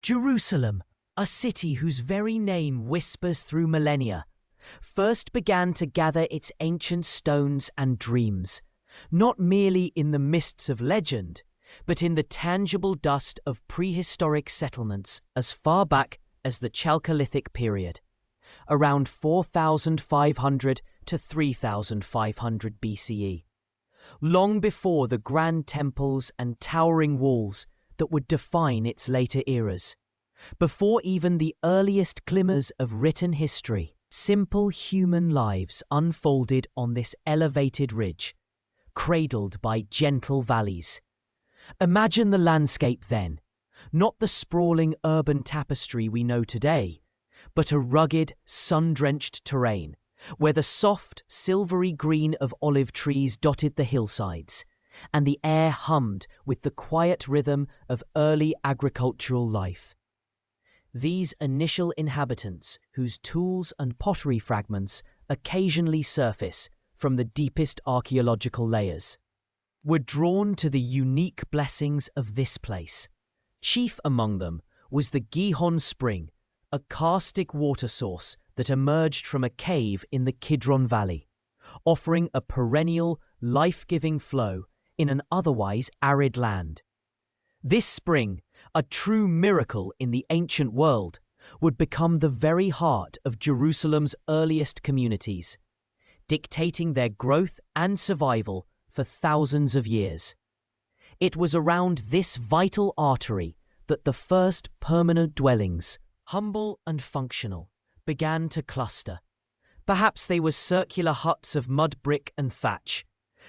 Jerusalem, a city whose very name whispers through millennia, first began to gather its ancient stones and dreams, not merely in the mists of legend, but in the tangible dust of prehistoric settlements as far back as the Chalcolithic period, around 4,500 to 3,500 BCE, long before the grand temples and towering walls that would define its later eras. Before even the earliest glimmers of written history, simple human lives unfolded on this elevated ridge, cradled by gentle valleys. Imagine the landscape then, not the sprawling urban tapestry we know today, but a rugged, sun-drenched terrain, where the soft, silvery green of olive trees dotted the hillsides, and the air hummed with the quiet rhythm of early agricultural life. These initial inhabitants, whose tools and pottery fragments occasionally surface from the deepest archaeological layers, were drawn to the unique blessings of this place. Chief among them was the Gihon Spring, a karstic water source that emerged from a cave in the Kidron Valley, offering a perennial, life-giving flow in an otherwise arid land. This spring, a true miracle in the ancient world, would become the very heart of Jerusalem's earliest communities, dictating their growth and survival for thousands of years. It was around this vital artery that the first permanent dwellings, humble and functional, began to cluster. Perhaps they were circular huts of mud brick and thatch,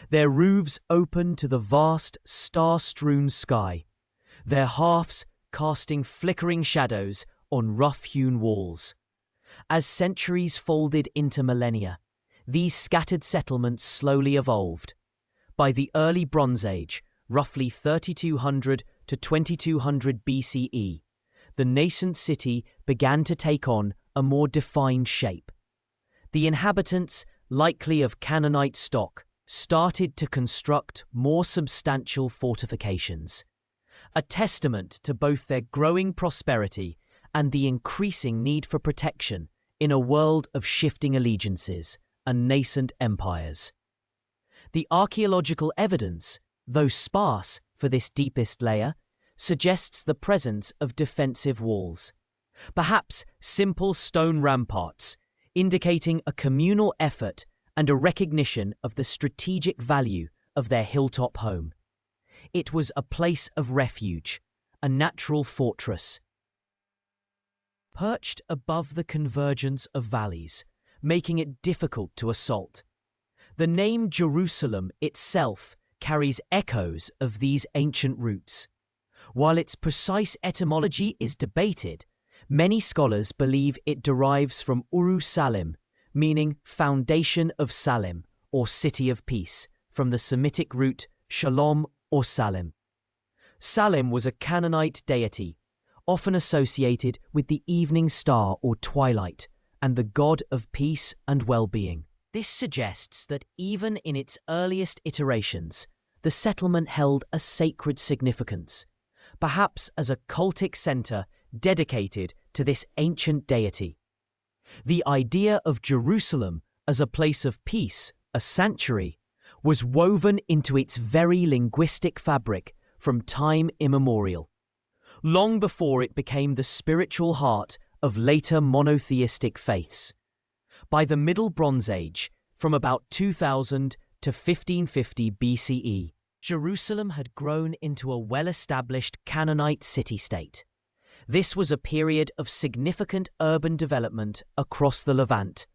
their roofs open to the vast, star-strewn sky, their halves casting flickering shadows on rough-hewn walls. As centuries folded into millennia, these scattered settlements slowly evolved. By the early Bronze Age, roughly 3200 to 2200 BCE, the nascent city began to take on a more defined shape. The inhabitants, likely of Canaanite stock, started to construct more substantial fortifications, a testament to both their growing prosperity and the increasing need for protection in a world of shifting allegiances and nascent empires. The archaeological evidence, though sparse for this deepest layer, suggests the presence of defensive walls, perhaps simple stone ramparts, indicating a communal effort and a recognition of the strategic value of their hilltop home. It was a place of refuge, a natural fortress, perched above the convergence of valleys, making it difficult to assault. The name Jerusalem itself carries echoes of these ancient roots. While its precise etymology is debated, many scholars believe it derives from Uru Salim, meaning foundation of Salim, or city of peace, from the Semitic root Shalom or Salim. Salim was a Canaanite deity, often associated with the evening star or twilight, and the god of peace and well-being. This suggests that even in its earliest iterations, the settlement held a sacred significance, perhaps as a cultic center dedicated to this ancient deity. The idea of Jerusalem as a place of peace, a sanctuary, was woven into its very linguistic fabric from time immemorial, long before it became the spiritual heart of later monotheistic faiths. By the Middle Bronze Age, from about 2000 to 1550 BCE, Jerusalem had grown into a well-established Canaanite city-state. This was a period of significant urban development across the Levant,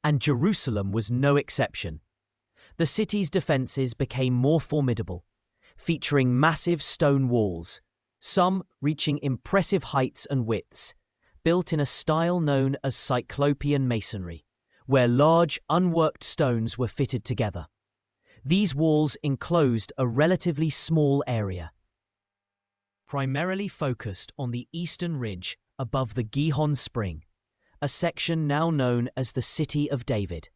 and Jerusalem was no exception. The city's defences became more formidable, featuring massive stone walls, some reaching impressive heights and widths, built in a style known as Cyclopean masonry, where large, unworked stones were fitted together. These walls enclosed a relatively small area, primarily focused on the eastern ridge above the Gihon Spring, a section now known as the City of David.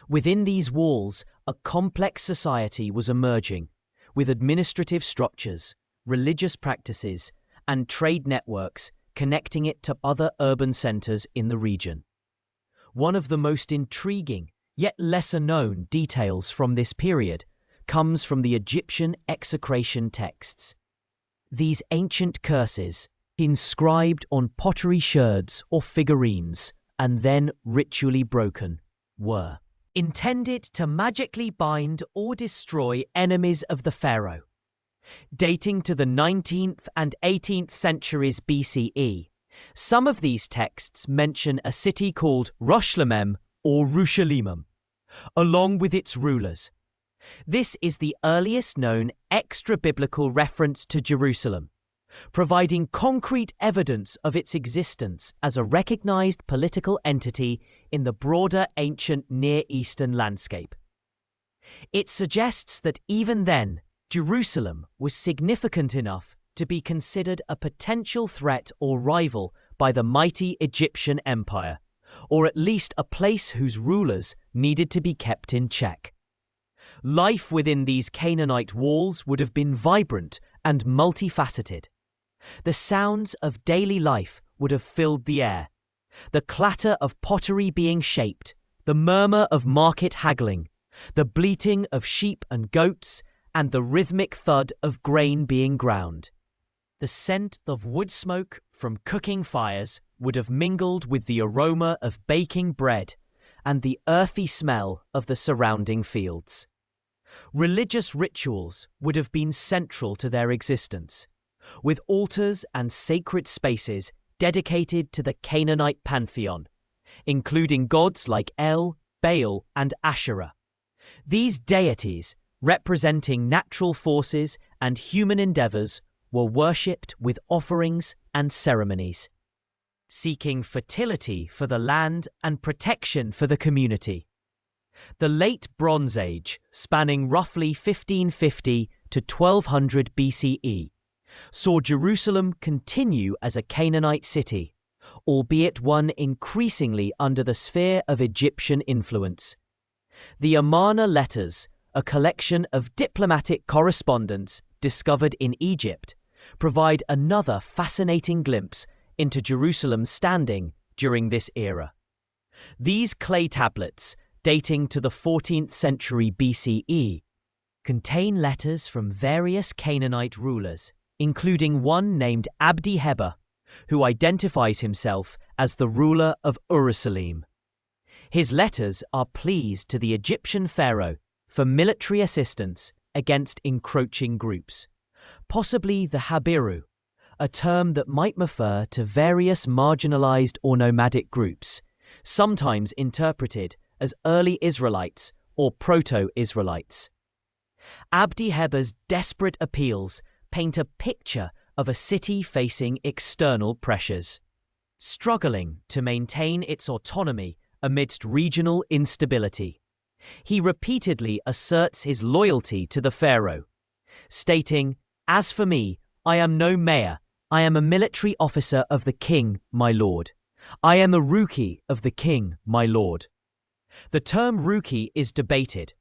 Within these walls, a complex society was emerging, with administrative structures, religious practices, and trade networks connecting it to other urban centers in the region. One of the most intriguing, yet lesser-known details from this period comes from the Egyptian execration texts. These ancient curses, inscribed on pottery sherds or figurines and then ritually broken, were intended to magically bind or destroy enemies of the pharaoh. Dating to the 19th and 18th centuries BCE, some of these texts mention a city called Roshlamem or Rushalimum, along with its rulers. This is the earliest known extra-biblical reference to Jerusalem, providing concrete evidence of its existence as a recognized political entity in the broader ancient Near Eastern landscape. It suggests that even then, Jerusalem was significant enough to be considered a potential threat or rival by the mighty Egyptian Empire, or at least a place whose rulers needed to be kept in check. Life within these Canaanite walls would have been vibrant and multifaceted. The sounds of daily life would have filled the air. The clatter of pottery being shaped, the murmur of market haggling, the bleating of sheep and goats, and the rhythmic thud of grain being ground. The scent of wood smoke from cooking fires would have mingled with the aroma of baking bread and the earthy smell of the surrounding fields. Religious rituals would have been central to their existence, with altars and sacred spaces dedicated to the Canaanite pantheon, including gods like El, Baal, and Asherah. These deities, representing natural forces and human endeavors, were worshipped with offerings and ceremonies, seeking fertility for the land and protection for the community. The Late Bronze Age, spanning roughly 1550 to 1200 BCE, saw Jerusalem continue as a Canaanite city, albeit one increasingly under the sphere of Egyptian influence. The Amarna letters, a collection of diplomatic correspondence discovered in Egypt, provide another fascinating glimpse into Jerusalem's standing during this era. These clay tablets, dating to the 14th century BCE, contain letters from various Canaanite rulers, including one named Abdi Heber, who identifies himself as the ruler of Urushalim. His letters are pleas to the Egyptian pharaoh for military assistance against encroaching groups, possibly the Habiru, a term that might refer to various marginalized or nomadic groups, sometimes interpreted as early Israelites or proto-Israelites. Abdi Heber's desperate appeals paint a picture of a city facing external pressures, struggling to maintain its autonomy amidst regional instability. He repeatedly asserts his loyalty to the pharaoh, stating, "As for me, I am no mayor. I am a military officer of the king, my lord. I am the rookie of the king, my lord." The term rookie is debated,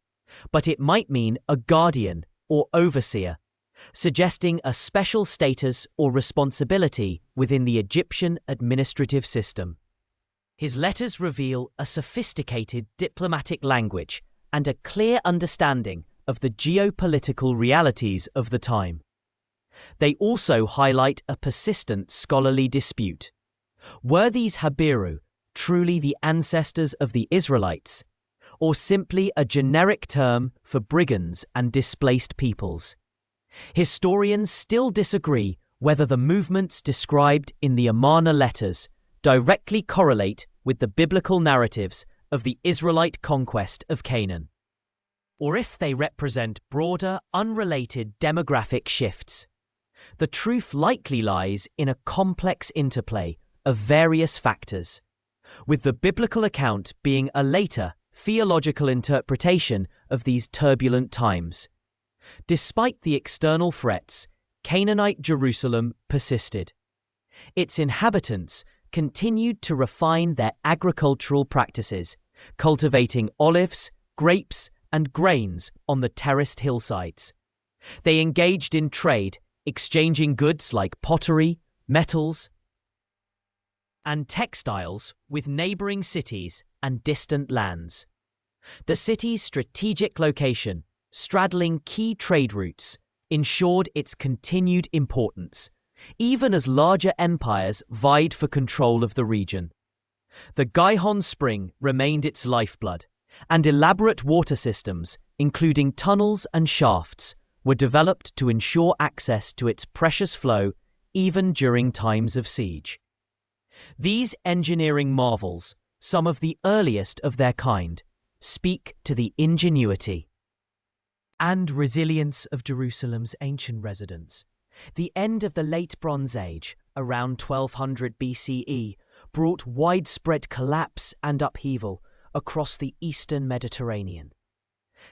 but it might mean a guardian or overseer, suggesting a special status or responsibility within the Egyptian administrative system. His letters reveal a sophisticated diplomatic language and a clear understanding of the geopolitical realities of the time. They also highlight a persistent scholarly dispute. Were these Habiru truly the ancestors of the Israelites, or simply a generic term for brigands and displaced peoples? Historians still disagree whether the movements described in the Amarna letters directly correlate with the biblical narratives of the Israelite conquest of Canaan, or if they represent broader, unrelated demographic shifts. The truth likely lies in a complex interplay of various factors, with the biblical account being a later, theological interpretation of these turbulent times. Despite the external threats, Canaanite Jerusalem persisted. Its inhabitants continued to refine their agricultural practices, cultivating olives, grapes, and grains on the terraced hillsides. They engaged in trade, exchanging goods like pottery, metals, and textiles with neighboring cities and distant lands. The city's strategic location, straddling key trade routes, ensured its continued importance, even as larger empires vied for control of the region. The Gihon Spring remained its lifeblood, and elaborate water systems, including tunnels and shafts, were developed to ensure access to its precious flow even during times of siege. These engineering marvels, some of the earliest of their kind, speak to the ingenuity and resilience of Jerusalem's ancient residents. The end of the Late Bronze Age, around 1200 BCE, brought widespread collapse and upheaval across the eastern Mediterranean.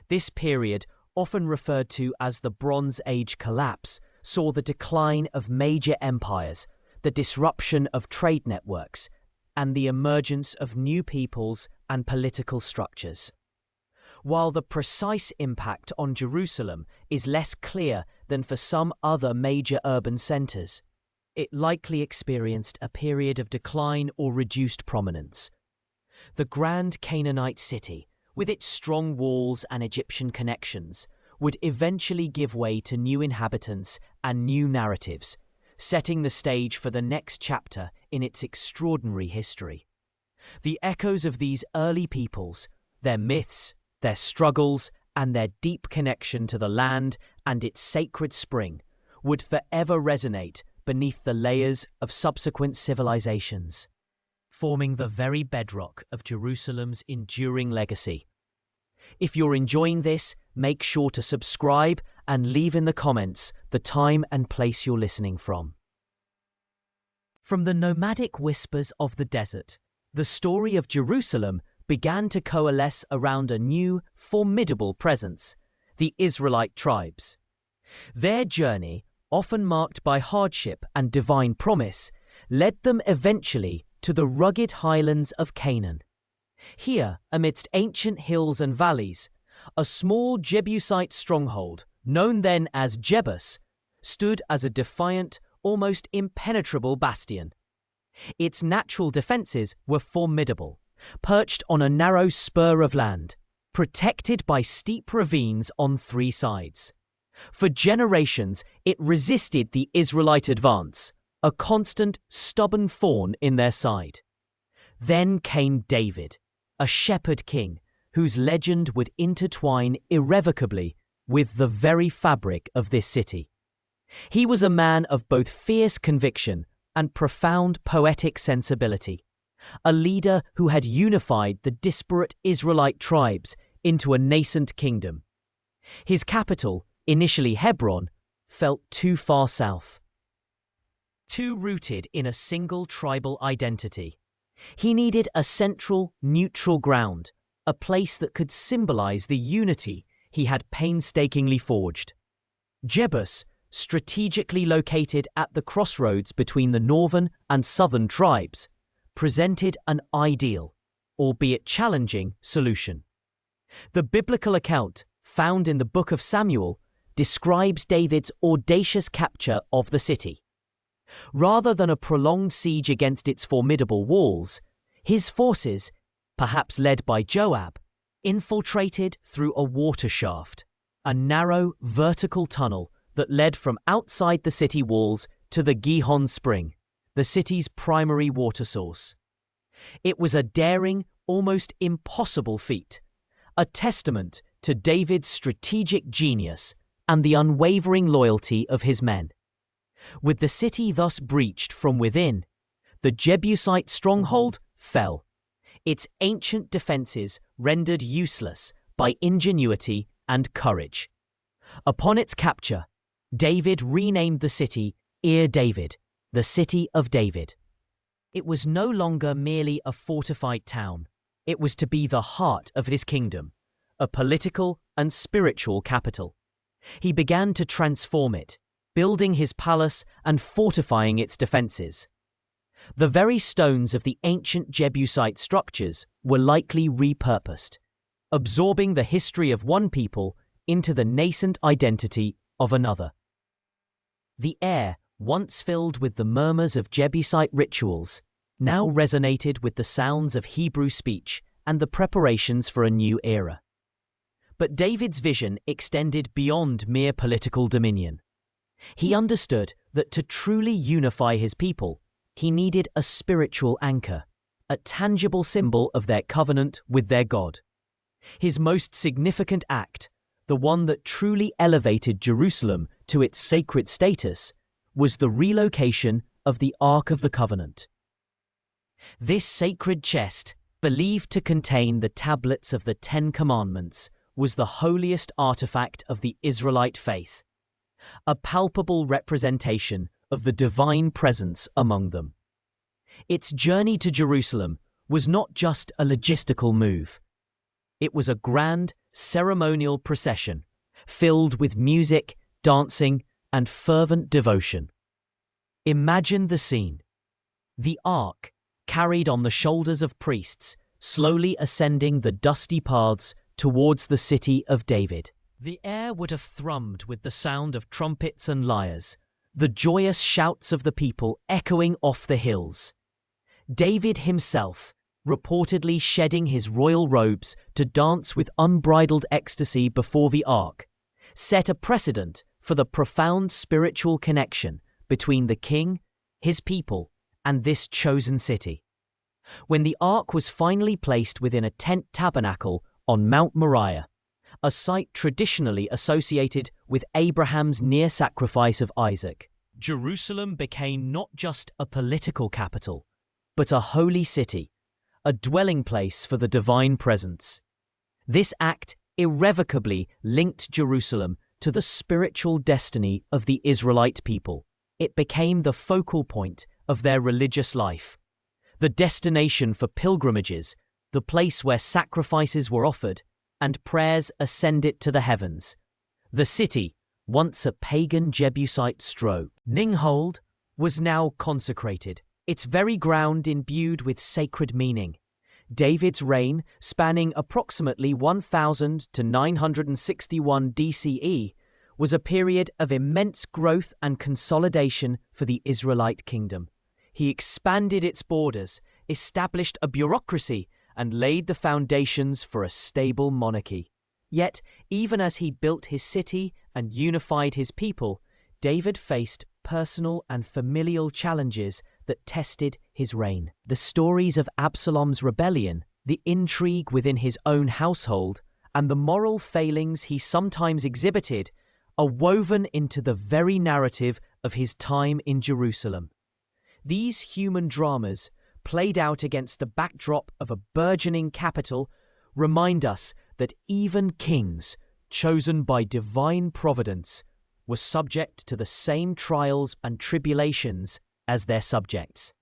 This period, often referred to as the Bronze Age collapse, saw the decline of major empires, the disruption of trade networks, and the emergence of new peoples and political structures. While the precise impact on Jerusalem is less clear than for some other major urban centers, it likely experienced a period of decline or reduced prominence. The grand Canaanite city, with its strong walls and Egyptian connections, would eventually give way to new inhabitants and new narratives, setting the stage for the next chapter in its extraordinary history. The echoes of these early peoples, their myths, their struggles, and their deep connection to the land and its sacred spring, would forever resonate beneath the layers of subsequent civilizations, forming the very bedrock of Jerusalem's enduring legacy. If you're enjoying this, make sure to subscribe and leave in the comments the time and place you're listening from. From the nomadic whispers of the desert, the story of Jerusalem began to coalesce around a new, formidable presence, the Israelite tribes. Their journey, often marked by hardship and divine promise, led them eventually to the rugged highlands of Canaan. Here, amidst ancient hills and valleys, a small Jebusite stronghold, known then as Jebus, stood as a defiant, almost impenetrable bastion. Its natural defences were formidable, perched on a narrow spur of land, protected by steep ravines on three sides. For generations, it resisted the Israelite advance, a constant, stubborn thorn in their side. Then came David, a shepherd king, whose legend would intertwine irrevocably with the very fabric of this city. He was a man of both fierce conviction and profound poetic sensibility, a leader who had unified the disparate Israelite tribes into a nascent kingdom. His capital, initially Hebron, felt too far south, too rooted in a single tribal identity. He needed a central, neutral ground, a place that could symbolize the unity he had painstakingly forged. Jebus, strategically located at the crossroads between the northern and southern tribes, presented an ideal, albeit challenging, solution. The biblical account, found in the Book of Samuel, describes David's audacious capture of the city. Rather than a prolonged siege against its formidable walls, his forces, perhaps led by Joab, infiltrated through a water shaft, a narrow, vertical tunnel that led from outside the city walls to the Gihon Spring, the city's primary water source. It was a daring, almost impossible feat, a testament to David's strategic genius and the unwavering loyalty of his men. With the city thus breached from within, the Jebusite stronghold fell, its ancient defences rendered useless by ingenuity and courage. Upon its capture, David renamed the city Ir-David, the City of David. It was no longer merely a fortified town. It was to be the heart of his kingdom, a political and spiritual capital. He began to transform it, building his palace and fortifying its defences. The very stones of the ancient Jebusite structures were likely repurposed, absorbing the history of one people into the nascent identity of another. The air, once filled with the murmurs of Jebusite rituals, now resonated with the sounds of Hebrew speech and the preparations for a new era. But David's vision extended beyond mere political dominion. He understood that to truly unify his people, he needed a spiritual anchor, a tangible symbol of their covenant with their God. His most significant act, the one that truly elevated Jerusalem to its sacred status, was the relocation of the Ark of the Covenant. This sacred chest, believed to contain the tablets of the Ten Commandments, was the holiest artifact of the Israelite faith, a palpable representation of the divine presence among them. Its journey to Jerusalem was not just a logistical move. It was a grand, ceremonial procession, filled with music, dancing, and fervent devotion. Imagine the scene. The ark, carried on the shoulders of priests, slowly ascending the dusty paths towards the city of David. The air would have thrummed with the sound of trumpets and lyres, the joyous shouts of the people echoing off the hills. David himself, reportedly shedding his royal robes to dance with unbridled ecstasy before the ark, set a precedent for the profound spiritual connection between the king, his people, and this chosen city. When the ark was finally placed within a tent tabernacle on Mount Moriah, a site traditionally associated with Abraham's near sacrifice of Isaac, Jerusalem became not just a political capital, but a holy city, a dwelling place for the divine presence. This act irrevocably linked Jerusalem to the spiritual destiny of the Israelite people. It became the focal point of their religious life, the destination for pilgrimages, the place where sacrifices were offered and prayers ascended to the heavens. The city, once a pagan Jebusite stronghold, was now consecrated, its very ground imbued with sacred meaning. David's reign, spanning approximately 1000 to 961 DCE, was a period of immense growth and consolidation for the Israelite kingdom. He expanded its borders, established a bureaucracy, and laid the foundations for a stable monarchy. Yet, even as he built his city and unified his people, David faced personal and familial challenges that tested his reign. The stories of Absalom's rebellion, the intrigue within his own household, and the moral failings he sometimes exhibited are woven into the very narrative of his time in Jerusalem. These human dramas, played out against the backdrop of a burgeoning capital, remind us that even kings, chosen by divine providence, were subject to the same trials and tribulations as their subjects.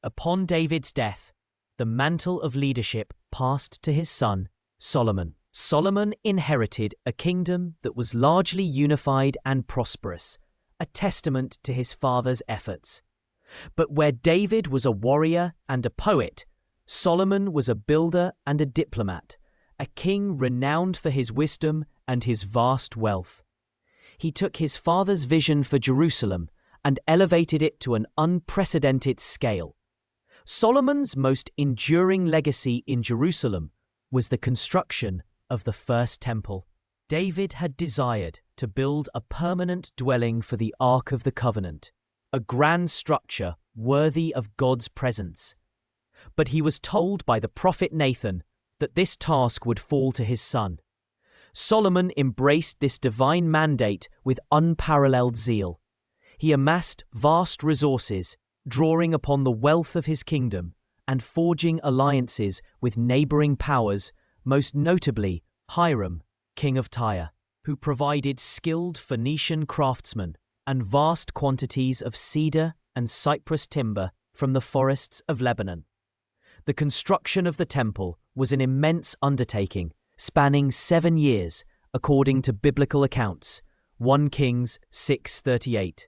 Upon David's death, the mantle of leadership passed to his son, Solomon. Solomon inherited a kingdom that was largely unified and prosperous, a testament to his father's efforts. But where David was a warrior and a poet, Solomon was a builder and a diplomat, a king renowned for his wisdom and his vast wealth. He took his father's vision for Jerusalem and elevated it to an unprecedented scale. Solomon's most enduring legacy in Jerusalem was the construction of the first temple. David had desired to build a permanent dwelling for the Ark of the Covenant, a grand structure worthy of God's presence. But he was told by the prophet Nathan that this task would fall to his son. Solomon embraced this divine mandate with unparalleled zeal. He amassed vast resources, drawing upon the wealth of his kingdom and forging alliances with neighboring powers, most notably Hiram, king of Tyre, who provided skilled Phoenician craftsmen and vast quantities of cedar and cypress timber from the forests of Lebanon. The construction of the temple was an immense undertaking, spanning 7 years, according to biblical accounts, 1 Kings 6:38.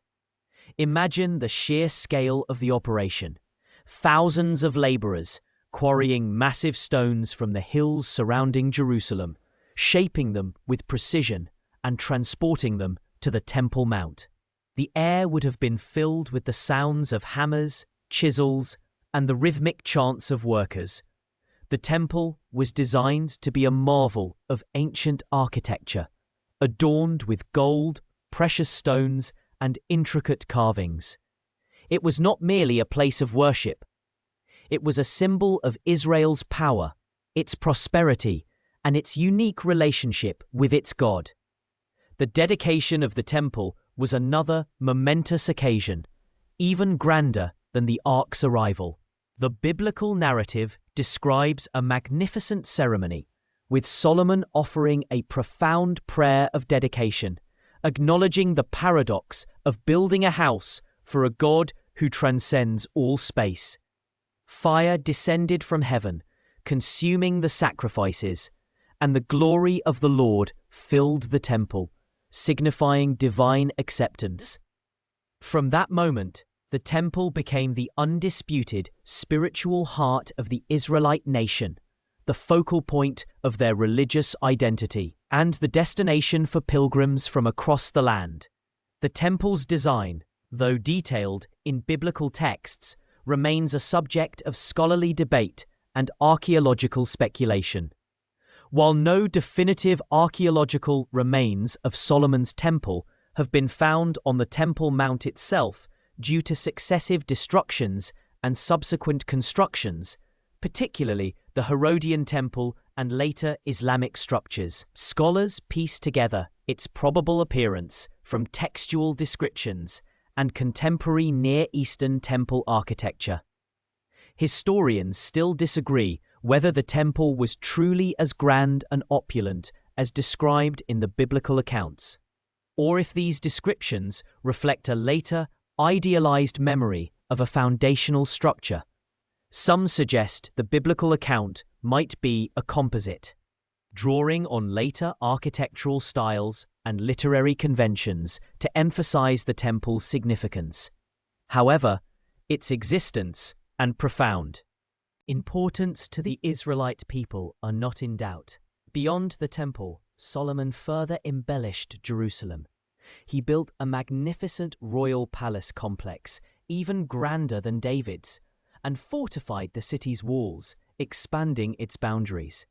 Imagine the sheer scale of the operation. Thousands of laborers quarrying massive stones from the hills surrounding Jerusalem, shaping them with precision and transporting them to the Temple Mount. The air would have been filled with the sounds of hammers, chisels, and the rhythmic chants of workers. The temple was designed to be a marvel of ancient architecture, adorned with gold, precious stones, and intricate carvings. It was not merely a place of worship. It was a symbol of Israel's power, its prosperity, and its unique relationship with its God. The dedication of the temple was another momentous occasion, even grander than the ark's arrival. The biblical narrative describes a magnificent ceremony, with Solomon offering a profound prayer of dedication, acknowledging the paradox of building a house for a God who transcends all space. Fire descended from heaven, consuming the sacrifices, and the glory of the Lord filled the temple, signifying divine acceptance. From that moment, the temple became the undisputed spiritual heart of the Israelite nation, the focal point of their religious identity, and the destination for pilgrims from across the land. The temple's design, though detailed in biblical texts, remains a subject of scholarly debate and archaeological speculation. While no definitive archaeological remains of Solomon's temple have been found on the Temple Mount itself due to successive destructions and subsequent constructions, particularly the Herodian temple and later Islamic structures, scholars piece together its probable appearance from textual descriptions and contemporary Near Eastern temple architecture. Historians still disagree whether the temple was truly as grand and opulent as described in the biblical accounts, or if these descriptions reflect a later, idealized memory of a foundational structure. Some suggest the biblical account might be a composite, drawing on later architectural styles and literary conventions to emphasize the temple's significance. However, its existence and profound importance to the Israelite people are not in doubt. Beyond the temple, Solomon further embellished Jerusalem. He built a magnificent royal palace complex, even grander than David's, and fortified the city's walls, expanding its boundaries.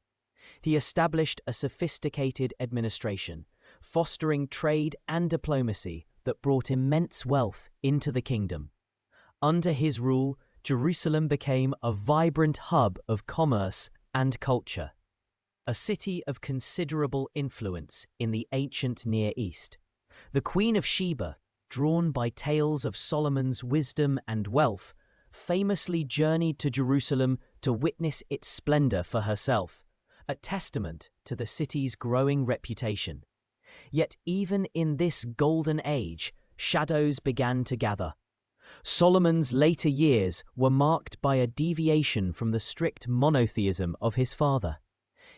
He established a sophisticated administration, fostering trade and diplomacy that brought immense wealth into the kingdom. Under his rule, Jerusalem became a vibrant hub of commerce and culture, a city of considerable influence in the ancient Near East. The Queen of Sheba, drawn by tales of Solomon's wisdom and wealth, famously journeyed to Jerusalem to witness its splendor for herself, a testament to the city's growing reputation. Yet even in this golden age, shadows began to gather. Solomon's later years were marked by a deviation from the strict monotheism of his father.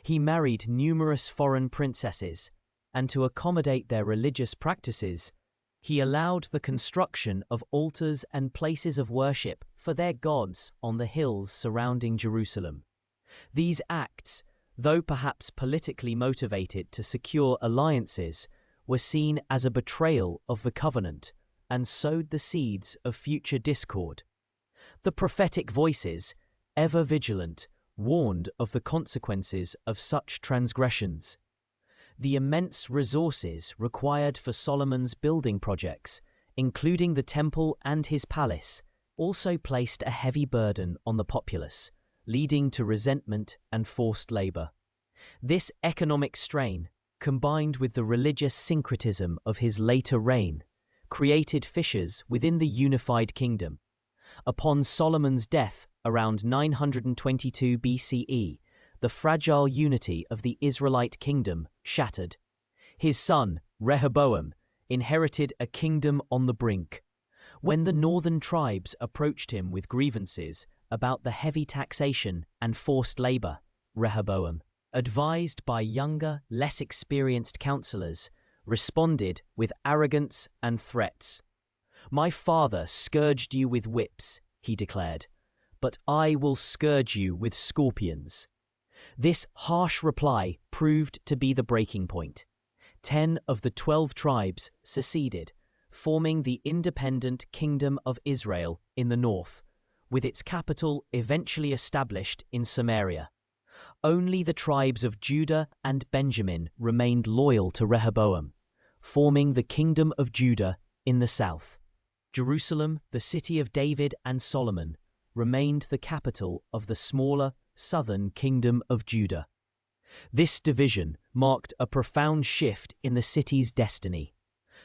He married numerous foreign princesses, and to accommodate their religious practices, he allowed the construction of altars and places of worship for their gods on the hills surrounding Jerusalem. These acts, though perhaps politically motivated to secure alliances, were seen as a betrayal of the covenant and sowed the seeds of future discord. The prophetic voices, ever vigilant, warned of the consequences of such transgressions. The immense resources required for Solomon's building projects, including the temple and his palace, also placed a heavy burden on the populace, leading to resentment and forced labor. This economic strain, combined with the religious syncretism of his later reign, created fissures within the unified kingdom. Upon Solomon's death around 922 BCE, the fragile unity of the Israelite kingdom shattered. His son, Rehoboam, inherited a kingdom on the brink. When the northern tribes approached him with grievances about the heavy taxation and forced labor, Rehoboam, advised by younger, less experienced counselors, responded with arrogance and threats. "My father scourged you with whips," he declared, "but I will scourge you with scorpions." This harsh reply proved to be the breaking point. 10 of the 12 tribes seceded, forming the independent Kingdom of Israel in the north, with its capital eventually established in Samaria. Only the tribes of Judah and Benjamin remained loyal to Rehoboam, forming the Kingdom of Judah in the south. Jerusalem, the city of David and Solomon, remained the capital of the smaller southern Kingdom of Judah. This division marked a profound shift in the city's destiny.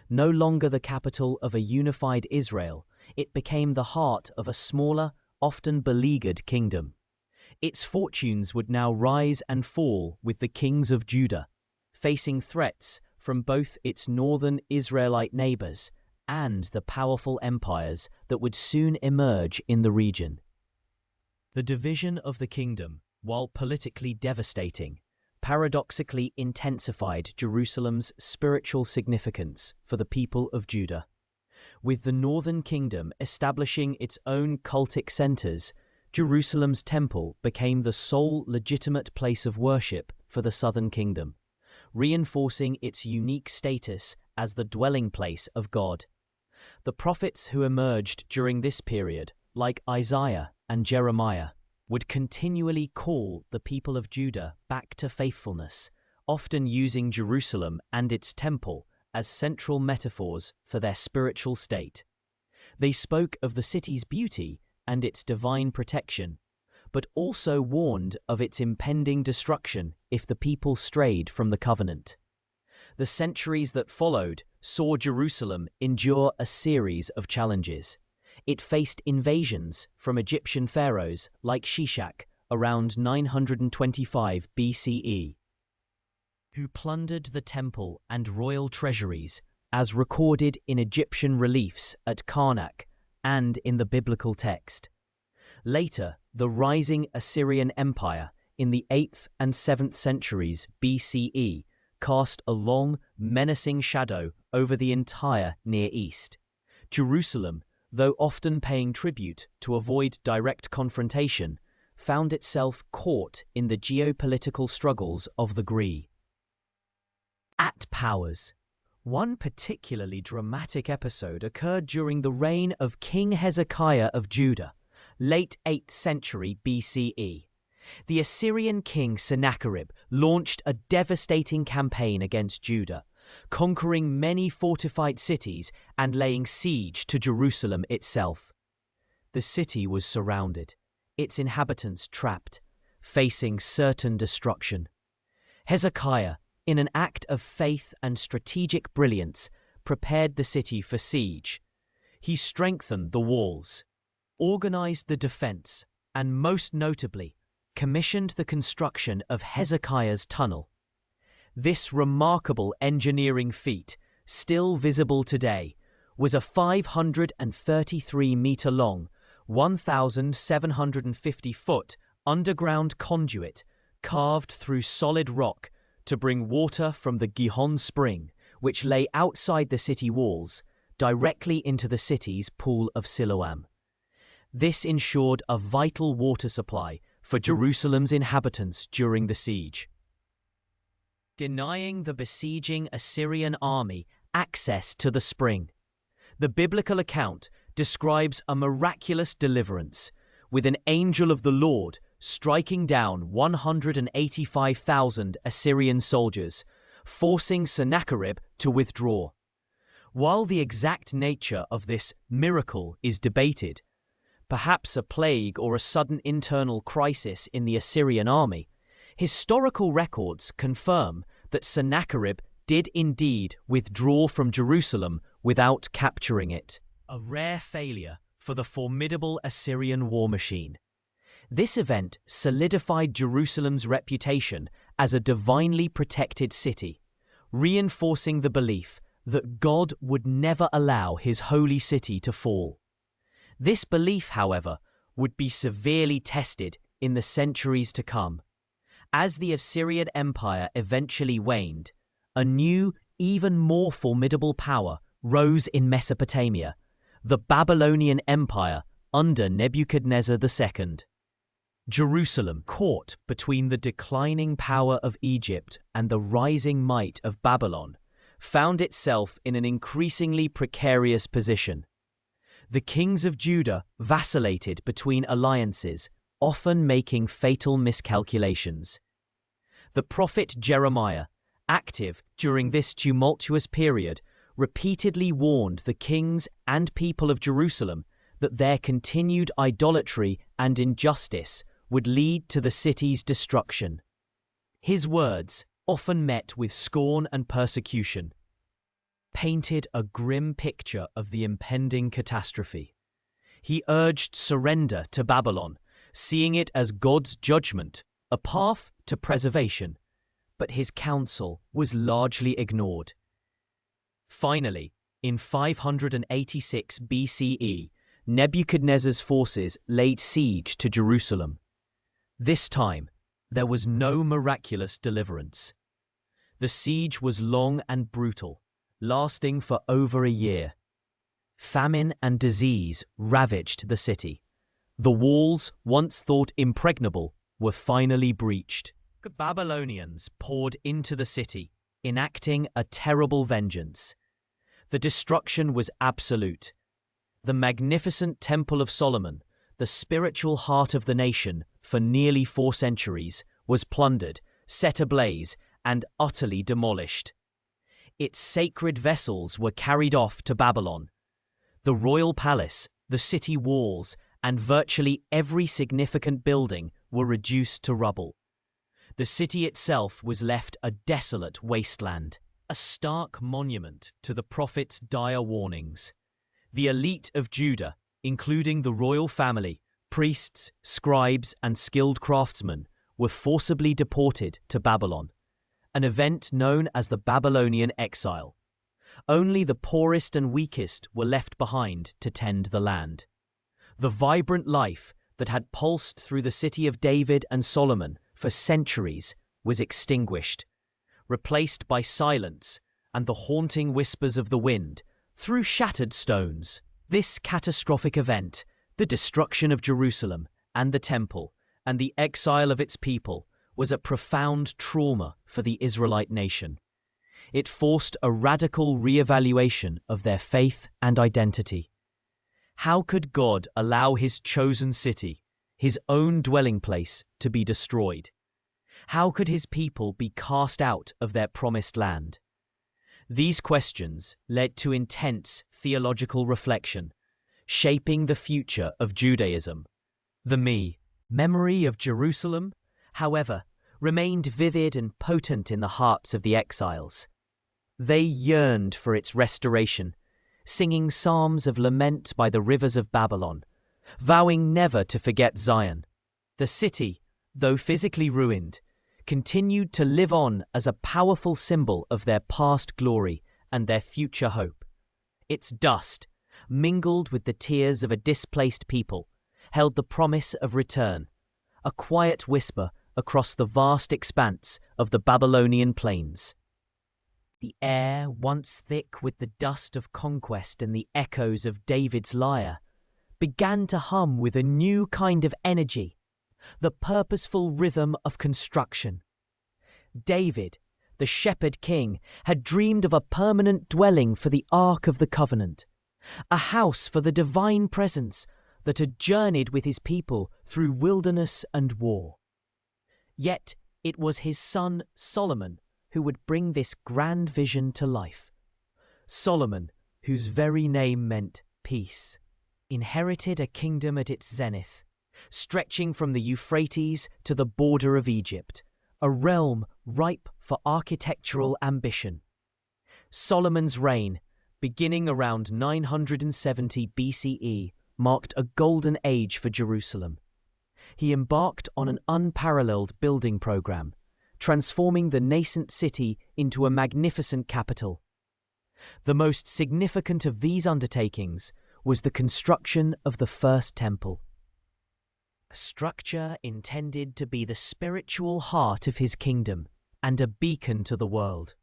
No longer the capital of a unified Israel, it became the heart of a smaller, often beleaguered kingdom. Its fortunes would now rise and fall with the kings of Judah, facing threats from both its northern Israelite neighbors and the powerful empires that would soon emerge in the region. The division of the kingdom, while politically devastating, paradoxically intensified Jerusalem's spiritual significance for the people of Judah. With the northern kingdom establishing its own cultic centers, Jerusalem's temple became the sole legitimate place of worship for the southern kingdom, reinforcing its unique status as the dwelling place of God. The prophets who emerged during this period, like Isaiah and Jeremiah, would continually call the people of Judah back to faithfulness, often using Jerusalem and its temple as central metaphors for their spiritual state. They spoke of the city's beauty and its divine protection, but also warned of its impending destruction if the people strayed from the covenant. The centuries that followed saw Jerusalem endure a series of challenges. It faced invasions from Egyptian pharaohs like Shishak around 925 BCE, who plundered the temple and royal treasuries, as recorded in Egyptian reliefs at Karnak and in the biblical text. Later, the rising Assyrian Empire in the 8th and 7th centuries BCE cast a long, menacing shadow over the entire Near East. Jerusalem, though often paying tribute to avoid direct confrontation, found itself caught in the geopolitical struggles of the Greek powers. One particularly dramatic episode occurred during the reign of King Hezekiah of Judah, late 8th century BCE. The Assyrian king Sennacherib launched a devastating campaign against Judah, conquering many fortified cities and laying siege to Jerusalem itself. The city was surrounded, its inhabitants trapped, facing certain destruction. Hezekiah, in an act of faith and strategic brilliance, prepared the city for siege. He strengthened the walls, organized the defense, and most notably, commissioned the construction of Hezekiah's tunnel. This remarkable engineering feat, still visible today, was a 533-meter-long, 1,750-foot underground conduit carved through solid rock to bring water from the Gihon Spring, which lay outside the city walls, directly into the city's pool of Siloam. This ensured a vital water supply for Jerusalem's inhabitants during the siege, denying the besieging Assyrian army access to the spring. The biblical account describes a miraculous deliverance, with an angel of the Lord striking down 185,000 Assyrian soldiers, forcing Sennacherib to withdraw. While the exact nature of this miracle is debated, perhaps a plague or a sudden internal crisis in the Assyrian army, historical records confirm that Sennacherib did indeed withdraw from Jerusalem without capturing it, a rare failure for the formidable Assyrian war machine. This event solidified Jerusalem's reputation as a divinely protected city, reinforcing the belief that God would never allow his holy city to fall. This belief, however, would be severely tested in the centuries to come. As the Assyrian Empire eventually waned, a new, even more formidable power rose in Mesopotamia, the Babylonian Empire under Nebuchadnezzar II. Jerusalem, caught between the declining power of Egypt and the rising might of Babylon, found itself in an increasingly precarious position. The kings of Judah vacillated between alliances, often making fatal miscalculations. The prophet Jeremiah, active during this tumultuous period, repeatedly warned the kings and people of Jerusalem that their continued idolatry and injustice would lead to the city's destruction. His words, often met with scorn and persecution, painted a grim picture of the impending catastrophe. He urged surrender to Babylon, seeing it as God's judgment, a path to preservation, but his counsel was largely ignored. Finally, in 586 BCE, Nebuchadnezzar's forces laid siege to Jerusalem. This time, there was no miraculous deliverance. The siege was long and brutal, lasting for over a year. Famine and disease ravaged the city. The walls, once thought impregnable, were finally breached. The Babylonians poured into the city, enacting a terrible vengeance. The destruction was absolute. The magnificent Temple of Solomon, the spiritual heart of the nation for nearly 4 centuries, was plundered, set ablaze, and utterly demolished. Its sacred vessels were carried off to Babylon. The royal palace, the city walls, and virtually every significant building were reduced to rubble. The city itself was left a desolate wasteland, a stark monument to the prophet's dire warnings. The elite of Judah, including the royal family, priests, scribes, and skilled craftsmen, were forcibly deported to Babylon, an event known as the Babylonian Exile. Only the poorest and weakest were left behind to tend the land. The vibrant life that had pulsed through the city of David and Solomon for centuries was extinguished, replaced by silence and the haunting whispers of the wind through shattered stones. This catastrophic event, the destruction of Jerusalem and the temple, and the exile of its people, was a profound trauma for the Israelite nation. It forced a radical re-evaluation of their faith and identity. How could God allow his chosen city, his own dwelling place, to be destroyed? How could his people be cast out of their promised land? These questions led to intense theological reflection, shaping the future of Judaism. The memory of Jerusalem, however, remained vivid and potent in the hearts of the exiles. They yearned for its restoration, singing psalms of lament by the rivers of Babylon, vowing never to forget Zion. The city, though physically ruined, continued to live on as a powerful symbol of their past glory and their future hope. Its dust, mingled with the tears of a displaced people, held the promise of return, a quiet whisper across the vast expanse of the Babylonian plains. The air, once thick with the dust of conquest and the echoes of David's lyre, began to hum with a new kind of energy, the purposeful rhythm of construction. David, the shepherd king, had dreamed of a permanent dwelling for the Ark of the Covenant, a house for the divine presence that had journeyed with his people through wilderness and war. Yet it was his son Solomon who would bring this grand vision to life. Solomon, whose very name meant peace, inherited a kingdom at its zenith, stretching from the Euphrates to the border of Egypt, a realm ripe for architectural ambition. Solomon's reign, beginning around 970 BCE, marked a golden age for Jerusalem. He embarked on an unparalleled building program, transforming the nascent city into a magnificent capital. The most significant of these undertakings was the construction of the first temple, a structure intended to be the spiritual heart of his kingdom and a beacon to the world.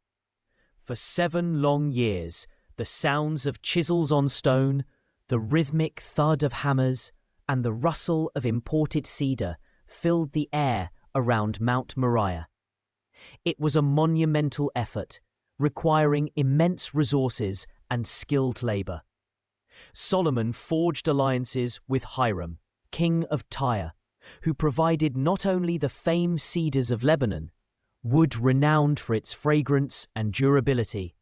For 7 long years, the sounds of chisels on stone, the rhythmic thud of hammers, and the rustle of imported cedar filled the air around Mount Moriah. It was a monumental effort, requiring immense resources and skilled labor. Solomon forged alliances with Hiram, king of Tyre, who provided not only the famed cedars of Lebanon, wood renowned for its fragrance and durability,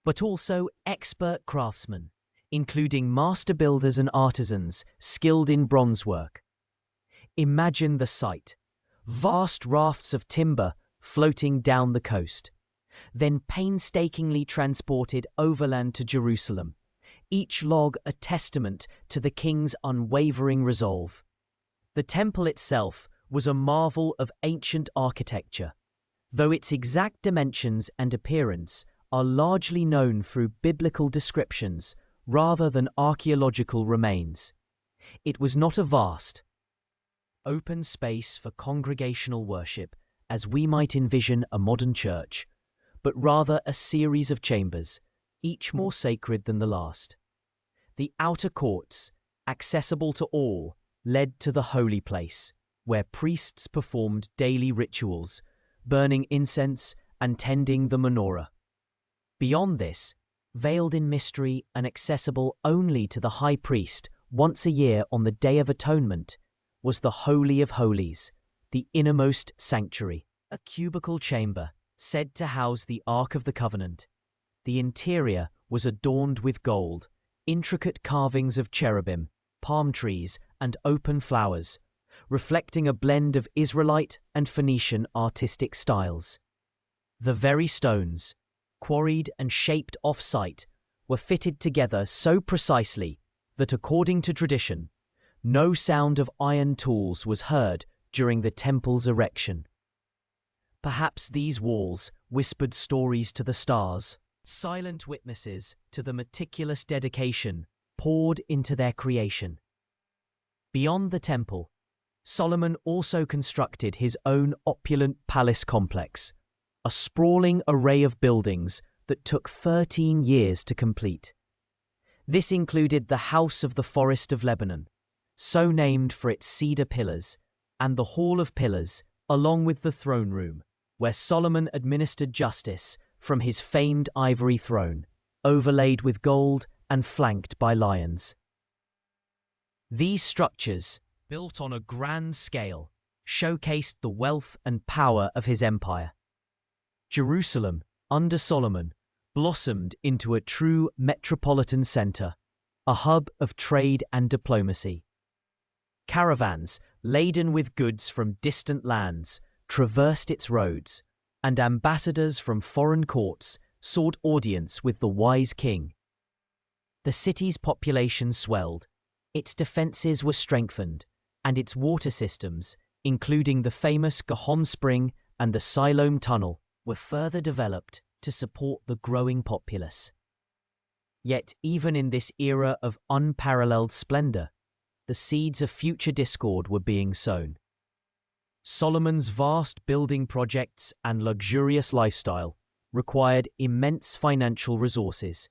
but also expert craftsmen, including master builders and artisans skilled in bronze work. Imagine the sight: vast rafts of timber floating down the coast, then painstakingly transported overland to Jerusalem, each log a testament to the king's unwavering resolve. The temple itself was a marvel of ancient architecture, though its exact dimensions and appearance are largely known through biblical descriptions rather than archaeological remains. It was not a vast, open space for congregational worship, as we might envision a modern church, but rather a series of chambers, each more sacred than the last. The outer courts, accessible to all, led to the holy place, where priests performed daily rituals, burning incense and tending the menorah. Beyond this, veiled in mystery and accessible only to the high priest once a year on the Day of Atonement, was the Holy of Holies, the innermost sanctuary, a cubical chamber said to house the Ark of the Covenant. The interior was adorned with gold, intricate carvings of cherubim, palm trees, and open flowers, reflecting a blend of Israelite and Phoenician artistic styles. The very stones, quarried and shaped off-site, were fitted together so precisely that, according to tradition, no sound of iron tools was heard during the temple's erection. Perhaps these walls whispered stories to the stars, silent witnesses to the meticulous dedication poured into their creation. Beyond the temple, Solomon also constructed his own opulent palace complex, a sprawling array of buildings that took 13 years to complete. This included the House of the Forest of Lebanon, so named for its cedar pillars, and the Hall of Pillars, along with the throne room, where Solomon administered justice from his famed ivory throne, overlaid with gold and flanked by lions. These structures, built on a grand scale, showcased the wealth and power of his empire. Jerusalem, under Solomon, blossomed into a true metropolitan center, a hub of trade and diplomacy. Caravans, laden with goods from distant lands, traversed its roads, and ambassadors from foreign courts sought audience with the wise king. The city's population swelled, its defenses were strengthened, and its water systems, including the famous Gihon Spring and the Siloam Tunnel, were further developed to support the growing populace. Yet even in this era of unparalleled splendor, the seeds of future discord were being sown. Solomon's vast building projects and luxurious lifestyle required immense financial resources.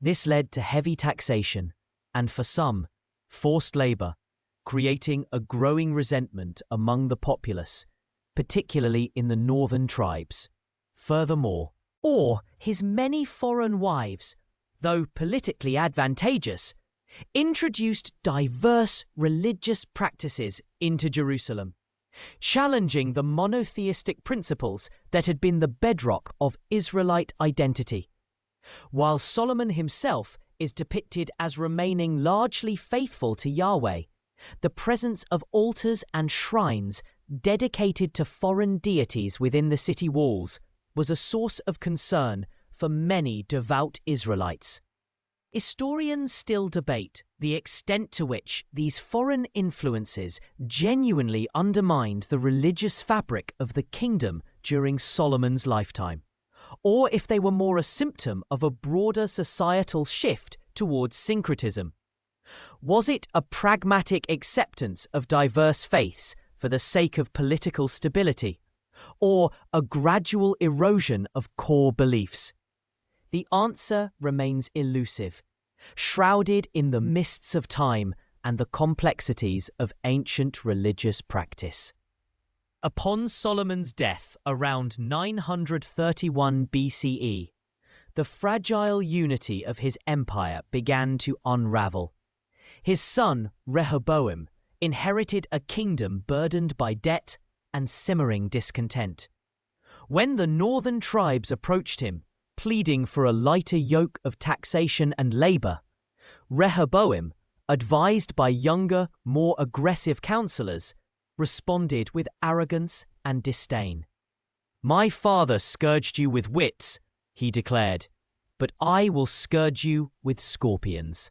This led to heavy taxation and, for some, forced labor, creating a growing resentment among the populace, particularly in the northern tribes. Furthermore, his many foreign wives, though politically advantageous, introduced diverse religious practices into Jerusalem, challenging the monotheistic principles that had been the bedrock of Israelite identity. While Solomon himself is depicted as remaining largely faithful to Yahweh, the presence of altars and shrines dedicated to foreign deities within the city walls was a source of concern for many devout Israelites. Historians still debate the extent to which these foreign influences genuinely undermined the religious fabric of the kingdom during Solomon's lifetime, or if they were more a symptom of a broader societal shift towards syncretism. Was it a pragmatic acceptance of diverse faiths for the sake of political stability, or a gradual erosion of core beliefs? The answer remains elusive, shrouded in the mists of time and the complexities of ancient religious practice. Upon Solomon's death around 931 BCE, the fragile unity of his empire began to unravel. His son, Rehoboam, inherited a kingdom burdened by debt and simmering discontent. When the northern tribes approached him, pleading for a lighter yoke of taxation and labor, Rehoboam, advised by younger, more aggressive counselors, responded with arrogance and disdain. "My father scourged you with whips," he declared, "but I will scourge you with scorpions."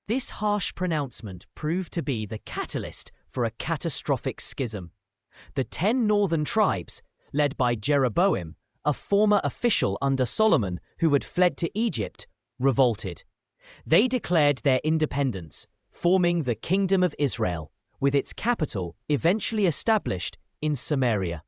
This harsh pronouncement proved to be the catalyst for a catastrophic schism. The 10 northern tribes, led by Jeroboam, a former official under Solomon who had fled to Egypt, revolted. They declared their independence, forming the Kingdom of Israel, with its capital eventually established in Samaria.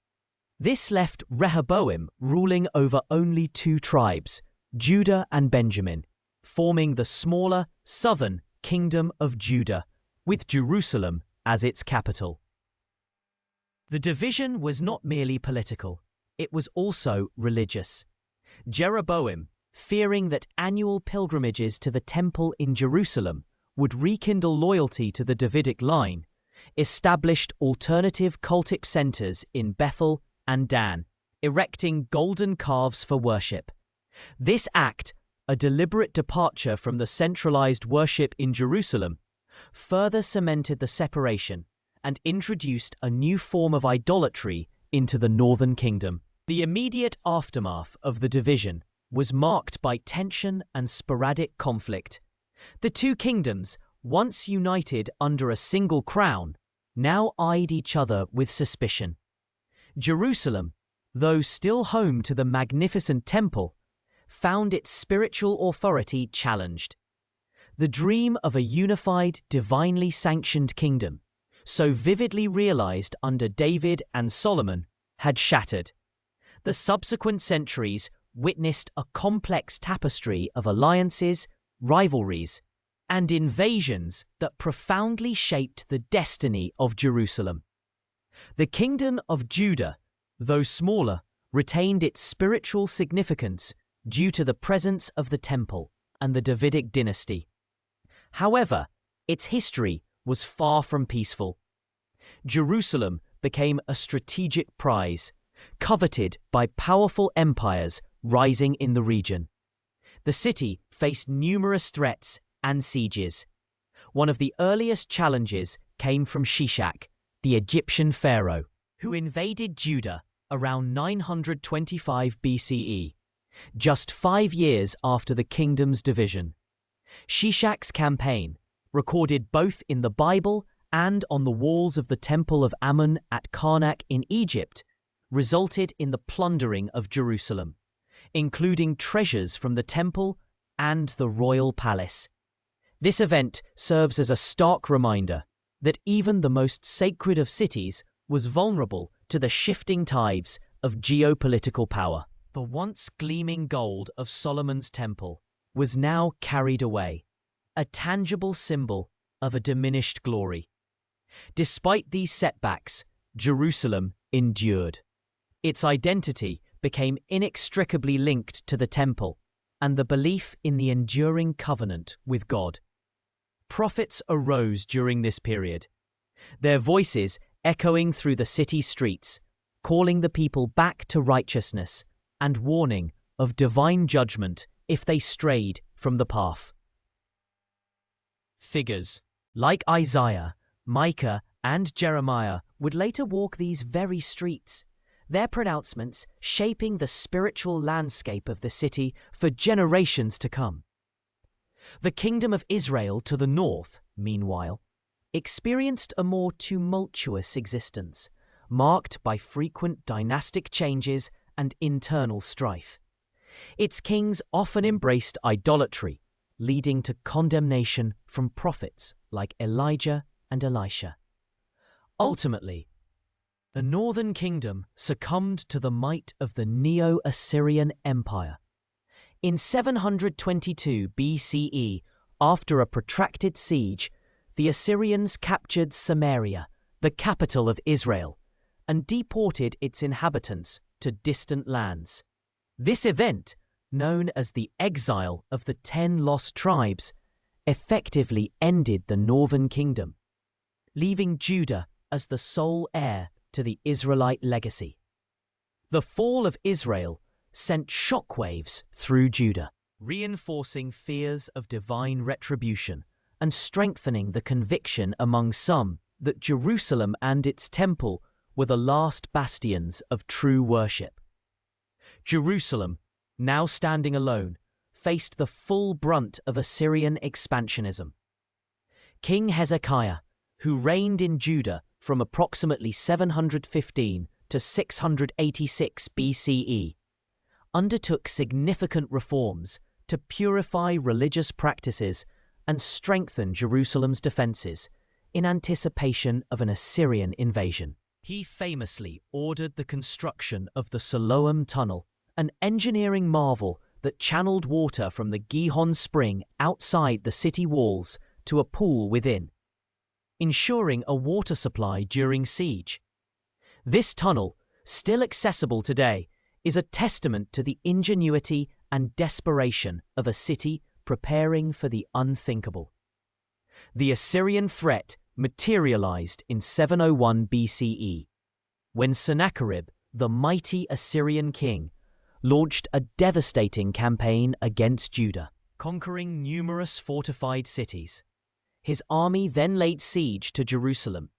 This left Rehoboam ruling over only 2 tribes, Judah and Benjamin, forming the smaller southern Kingdom of Judah, with Jerusalem as its capital. The division was not merely political, it was also religious. Jeroboam, fearing that annual pilgrimages to the temple in Jerusalem would rekindle loyalty to the Davidic line, established alternative cultic centers in Bethel and Dan, erecting golden calves for worship. This act, a deliberate departure from the centralized worship in Jerusalem, further cemented the separation and introduced a new form of idolatry into the northern kingdom. The immediate aftermath of the division was marked by tension and sporadic conflict. The 2 kingdoms, once united under a single crown, now eyed each other with suspicion. Jerusalem, though still home to the magnificent temple, found its spiritual authority challenged. The dream of a unified, divinely sanctioned kingdom, so vividly realized under David and Solomon, had shattered. The subsequent centuries witnessed a complex tapestry of alliances, rivalries, and invasions that profoundly shaped the destiny of Jerusalem. The Kingdom of Judah, though smaller, retained its spiritual significance due to the presence of the temple and the Davidic dynasty. However, its history was far from peaceful. Jerusalem became a strategic prize, coveted by powerful empires rising in the region. The city faced numerous threats and sieges. One of the earliest challenges came from Shishak, the Egyptian pharaoh, who invaded Judah around 925 BCE, just 5 years after the kingdom's division. Shishak's campaign, recorded both in the Bible and on the walls of the Temple of Ammon at Karnak in Egypt, resulted in the plundering of Jerusalem, including treasures from the temple and the royal palace. This event serves as a stark reminder that even the most sacred of cities was vulnerable to the shifting tides of geopolitical power. The once gleaming gold of Solomon's temple was now carried away, a tangible symbol of a diminished glory. Despite these setbacks, Jerusalem endured. Its identity became inextricably linked to the temple and the belief in the enduring covenant with God. Prophets arose during this period, their voices echoing through the city streets, calling the people back to righteousness and warning of divine judgment if they strayed from the path. Figures like Isaiah, Micah, and Jeremiah would later walk these very streets, their pronouncements shaping the spiritual landscape of the city for generations to come. The Kingdom of Israel to the north, meanwhile, experienced a more tumultuous existence, marked by frequent dynastic changes and internal strife. Its kings often embraced idolatry, leading to condemnation from prophets like Elijah and Elisha. Ultimately, the northern kingdom succumbed to the might of the Neo-Assyrian Empire. In 722 BCE, after a protracted siege, the Assyrians captured Samaria, the capital of Israel, and deported its inhabitants to distant lands. This event, known as the Exile of the 10 Lost Tribes, effectively ended the northern kingdom, leaving Judah as the sole heir to the Israelite legacy. The fall of Israel sent shockwaves through Judah, reinforcing fears of divine retribution and strengthening the conviction among some that Jerusalem and its temple were the last bastions of true worship. Jerusalem, now standing alone, faced the full brunt of Assyrian expansionism. King Hezekiah, who reigned in Judah from approximately 715 to 686 BCE, undertook significant reforms to purify religious practices and strengthen Jerusalem's defenses in anticipation of an Assyrian invasion. He famously ordered the construction of the Siloam Tunnel, an engineering marvel that channeled water from the Gihon spring outside the city walls to a pool within, ensuring a water supply during siege. This tunnel, still accessible today, is a testament to the ingenuity and desperation of a city preparing for the unthinkable. The Assyrian threat materialized in 701 BCE, when Sennacherib, the mighty Assyrian king, launched a devastating campaign against Judah, conquering numerous fortified cities. His army then laid siege to Jerusalem.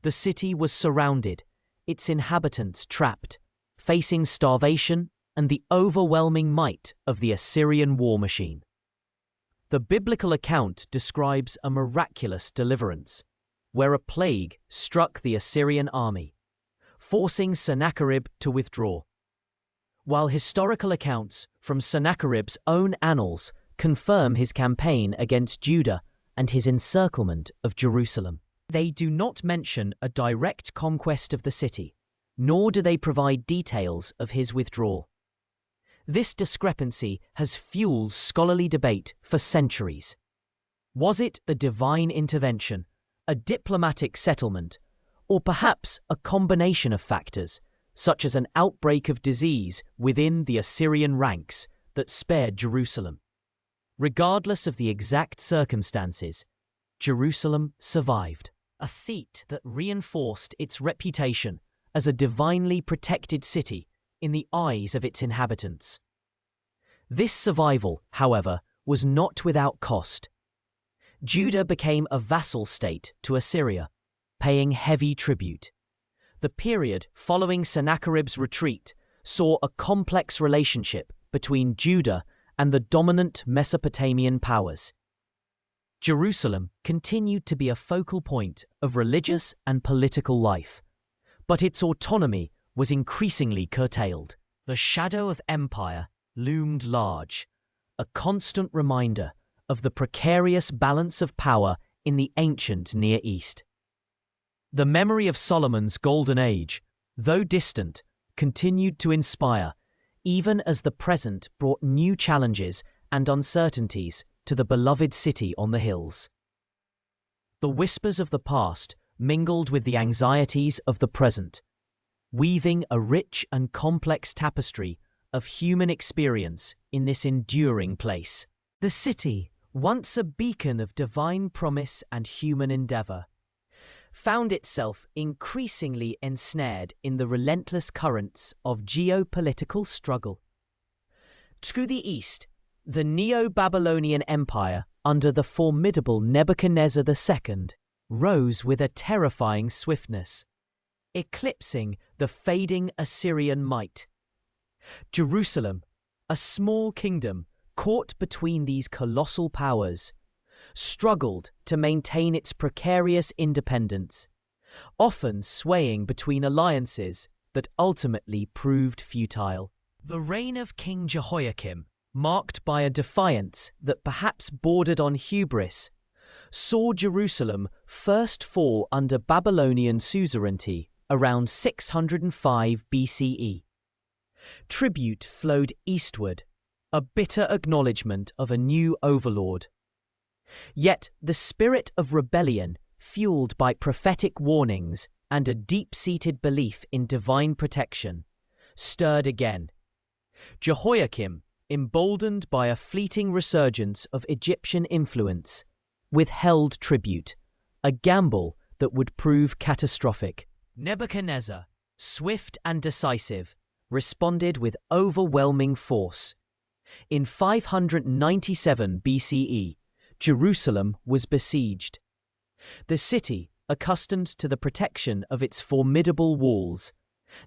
The city was surrounded, its inhabitants trapped, facing starvation and the overwhelming might of the Assyrian war machine. The biblical account describes a miraculous deliverance, where a plague struck the Assyrian army, forcing Sennacherib to withdraw. While historical accounts from Sennacherib's own annals confirm his campaign against Judah and his encirclement of Jerusalem, they do not mention a direct conquest of the city, nor do they provide details of his withdrawal. This discrepancy has fueled scholarly debate for centuries. Was it the divine intervention, a diplomatic settlement, or perhaps a combination of factors, such as an outbreak of disease within the Assyrian ranks, that spared Jerusalem? Regardless of the exact circumstances, Jerusalem survived, a feat that reinforced its reputation as a divinely protected city in the eyes of its inhabitants. This survival, however, was not without cost. Judah became a vassal state to Assyria, paying heavy tribute. The period following Sennacherib's retreat saw a complex relationship between Judah and the dominant Mesopotamian powers. Jerusalem continued to be a focal point of religious and political life, but its autonomy was increasingly curtailed. The shadow of empire loomed large, a constant reminder of the precarious balance of power in the ancient Near East. The memory of Solomon's golden age, though distant, continued to inspire, even as the present brought new challenges and uncertainties to the beloved city on the hills. The whispers of the past mingled with the anxieties of the present, weaving a rich and complex tapestry of human experience in this enduring place. The city, once a beacon of divine promise and human endeavor, found itself increasingly ensnared in the relentless currents of geopolitical struggle. To the east, the Neo-Babylonian Empire, under the formidable Nebuchadnezzar II, rose with a terrifying swiftness, eclipsing the fading Assyrian might. Jerusalem, a small kingdom caught between these colossal powers, struggled to maintain its precarious independence, often swaying between alliances that ultimately proved futile. The reign of King Jehoiakim, marked by a defiance that perhaps bordered on hubris, saw Jerusalem first fall under Babylonian suzerainty around 605 BCE. Tribute flowed eastward, a bitter acknowledgement of a new overlord. Yet the spirit of rebellion, fueled by prophetic warnings and a deep-seated belief in divine protection, stirred again. Jehoiakim, emboldened by a fleeting resurgence of Egyptian influence, withheld tribute, a gamble that would prove catastrophic. Nebuchadnezzar, swift and decisive, responded with overwhelming force. In 597 BCE, Jerusalem was besieged. The city, accustomed to the protection of its formidable walls,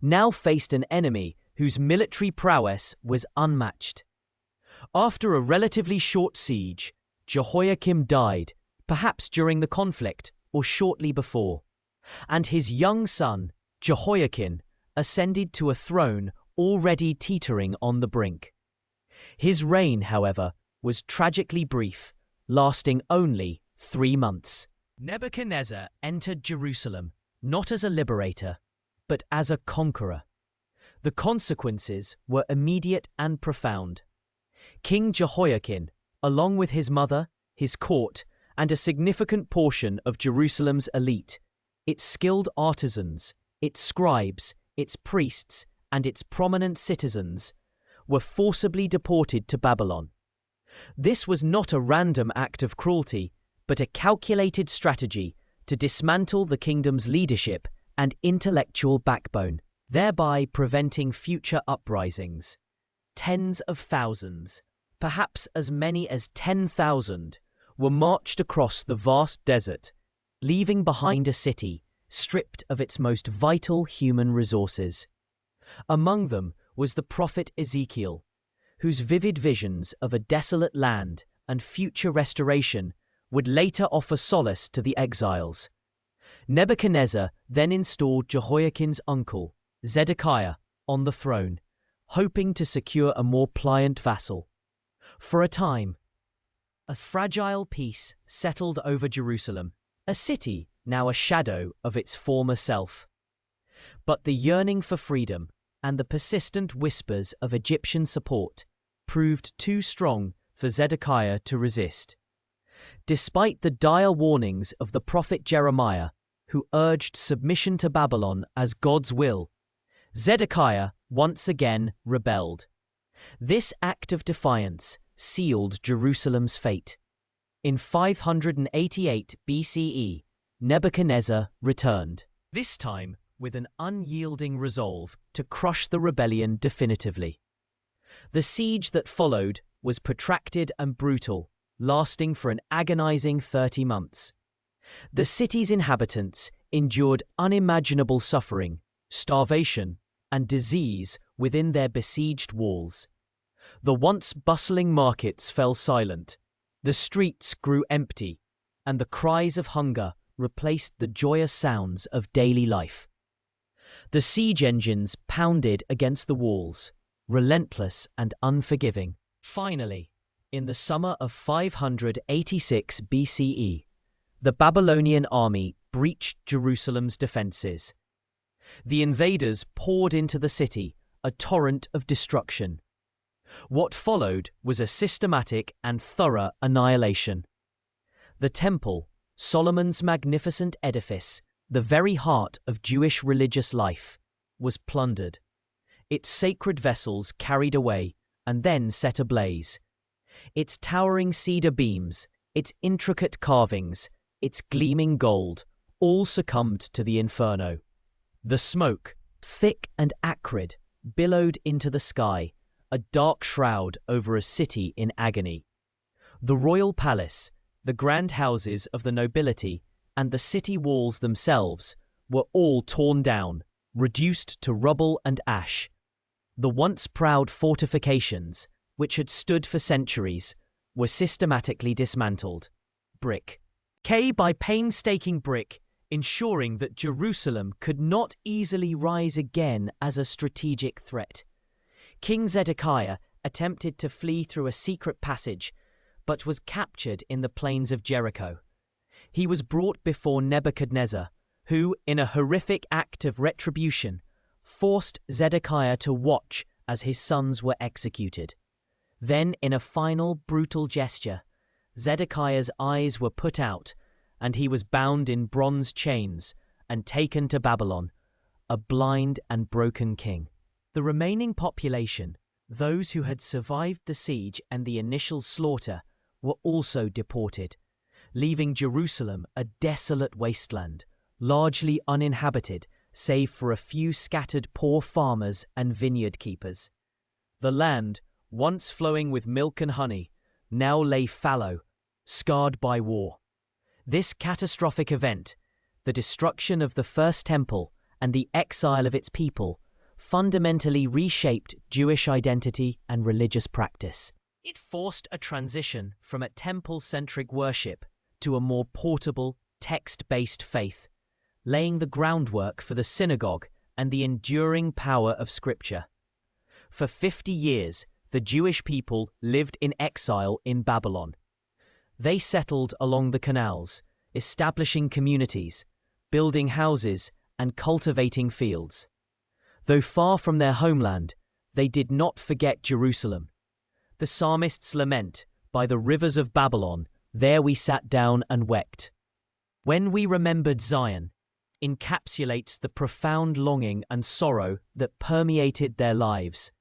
now faced an enemy whose military prowess was unmatched. After a relatively short siege, Jehoiakim died, perhaps during the conflict or shortly before, and his young son, Jehoiakim, ascended to a throne already teetering on the brink. His reign, however, was tragically brief, lasting only 3 months. Nebuchadnezzar entered Jerusalem not as a liberator, but as a conqueror. The consequences were immediate and profound. King Jehoiakim, along with his mother, his court, and a significant portion of Jerusalem's elite, its skilled artisans, its scribes, its priests, and its prominent citizens, were forcibly deported to Babylon. This was not a random act of cruelty, but a calculated strategy to dismantle the kingdom's leadership and intellectual backbone, thereby preventing future uprisings. Tens of thousands, perhaps as many as 10,000, were marched across the vast desert, leaving behind a city stripped of its most vital human resources. Among them was the prophet Ezekiel, whose vivid visions of a desolate land and future restoration would later offer solace to the exiles. Nebuchadnezzar then installed Jehoiakim's uncle, Zedekiah, on the throne, hoping to secure a more pliant vassal. For a time, a fragile peace settled over Jerusalem, a city now a shadow of its former self. But the yearning for freedom and the persistent whispers of Egyptian support proved too strong for Zedekiah to resist. Despite the dire warnings of the prophet Jeremiah, who urged submission to Babylon as God's will, Zedekiah once again rebelled. This act of defiance sealed Jerusalem's fate. In 588 BCE, Nebuchadnezzar returned, this time with an unyielding resolve to crush the rebellion definitively. The siege that followed was protracted and brutal, lasting for an agonizing 30 months. The city's inhabitants endured unimaginable suffering, starvation, and disease within their besieged walls. The once bustling markets fell silent, the streets grew empty, and the cries of hunger replaced the joyous sounds of daily life. The siege engines pounded against the walls, relentless and unforgiving. Finally, in the summer of 586 BCE, the Babylonian army breached Jerusalem's defenses. The invaders poured into the city, a torrent of destruction. What followed was a systematic and thorough annihilation. The temple, Solomon's magnificent edifice, the very heart of Jewish religious life, was plundered. Its sacred vessels carried away and then set ablaze. Its towering cedar beams, its intricate carvings, its gleaming gold, all succumbed to the inferno. The smoke, thick and acrid, billowed into the sky, a dark shroud over a city in agony. The royal palace, the grand houses of the nobility, and the city walls themselves were all torn down, reduced to rubble and ash. The once proud fortifications, which had stood for centuries, were systematically dismantled, brick by painstaking brick, ensuring that Jerusalem could not easily rise again as a strategic threat. King Zedekiah attempted to flee through a secret passage, but was captured in the plains of Jericho. He was brought before Nebuchadnezzar, who, in a horrific act of retribution, forced Zedekiah to watch as his sons were executed. Then, in a final brutal gesture, Zedekiah's eyes were put out, and he was bound in bronze chains and taken to Babylon, a blind and broken king. The remaining population, Those who had survived the siege and the initial slaughter were also deported, leaving Jerusalem a desolate wasteland, largely uninhabited save for a few scattered poor farmers and vineyard keepers. The land, once flowing with milk and honey, now lay fallow, scarred by war. This catastrophic event, the destruction of the First Temple and the exile of its people, fundamentally reshaped Jewish identity and religious practice. It forced a transition from a temple-centric worship to a more portable, text-based faith, laying the groundwork for the synagogue and the enduring power of Scripture. For 50 years, the Jewish people lived in exile in Babylon. They settled along the canals, establishing communities, building houses, and cultivating fields. Though far from their homeland, they did not forget Jerusalem. The psalmists lament, "By the rivers of Babylon, there we sat down and wept." "When we remembered Zion," encapsulates the profound longing and sorrow that permeated their lives.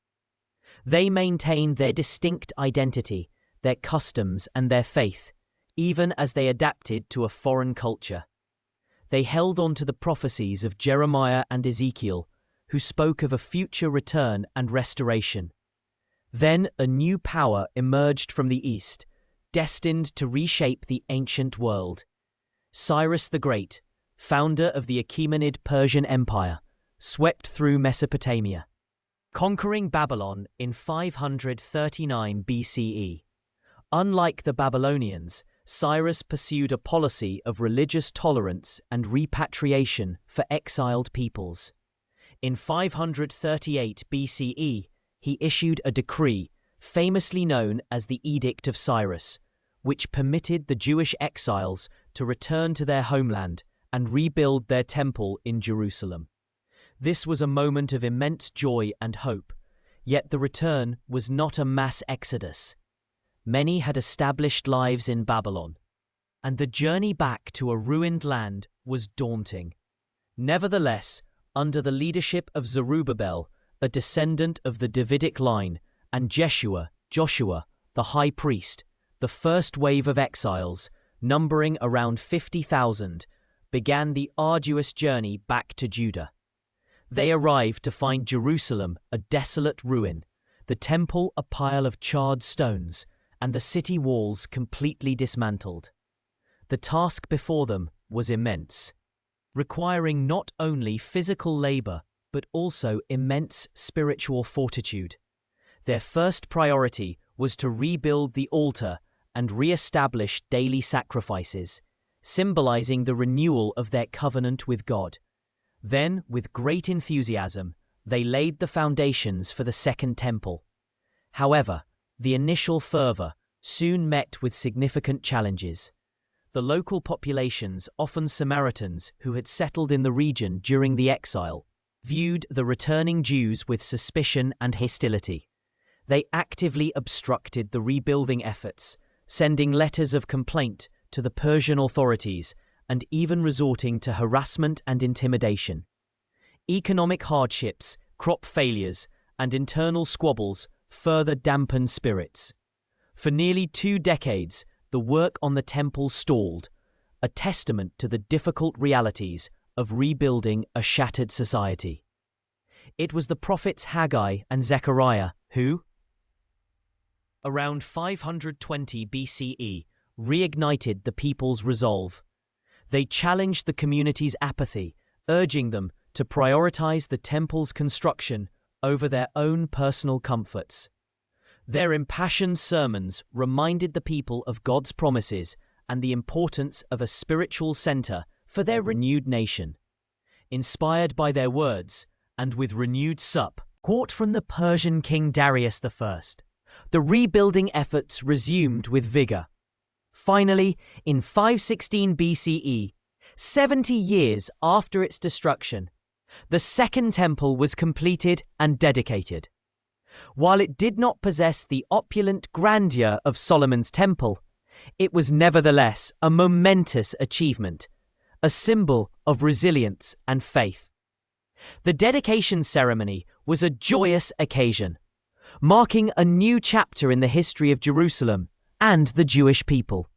They maintained their distinct identity, their customs, and their faith, even as they adapted to a foreign culture. They held on to the prophecies of Jeremiah and Ezekiel, who spoke of a future return and restoration. Then a new power emerged from the east, destined to reshape the ancient world. Cyrus the Great, founder of the Achaemenid Persian Empire, swept through Mesopotamia, conquering Babylon in 539 BCE. Unlike the Babylonians, Cyrus pursued a policy of religious tolerance and repatriation for exiled peoples. In 538 BCE, he issued a decree, famously known as the Edict of Cyrus, which permitted the Jewish exiles to return to their homeland and rebuild their temple in Jerusalem. This was a moment of immense joy and hope, yet the return was not a mass exodus. Many had established lives in Babylon, and the journey back to a ruined land was daunting. Nevertheless, under the leadership of Zerubbabel, a descendant of the Davidic line, and Joshua, the high priest, the first wave of exiles, numbering around 50,000, began the arduous journey back to Judah. They arrived to find Jerusalem a desolate ruin, the temple a pile of charred stones, and the city walls completely dismantled. The task before them was immense, requiring not only physical labor but also immense spiritual fortitude. Their first priority was to rebuild the altar and re-establish daily sacrifices, symbolizing the renewal of their covenant with God. Then, with great enthusiasm, they laid the foundations for the Second Temple. However, the initial fervor soon met with significant challenges. The local populations, often Samaritans who had settled in the region during the exile, viewed the returning Jews with suspicion and hostility. They actively obstructed the rebuilding efforts, sending letters of complaint to the Persian authorities and even resorting to harassment and intimidation. Economic hardships, crop failures, and internal squabbles further dampened spirits. For nearly 2 decades, the work on the temple stalled, a testament to the difficult realities of rebuilding a shattered society. It was the prophets Haggai and Zechariah who, around 520 BCE, reignited the people's resolve. They challenged the community's apathy, urging them to prioritize the temple's construction over their own personal comforts. Their impassioned sermons reminded the people of God's promises and the importance of a spiritual center for their renewed nation. Inspired by their words, and with renewed support from the Persian king Darius I, the rebuilding efforts resumed with vigor. Finally, in 516 BCE, 70 years after its destruction, the Second Temple was completed and dedicated. While it did not possess the opulent grandeur of Solomon's temple, it was nevertheless a momentous achievement, a symbol of resilience and faith. The dedication ceremony was a joyous occasion. marking a new chapter in the history of Jerusalem and the Jewish people.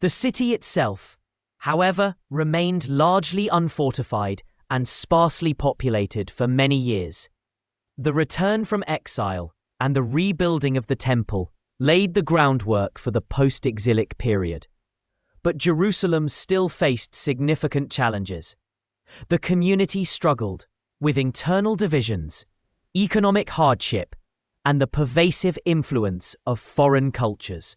The city itself, however, remained largely unfortified and sparsely populated for many years. The return from exile and the rebuilding of the temple laid the groundwork for the post-exilic period. But Jerusalem still faced significant challenges. The community struggled with internal divisions, economic hardship, and the pervasive influence of foreign cultures.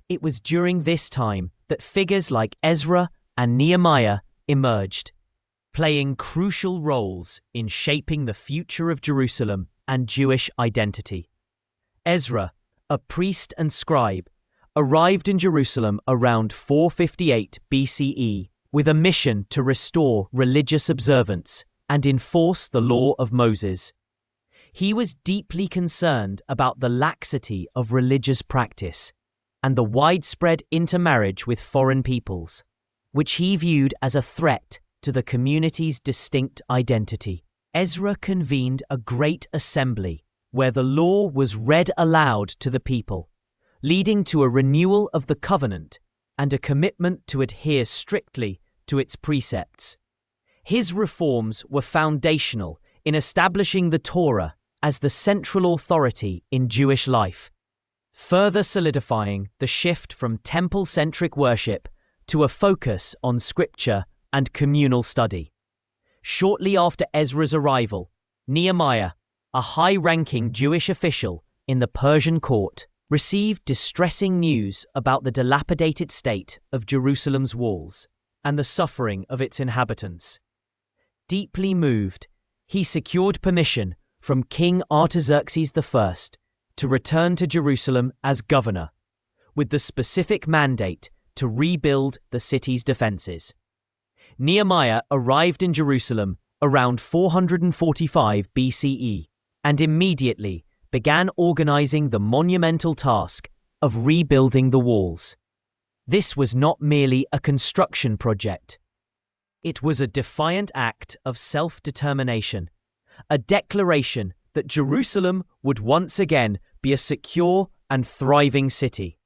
It was during this time that figures like Ezra and Nehemiah emerged, playing crucial roles in shaping the future of Jerusalem and Jewish identity. Ezra, a priest and scribe, arrived in Jerusalem around 458 BCE with a mission to restore religious observance and enforce the law of Moses. He was deeply concerned about the laxity of religious practice and the widespread intermarriage with foreign peoples, which he viewed as a threat to the community's distinct identity. Ezra convened a great assembly where the law was read aloud to the people, leading to a renewal of the covenant and a commitment to adhere strictly to its precepts. His reforms were foundational in establishing the Torah as the central authority in Jewish life, further solidifying the shift from temple-centric worship to a focus on scripture and communal study. Shortly after Ezra's arrival, Nehemiah, a high-ranking Jewish official in the Persian court, received distressing news about the dilapidated state of Jerusalem's walls and the suffering of its inhabitants. Deeply moved, he secured permission from King Artaxerxes I to return to Jerusalem as governor, with the specific mandate to rebuild the city's defenses. Nehemiah arrived in Jerusalem around 445 BCE and immediately began organizing the monumental task of rebuilding the walls. This was not merely a construction project. It was a defiant act of self-determination, a declaration that Jerusalem would once again be a secure and thriving city.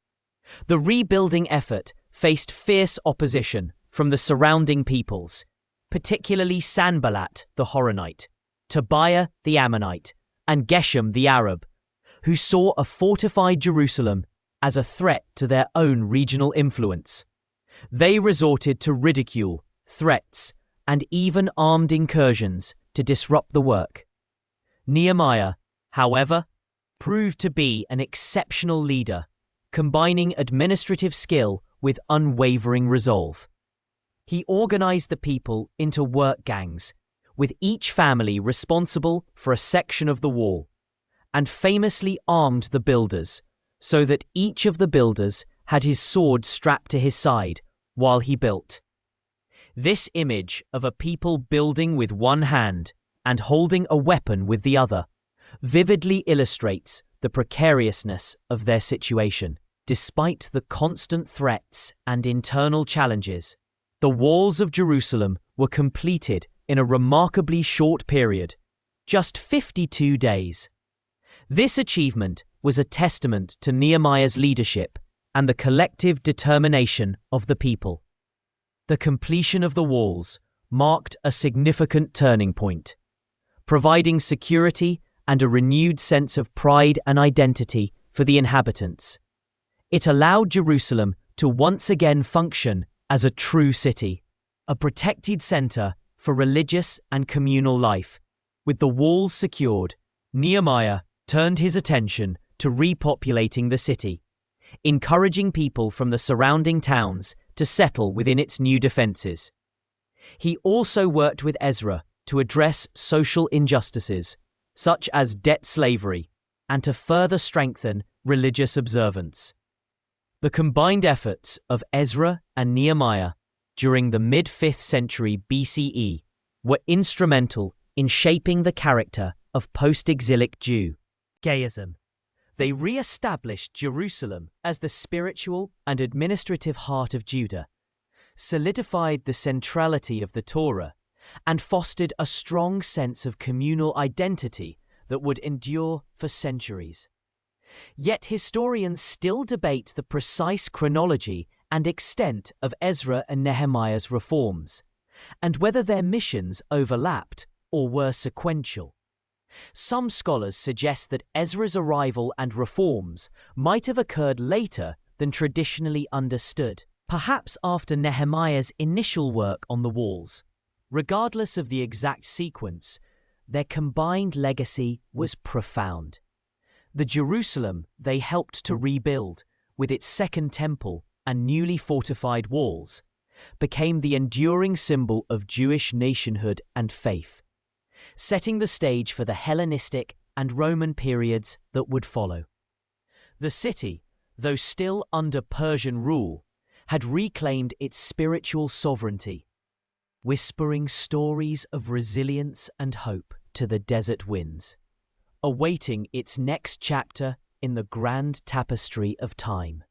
The rebuilding effort faced fierce opposition from the surrounding peoples, particularly Sanballat the Horonite, Tobiah the Ammonite, and Geshem the Arab, who saw a fortified Jerusalem as a threat to their own regional influence. They resorted to ridicule, threats, and even armed incursions to disrupt the work. Nehemiah, however, proved to be an exceptional leader, combining administrative skill with unwavering resolve. He organized the people into work gangs, with each family responsible for a section of the wall, and famously armed the builders so that each of the builders had his sword strapped to his side while he built. This image of a people building with one hand and holding a weapon with the other vividly illustrates the precariousness of their situation. Despite the constant threats and internal challenges, the walls of Jerusalem were completed in a remarkably short period, just 52 days. This achievement was a testament to Nehemiah's leadership and the collective determination of the people. The completion of the walls marked a significant turning point, providing security and a renewed sense of pride and identity for the inhabitants. It allowed Jerusalem to once again function as a true city, a protected center for religious and communal life. With the walls secured, Nehemiah turned his attention to repopulating the city, encouraging people from the surrounding towns to settle within its new defenses. He also worked with Ezra to address social injustices, such as debt slavery, and to further strengthen religious observance. The combined efforts of Ezra and Nehemiah during the mid-5th century BCE were instrumental in shaping the character of post-exilic Judaism. They re-established Jerusalem as the spiritual and administrative heart of Judah, solidified the centrality of the Torah, and fostered a strong sense of communal identity that would endure for centuries. Yet historians still debate the precise chronology and extent of Ezra and Nehemiah's reforms, and whether their missions overlapped or were sequential. Some scholars suggest that Ezra's arrival and reforms might have occurred later than traditionally understood, perhaps after Nehemiah's initial work on the walls. Regardless of the exact sequence, their combined legacy was profound. The Jerusalem they helped to rebuild, with its second temple and newly fortified walls, became the enduring symbol of Jewish nationhood and faith, setting the stage for the Hellenistic and Roman periods that would follow. The city, though still under Persian rule, had reclaimed its spiritual sovereignty, whispering stories of resilience and hope to the desert winds, awaiting its next chapter in the grand tapestry of time.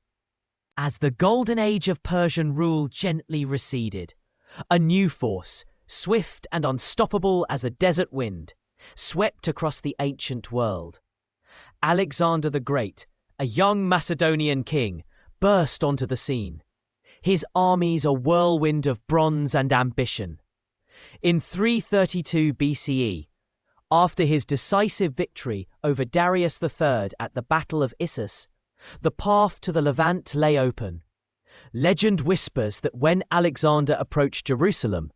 As the golden age of Persian rule gently receded, a new force, swift and unstoppable as a desert wind, swept across the ancient world. Alexander the Great, a young Macedonian king, burst onto the scene, his armies a whirlwind of bronze and ambition. In 332 BCE, after his decisive victory over Darius III at the Battle of Issus, the path to the Levant lay open. Legend whispers that when Alexander approached Jerusalem,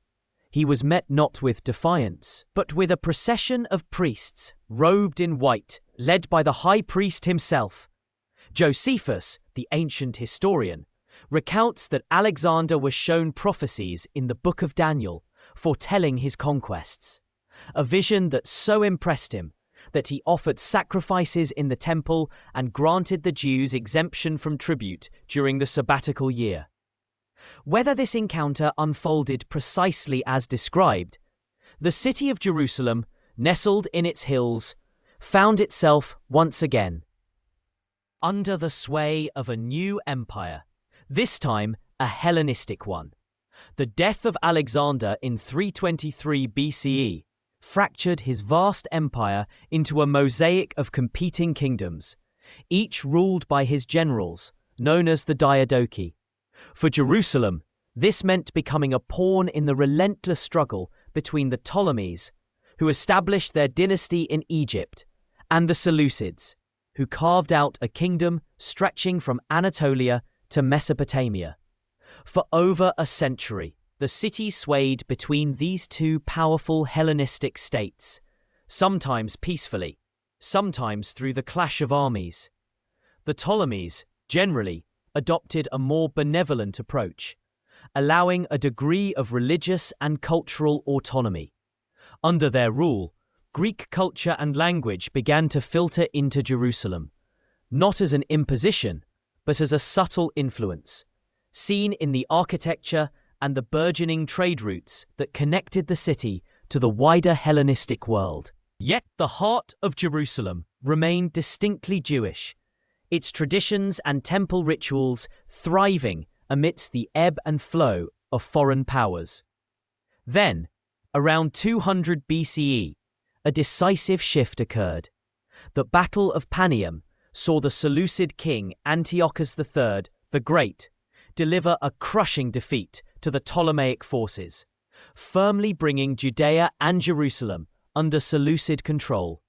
he was met not with defiance, but with a procession of priests robed in white, led by the high priest himself. Josephus, the ancient historian, recounts that Alexander was shown prophecies in the book of Daniel, foretelling his conquests, a vision that so impressed him that he offered sacrifices in the temple and granted the Jews exemption from tribute during the sabbatical year. Whether this encounter unfolded precisely as described, the city of Jerusalem, nestled in its hills, found itself once again under the sway of a new empire, this time a Hellenistic one. The death of Alexander in 323 BCE fractured his vast empire into a mosaic of competing kingdoms, each ruled by his generals, known as the Diadochi. For Jerusalem, this meant becoming a pawn in the relentless struggle between the Ptolemies, who established their dynasty in Egypt, and the Seleucids, who carved out a kingdom stretching from Anatolia to Mesopotamia. For over a century, the city swayed between these two powerful Hellenistic states, sometimes peacefully, sometimes through the clash of armies. The Ptolemies, generally, adopted a more benevolent approach, allowing a degree of religious and cultural autonomy. Under their rule, Greek culture and language began to filter into Jerusalem, not as an imposition, but as a subtle influence, seen in the architecture and the burgeoning trade routes that connected the city to the wider Hellenistic world. Yet the heart of Jerusalem remained distinctly Jewish, its traditions and temple rituals thriving amidst the ebb and flow of foreign powers. Then, around 200 BCE, a decisive shift occurred. The Battle of Panium saw the Seleucid king Antiochus III the Great deliver a crushing defeat to the Ptolemaic forces, firmly bringing Judea and Jerusalem under Seleucid control.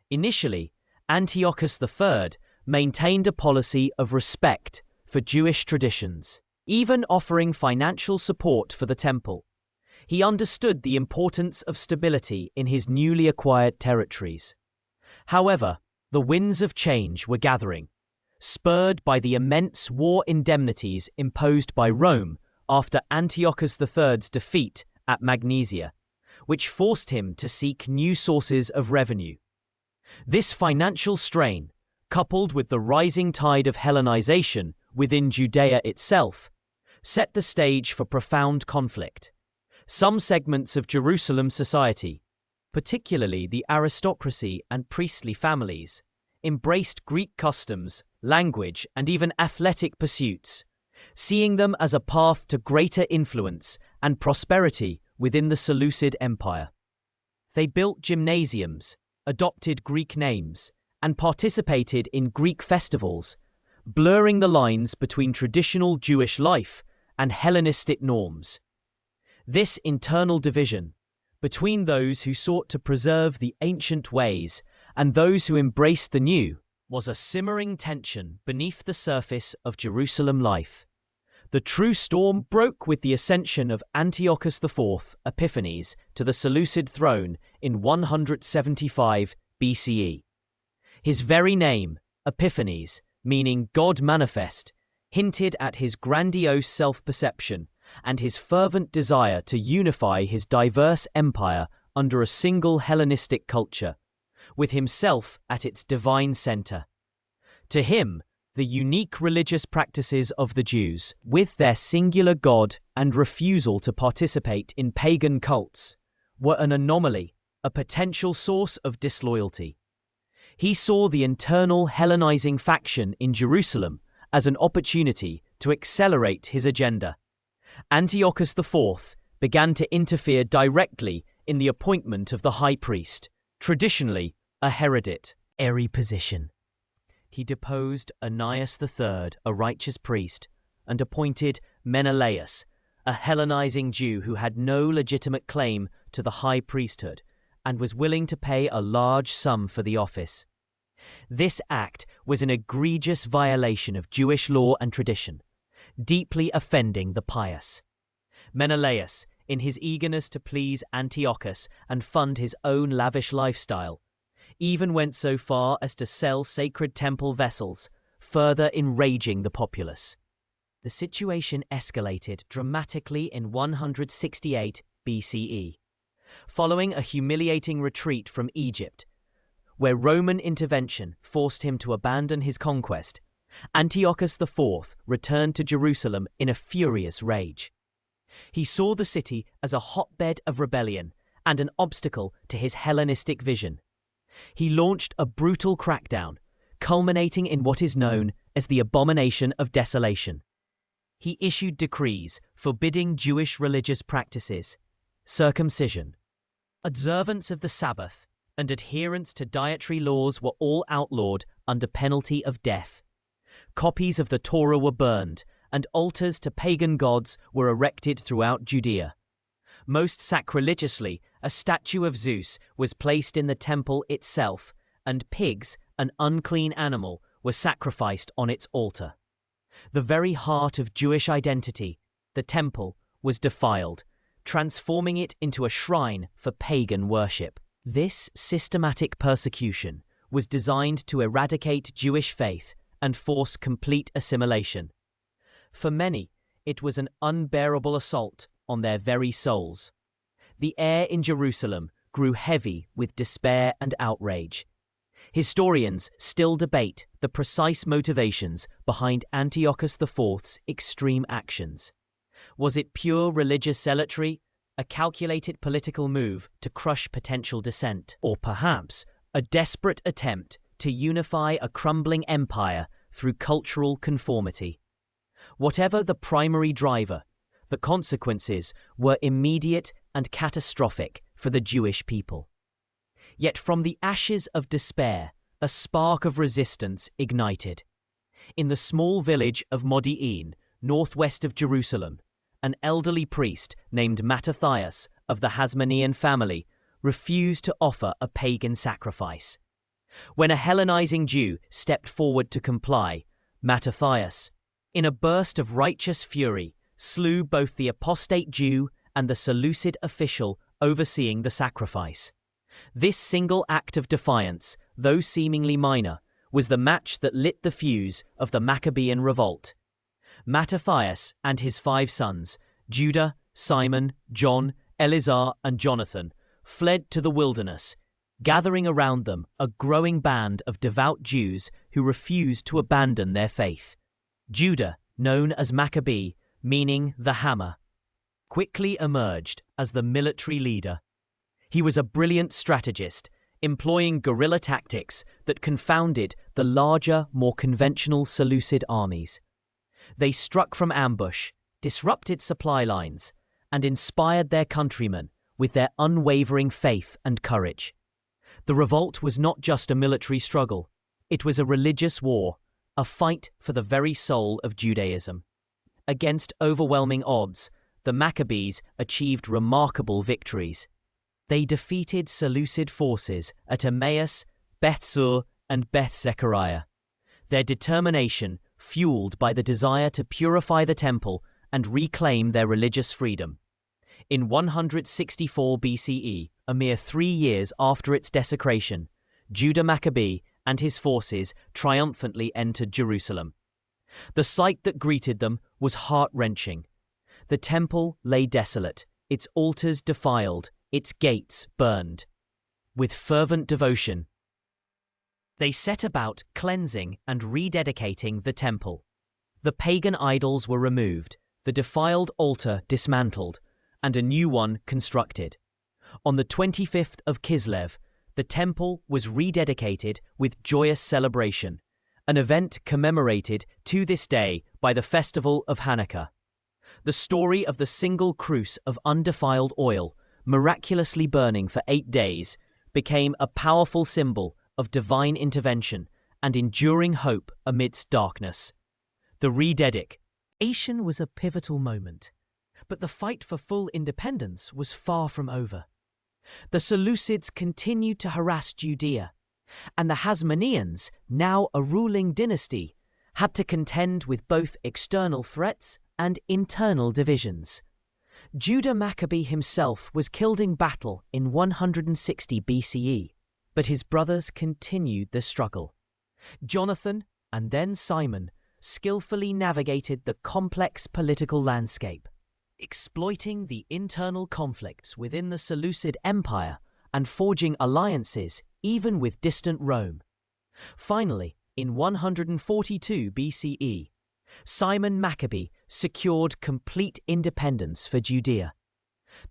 Initially, Antiochus III maintained a policy of respect for Jewish traditions, even offering financial support for the temple. He understood the importance of stability in his newly acquired territories. However, the winds of change were gathering, spurred by the immense war indemnities imposed by Rome after Antiochus III's defeat at Magnesia, which forced him to seek new sources of revenue. This financial strain, coupled with the rising tide of Hellenization within Judea itself, set the stage for profound conflict. Some segments of Jerusalem society, particularly the aristocracy and priestly families, embraced Greek customs, language, and even athletic pursuits, seeing them as a path to greater influence and prosperity within the Seleucid Empire. They built gymnasiums, adopted Greek names, and participated in Greek festivals, blurring the lines between traditional Jewish life and Hellenistic norms. This internal division between those who sought to preserve the ancient ways and those who embraced the new was a simmering tension beneath the surface of Jerusalem life. The true storm broke with the ascension of Antiochus IV Epiphanes to the Seleucid throne in 175 BCE. His very name, Epiphanes, meaning God manifest, hinted at his grandiose self-perception and his fervent desire to unify his diverse empire under a single Hellenistic culture, with himself at its divine center. To him, the unique religious practices of the Jews, with their singular God and refusal to participate in pagan cults, were an anomaly, a potential source of disloyalty. He saw the internal Hellenizing faction in Jerusalem as an opportunity to accelerate his agenda. Antiochus IV began to interfere directly in the appointment of the high priest, traditionally a hereditary position. He deposed Onias III, a righteous priest, and appointed Menelaus, a Hellenizing Jew who had no legitimate claim to the high priesthood and was willing to pay a large sum for the office. This act was an egregious violation of Jewish law and tradition, deeply offending the pious. Menelaus, in his eagerness to please Antiochus and fund his own lavish lifestyle, even went so far as to sell sacred temple vessels, further enraging the populace. The situation escalated dramatically in 168 BCE, following a humiliating retreat from Egypt, where Roman intervention forced him to abandon his conquest. Antiochus IV returned to Jerusalem in a furious rage. He saw the city as a hotbed of rebellion and an obstacle to his Hellenistic vision. He launched a brutal crackdown, culminating in what is known as the Abomination of Desolation. He issued decrees forbidding Jewish religious practices, circumcision, observance of the Sabbath, and adherence to dietary laws were all outlawed under penalty of death. Copies of the Torah were burned, and altars to pagan gods were erected throughout Judea. Most sacrilegiously, a statue of Zeus was placed in the temple itself, and pigs, an unclean animal, were sacrificed on its altar. The very heart of Jewish identity, the temple, was defiled, transforming it into a shrine for pagan worship. This systematic persecution was designed to eradicate Jewish faith and force complete assimilation. For many, it was an unbearable assault on their very souls. The air in Jerusalem grew heavy with despair and outrage. Historians still debate the precise motivations behind Antiochus IV's extreme actions. Was it pure religious zealotry, a calculated political move to crush potential dissent, or perhaps a desperate attempt to unify a crumbling empire through cultural conformity? Whatever the primary driver, the consequences were immediate and catastrophic for the Jewish people. Yet from the ashes of despair, a spark of resistance ignited. In the small village of Modi'in, northwest of Jerusalem, an elderly priest named Mattathias of the Hasmonean family refused to offer a pagan sacrifice. When a Hellenizing Jew stepped forward to comply, Mattathias, in a burst of righteous fury, slew both the apostate Jew and the Seleucid official overseeing the sacrifice. This single act of defiance, though seemingly minor, was the match that lit the fuse of the Maccabean revolt. Mattathias and his 5 sons, Judah, Simon, John, Eleazar, and Jonathan, fled to the wilderness, gathering around them a growing band of devout Jews who refused to abandon their faith. Judah, known as Maccabee, meaning the hammer, quickly emerged as the military leader. He was a brilliant strategist, employing guerrilla tactics that confounded the larger, more conventional Seleucid armies. They struck from ambush, disrupted supply lines, and inspired their countrymen with their unwavering faith and courage. The revolt was not just a military struggle. It was a religious war, a fight for the very soul of Judaism. Against overwhelming odds, the Maccabees achieved remarkable victories. They defeated Seleucid forces at Emmaus, Beth-Zur, and Beth-Zechariah. Their determination, fueled by the desire to purify the temple and reclaim their religious freedom. In 164 BCE, a mere 3 years after its desecration, Judah Maccabee and his forces triumphantly entered Jerusalem. The sight that greeted them was heart-wrenching. The temple lay desolate, its altars defiled, its gates burned. With fervent devotion, they set about cleansing and rededicating the temple. The pagan idols were removed, the defiled altar dismantled, and a new one constructed. On the 25th of Kislev, the temple was rededicated with joyous celebration, an event commemorated to this day by the festival of Hanukkah. The story of the single cruse of undefiled oil, miraculously burning for 8 days, became a powerful symbol of divine intervention and enduring hope amidst darkness. The rededication was a pivotal moment, but the fight for full independence was far from over. The Seleucids continued to harass Judea, and the Hasmoneans, now a ruling dynasty, had to contend with both external threats and internal divisions. Judah Maccabee himself was killed in battle in 160 BCE, but his brothers continued the struggle. Jonathan, and then Simon, skillfully navigated the complex political landscape, exploiting the internal conflicts within the Seleucid Empire and forging alliances even with distant Rome. Finally, in 142 BCE, Simon Maccabee secured complete independence for Judea.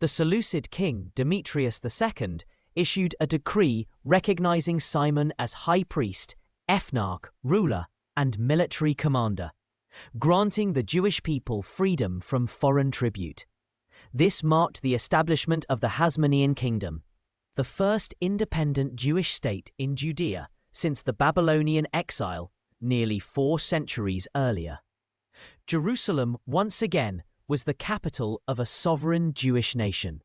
The Seleucid king Demetrius II issued a decree recognizing Simon as high priest, ethnarch, ruler, and military commander, granting the Jewish people freedom from foreign tribute. This marked the establishment of the Hasmonean kingdom, the first independent Jewish state in Judea since the Babylonian exile nearly 4 centuries earlier. Jerusalem once again was the capital of a sovereign Jewish nation.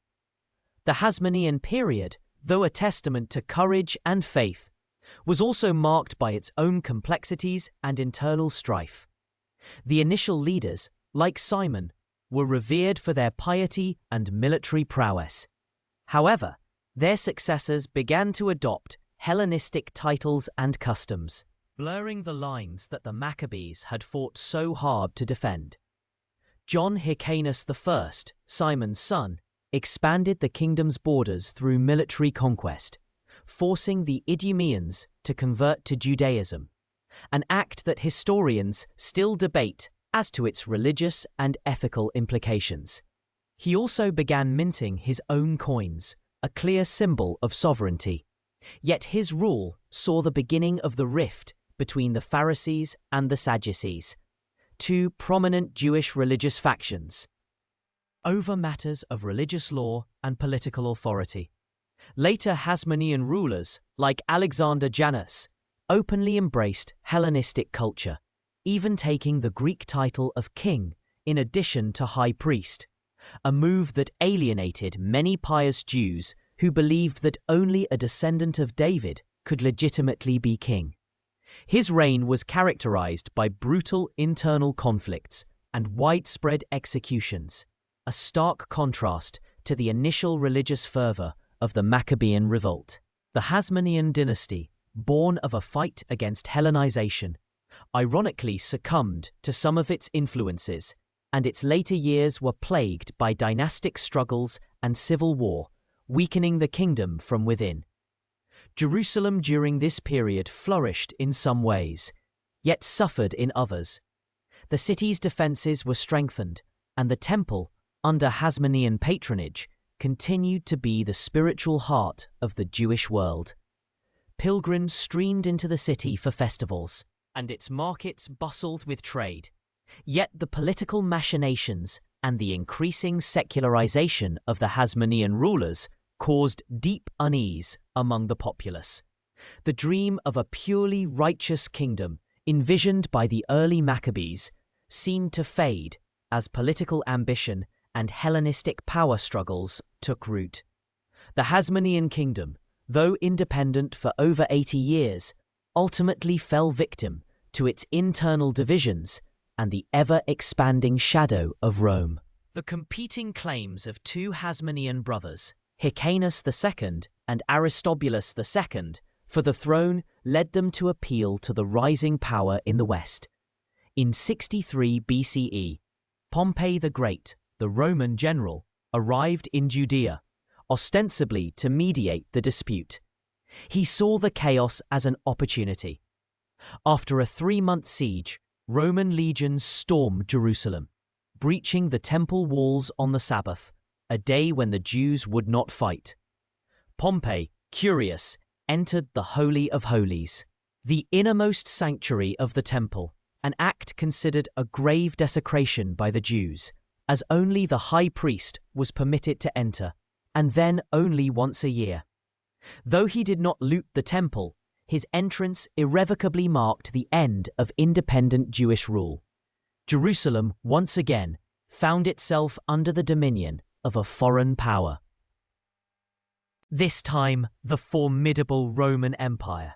The Hasmonean period, though a testament to courage and faith, was also marked by its own complexities and internal strife. The initial leaders, like Simon, were revered for their piety and military prowess. However, their successors began to adopt Hellenistic titles and customs, blurring the lines that the Maccabees had fought so hard to defend. John Hyrcanus I, Simon's son, expanded the kingdom's borders through military conquest, forcing the Idumeans to convert to Judaism, an act that historians still debate as to its religious and ethical implications. He also began minting his own coins, a clear symbol of sovereignty. Yet his rule saw the beginning of the rift between the Pharisees and the Sadducees, 2 prominent Jewish religious factions, over matters of religious law and political authority. Later Hasmonean rulers, like Alexander Janus, openly embraced Hellenistic culture, even taking the Greek title of king in addition to high priest, a move that alienated many pious Jews who believed that only a descendant of David could legitimately be king. His reign was characterized by brutal internal conflicts and widespread executions, a stark contrast to the initial religious fervor of the Maccabean revolt. The Hasmonean dynasty, born of a fight against Hellenization, ironically succumbed to some of its influences, and its later years were plagued by dynastic struggles and civil war, weakening the kingdom from within. Jerusalem during this period flourished in some ways, yet suffered in others. The city's defenses were strengthened, and the temple, under Hasmonean patronage, continued to be the spiritual heart of the Jewish world. Pilgrims streamed into the city for festivals, and its markets bustled with trade. Yet the political machinations and the increasing secularization of the Hasmonean rulers caused deep unease among the populace. The dream of a purely righteous kingdom, envisioned by the early Maccabees, seemed to fade as political ambition and Hellenistic power struggles took root. The Hasmonean kingdom, though independent for over 80 years, ultimately fell victim to its internal divisions and the ever-expanding shadow of Rome. The competing claims of two Hasmonean brothers, Hyrcanus II and Aristobulus II, for the throne led them to appeal to the rising power in the West. In 63 BCE, Pompey the Great, the Roman general, arrived in Judea, ostensibly to mediate the dispute. He saw the chaos as an opportunity. After a 3-month siege, Roman legions stormed Jerusalem, breaching the temple walls on the Sabbath, a day when the Jews would not fight. Pompey, curious, entered the Holy of Holies, the innermost sanctuary of the temple, an act considered a grave desecration by the Jews, as only the high priest was permitted to enter, and then only once a year. Though he did not loot the temple, his entrance irrevocably marked the end of independent Jewish rule. Jerusalem, once again, found itself under the dominion of a foreign power. This time, the formidable Roman Empire.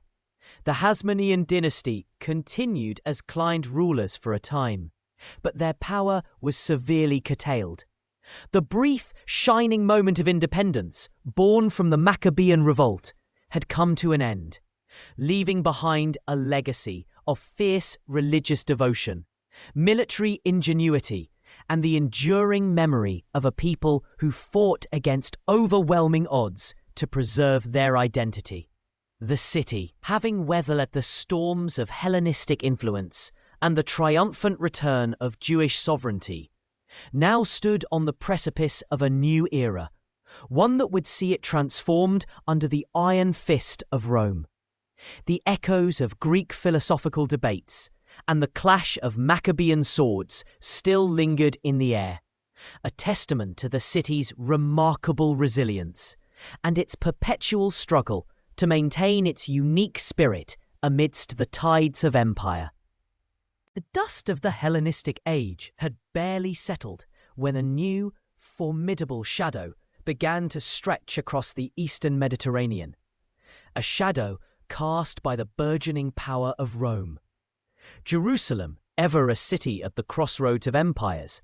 The Hasmonean dynasty continued as client rulers for a time, but their power was severely curtailed. The brief, shining moment of independence, born from the Maccabean revolt, had come to an end, leaving behind a legacy of fierce religious devotion, military ingenuity, and the enduring memory of a people who fought against overwhelming odds to preserve their identity. The city, having weathered the storms of Hellenistic influence and the triumphant return of Jewish sovereignty, now stood on the precipice of a new era, one that would see it transformed under the iron fist of Rome. The echoes of Greek philosophical debates and the clash of Maccabean swords still lingered in the air, a testament to the city's remarkable resilience and its perpetual struggle to maintain its unique spirit amidst the tides of empire. The dust of the Hellenistic age had barely settled when a new, formidable shadow began to stretch across the eastern Mediterranean, a shadow cast by the burgeoning power of Rome. Jerusalem, ever a city at the crossroads of empires,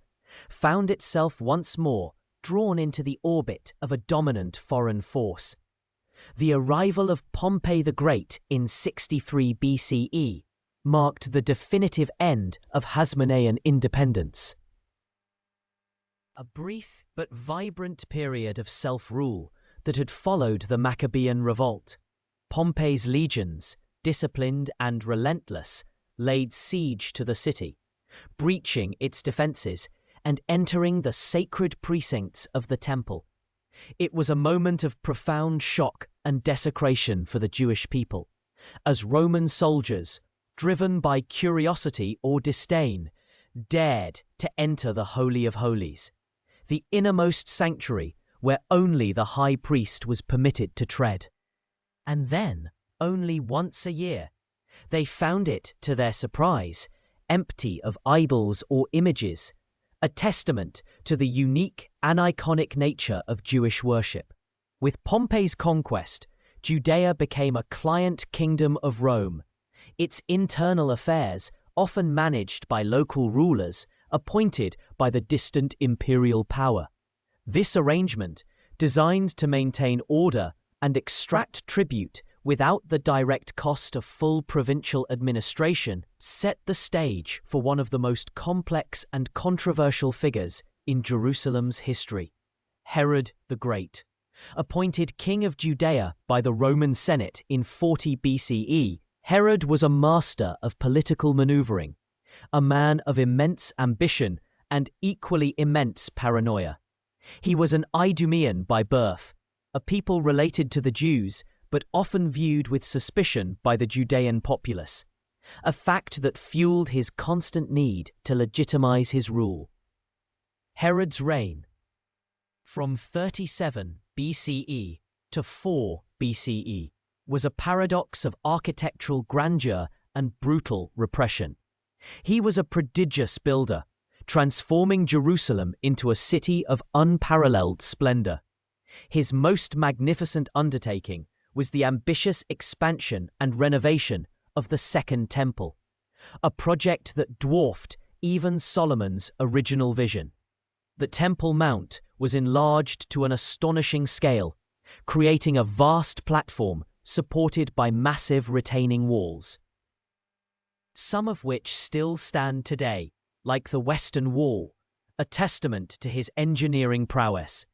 found itself once more drawn into the orbit of a dominant foreign force. The arrival of Pompey the Great in 63 BCE marked the definitive end of Hasmonean independence. A brief but vibrant period of self-rule that had followed the Maccabean revolt. Pompey's legions, disciplined and relentless, laid siege to the city, breaching its defences and entering the sacred precincts of the temple. It was a moment of profound shock and desecration for the Jewish people, as Roman soldiers, driven by curiosity or disdain, dared to enter the Holy of Holies, the innermost sanctuary where only the high priest was permitted to tread. And then, only once a year, they found it, to their surprise, empty of idols or images, a testament to the unique and iconic nature of Jewish worship. With Pompey's conquest, Judea became a client kingdom of Rome, its internal affairs often managed by local rulers appointed by the distant imperial power. This arrangement, designed to maintain order and extract tribute without the direct cost of full provincial administration, set the stage for one of the most complex and controversial figures in Jerusalem's history. Herod the Great, appointed king of Judea by the Roman Senate in 40 BCE, Herod was a master of political maneuvering, a man of immense ambition and equally immense paranoia. He was an Idumean by birth, a people related to the Jews, but often viewed with suspicion by the Judean populace, a fact that fueled his constant need to legitimize his rule. Herod's reign. From 37 BCE to 4 BCE was a paradox of architectural grandeur and brutal repression. He was a prodigious builder, transforming Jerusalem into a city of unparalleled splendor. His most magnificent undertaking was the ambitious expansion and renovation of the Second Temple, a project that dwarfed even Solomon's original vision. The Temple Mount was enlarged to an astonishing scale, creating a vast platform supported by massive retaining walls, some of which still stand today, like the Western Wall, a testament to his engineering prowess.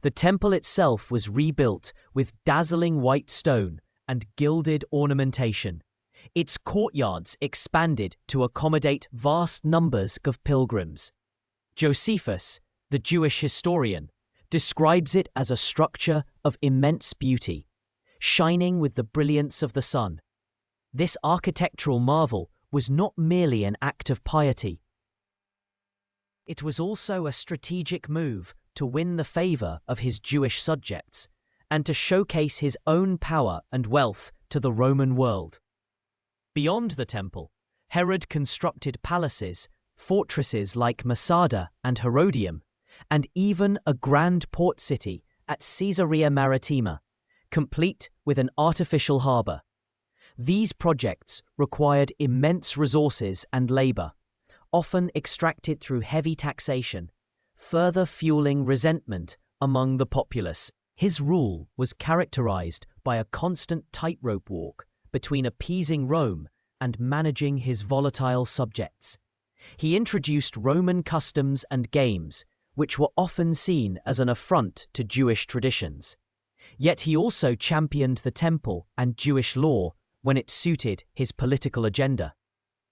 The temple itself was rebuilt with dazzling white stone and gilded ornamentation. Its courtyards expanded to accommodate vast numbers of pilgrims. Josephus, the Jewish historian, describes it as a structure of immense beauty, shining with the brilliance of the sun. This architectural marvel was not merely an act of piety. It was also a strategic move to win the favor of his Jewish subjects and to showcase his own power and wealth to the Roman world. Beyond the temple, Herod constructed palaces, fortresses like Masada and Herodium, and even a grand port city at Caesarea Maritima, complete with an artificial harbour. These projects required immense resources and labour, often extracted through heavy taxation, further fueling resentment among the populace. His rule was characterized by a constant tightrope walk between appeasing Rome and managing his volatile subjects. He introduced Roman customs and games, which were often seen as an affront to Jewish traditions. Yet he also championed the temple and Jewish law when it suited his political agenda.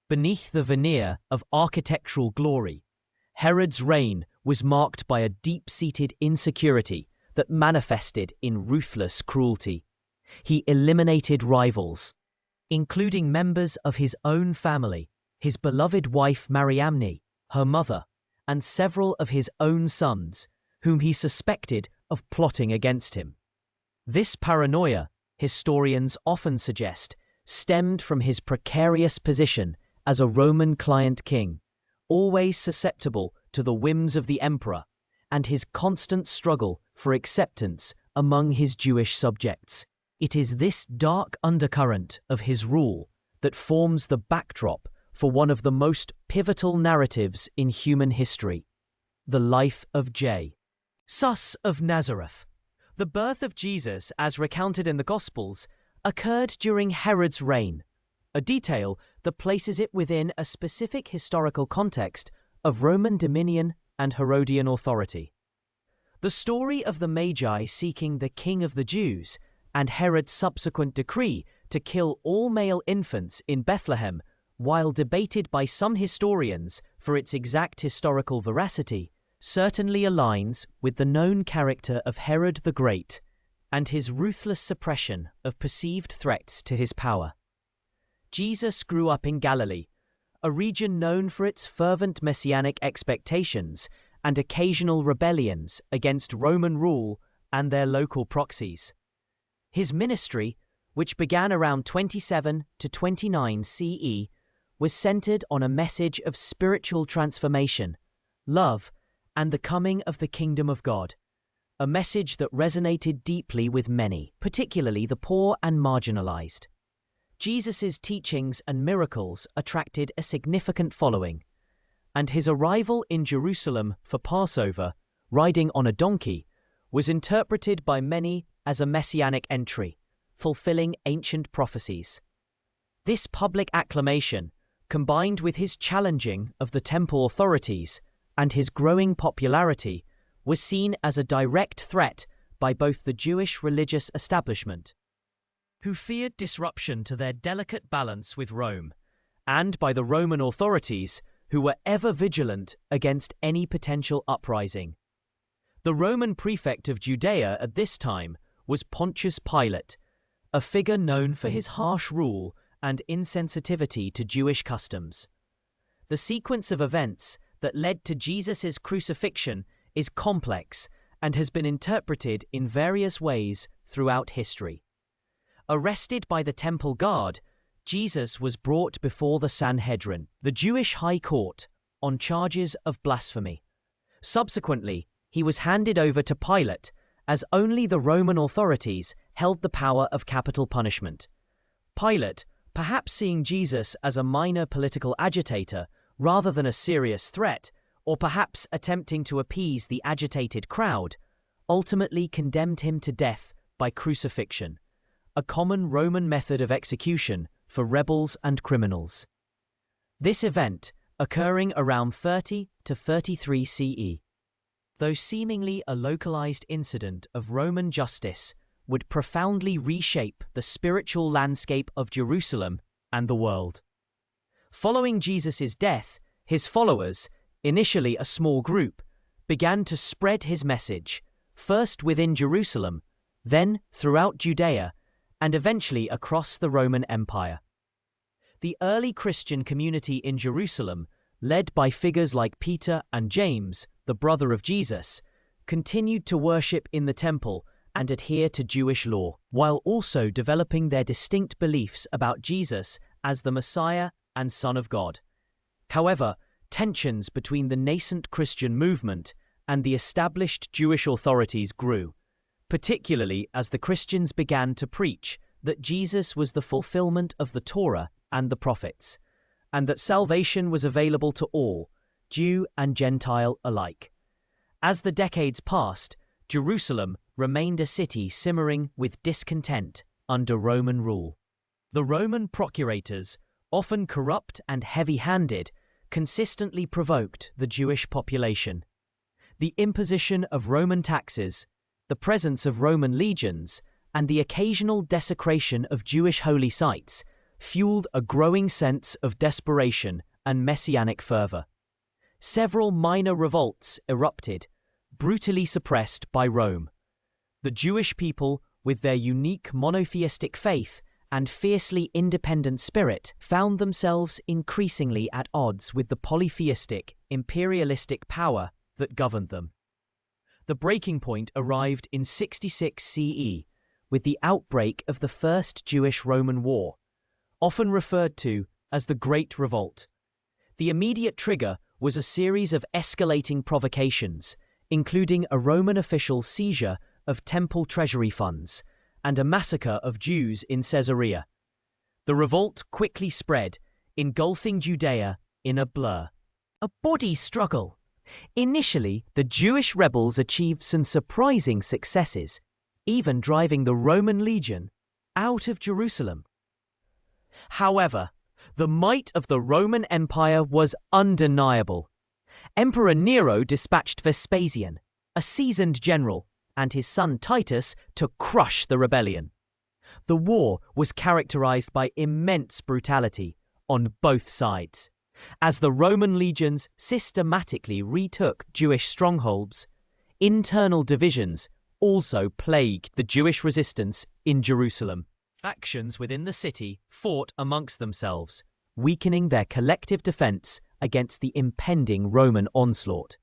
Beneath the veneer of architectural glory, Herod's reign was marked by a deep-seated insecurity that manifested in ruthless cruelty. He eliminated rivals, including members of his own family, his beloved wife Mariamne, her mother, and several of his own sons, whom he suspected of plotting against him. This paranoia, historians often suggest, stemmed from his precarious position as a Roman client king, always susceptible to the whims of the emperor, and his constant struggle for acceptance among his Jewish subjects. It is this dark undercurrent of his rule that forms the backdrop for one of the most pivotal narratives in human history, the life of Jesus of Nazareth. The birth of Jesus, as recounted in the Gospels, occurred during Herod's reign, a detail that places it within a specific historical context of Roman dominion and Herodian authority. The story of the Magi seeking the King of the Jews and Herod's subsequent decree to kill all male infants in Bethlehem, while debated by some historians for its exact historical veracity, certainly aligns with the known character of Herod the Great and his ruthless suppression of perceived threats to his power. Jesus grew up in Galilee, a region known for its fervent messianic expectations and occasional rebellions against Roman rule and their local proxies. His ministry, which began around 27 to 29 CE, was centered on a message of spiritual transformation, love, and the coming of the kingdom of God, a message that resonated deeply with many, particularly the poor and marginalized. Jesus' teachings and miracles attracted a significant following, and his arrival in Jerusalem for Passover, riding on a donkey, was interpreted by many as a messianic entry, fulfilling ancient prophecies. This public acclamation, combined with his challenging of the temple authorities and his growing popularity, was seen as a direct threat by both the Jewish religious establishment, who feared disruption to their delicate balance with Rome, and by the Roman authorities, who were ever vigilant against any potential uprising. The Roman prefect of Judea at this time was Pontius Pilate, a figure known for his harsh rule and insensitivity to Jewish customs. The sequence of events that led to Jesus' crucifixion is complex and has been interpreted in various ways throughout history. Arrested by the temple guard, Jesus was brought before the Sanhedrin, the Jewish high court, on charges of blasphemy. Subsequently, he was handed over to Pilate, as only the Roman authorities held the power of capital punishment. Pilate, perhaps seeing Jesus as a minor political agitator rather than a serious threat, or perhaps attempting to appease the agitated crowd, ultimately condemned him to death by crucifixion, a common Roman method of execution for rebels and criminals. This event, occurring around 30 to 33 CE, though seemingly a localized incident of Roman justice, would profoundly reshape the spiritual landscape of Jerusalem and the world. Following Jesus' death, his followers, initially a small group, began to spread his message, first within Jerusalem, then throughout Judea, and eventually across the Roman Empire. The early Christian community in Jerusalem, led by figures like Peter and James, the brother of Jesus, continued to worship in the temple and adhere to Jewish law, while also developing their distinct beliefs about Jesus as the Messiah and Son of God. However, tensions between the nascent Christian movement and the established Jewish authorities grew, particularly as the Christians began to preach that Jesus was the fulfillment of the Torah and the prophets, and that salvation was available to all, Jew and Gentile alike. As the decades passed, Jerusalem remained a city simmering with discontent under Roman rule. The Roman procurators, often corrupt and heavy-handed, consistently provoked the Jewish population. The imposition of Roman taxes, the presence of Roman legions, and the occasional desecration of Jewish holy sites fueled a growing sense of desperation and messianic fervor. Several minor revolts erupted, brutally suppressed by Rome. The Jewish people, with their unique monotheistic faith and fiercely independent spirit, found themselves increasingly at odds with the polytheistic, imperialistic power that governed them. The breaking point arrived in 66 CE, with the outbreak of the First Jewish-Roman War, often referred to as the Great Revolt. The immediate trigger was a series of escalating provocations, including a Roman official's seizure of temple treasury funds and a massacre of Jews in Caesarea. The revolt quickly spread, engulfing Judea in a blur. A body struggle. Initially, the Jewish rebels achieved some surprising successes, even driving the Roman legion out of Jerusalem. However, the might of the Roman Empire was undeniable. Emperor Nero dispatched Vespasian, a seasoned general, and his son Titus to crush the rebellion. The war was characterized by immense brutality on both sides. As the Roman legions systematically retook Jewish strongholds, internal divisions also plagued the Jewish resistance in Jerusalem. Factions within the city fought amongst themselves, weakening their collective defense against the impending Roman onslaught.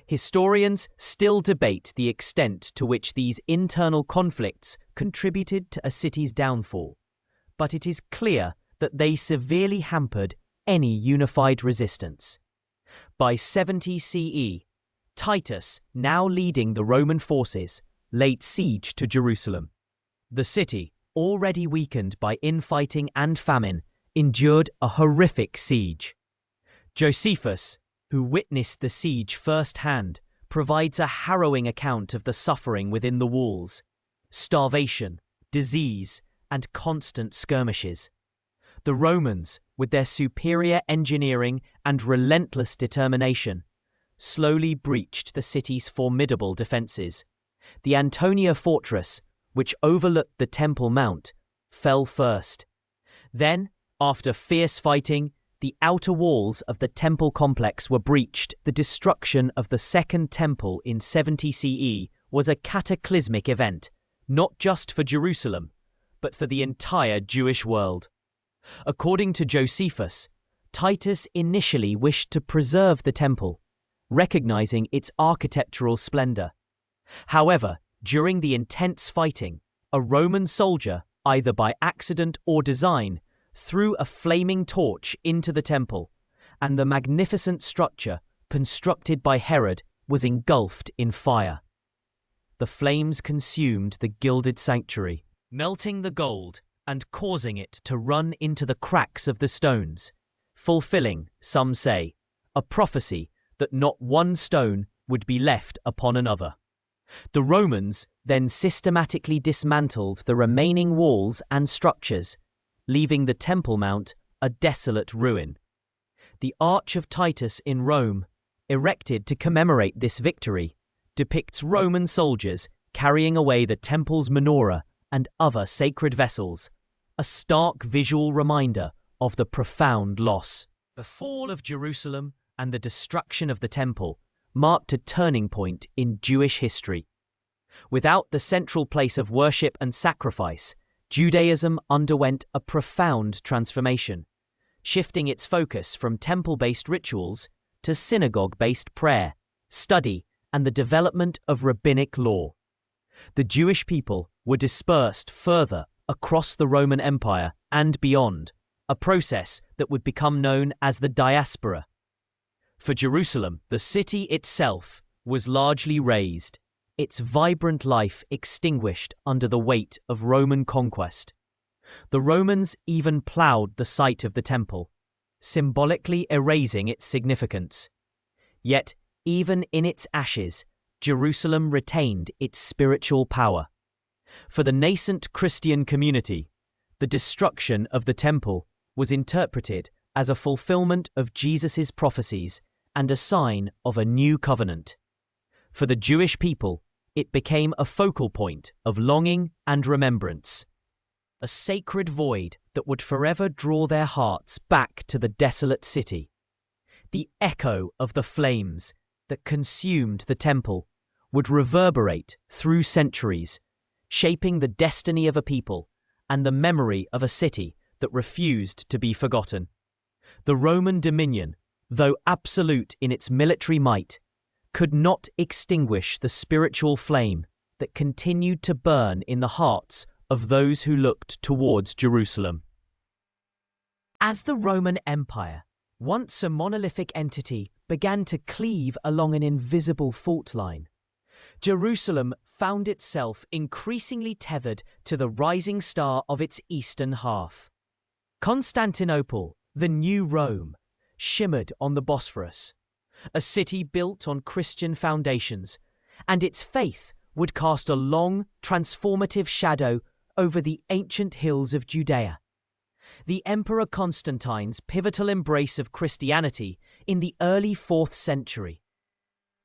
Historians still debate the extent to which these internal conflicts contributed to a city's downfall, but it is clear that they severely hampered any unified resistance. By 70 CE, Titus, now leading the Roman forces, laid siege to Jerusalem. The city, already weakened by infighting and famine, endured a horrific siege. Josephus, who witnessed the siege firsthand, provides a harrowing account of the suffering within the walls: starvation, disease, and constant skirmishes. The Romans, with their superior engineering and relentless determination, slowly breached the city's formidable defenses. The Antonia fortress, which overlooked the Temple Mount, fell first. Then, after fierce fighting, the outer walls of the temple complex were breached. The destruction of the Second Temple in 70 CE was a cataclysmic event, not just for Jerusalem, but for the entire Jewish world. According to Josephus, Titus initially wished to preserve the temple, recognizing its architectural splendor. However, during the intense fighting, a Roman soldier, either by accident or design, threw a flaming torch into the temple, and the magnificent structure, constructed by Herod, was engulfed in fire. The flames consumed the gilded sanctuary, melting the gold and causing it to run into the cracks of the stones, fulfilling, some say, a prophecy that not one stone would be left upon another. The Romans then systematically dismantled the remaining walls and structures, leaving the Temple Mount a desolate ruin. The Arch of Titus in Rome, erected to commemorate this victory, depicts Roman soldiers carrying away the temple's menorah and other sacred vessels, a stark visual reminder of the profound loss. The fall of Jerusalem and the destruction of the temple marked a turning point in Jewish history. Without the central place of worship and sacrifice, Judaism underwent a profound transformation, shifting its focus from temple-based rituals to synagogue-based prayer, study, and the development of rabbinic law. The Jewish people were dispersed further across the Roman Empire and beyond, a process that would become known as the diaspora. For Jerusalem, the city itself was largely razed, its vibrant life extinguished under the weight of Roman conquest. The Romans even ploughed the site of the temple, symbolically erasing its significance. Yet, even in its ashes, Jerusalem retained its spiritual power. For the nascent Christian community, the destruction of the temple was interpreted as a fulfillment of Jesus' prophecies and a sign of a new covenant. For the Jewish people, it became a focal point of longing and remembrance, a sacred void that would forever draw their hearts back to the desolate city. The echo of the flames that consumed the temple would reverberate through centuries, shaping the destiny of a people and the memory of a city that refused to be forgotten. The Roman dominion, though absolute in its military might, could not extinguish the spiritual flame that continued to burn in the hearts of those who looked towards Jerusalem. As the Roman Empire, once a monolithic entity, began to cleave along an invisible fault line, Jerusalem found itself increasingly tethered to the rising star of its eastern half. Constantinople, the new Rome, shimmered on the Bosphorus, a city built on Christian foundations, and its faith would cast a long, transformative shadow over the ancient hills of Judea. The Emperor Constantine's pivotal embrace of Christianity in the early 4th century,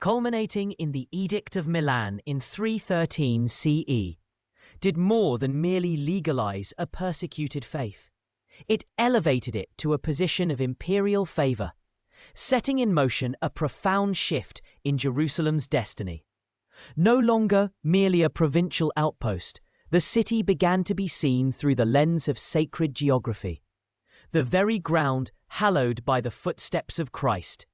culminating in the Edict of Milan in 313 CE, did more than merely legalize a persecuted faith. It elevated it to a position of imperial favor, setting in motion a profound shift in Jerusalem's destiny. No longer merely a provincial outpost, the city began to be seen through the lens of sacred geography, the very ground hallowed by the footsteps of Christ.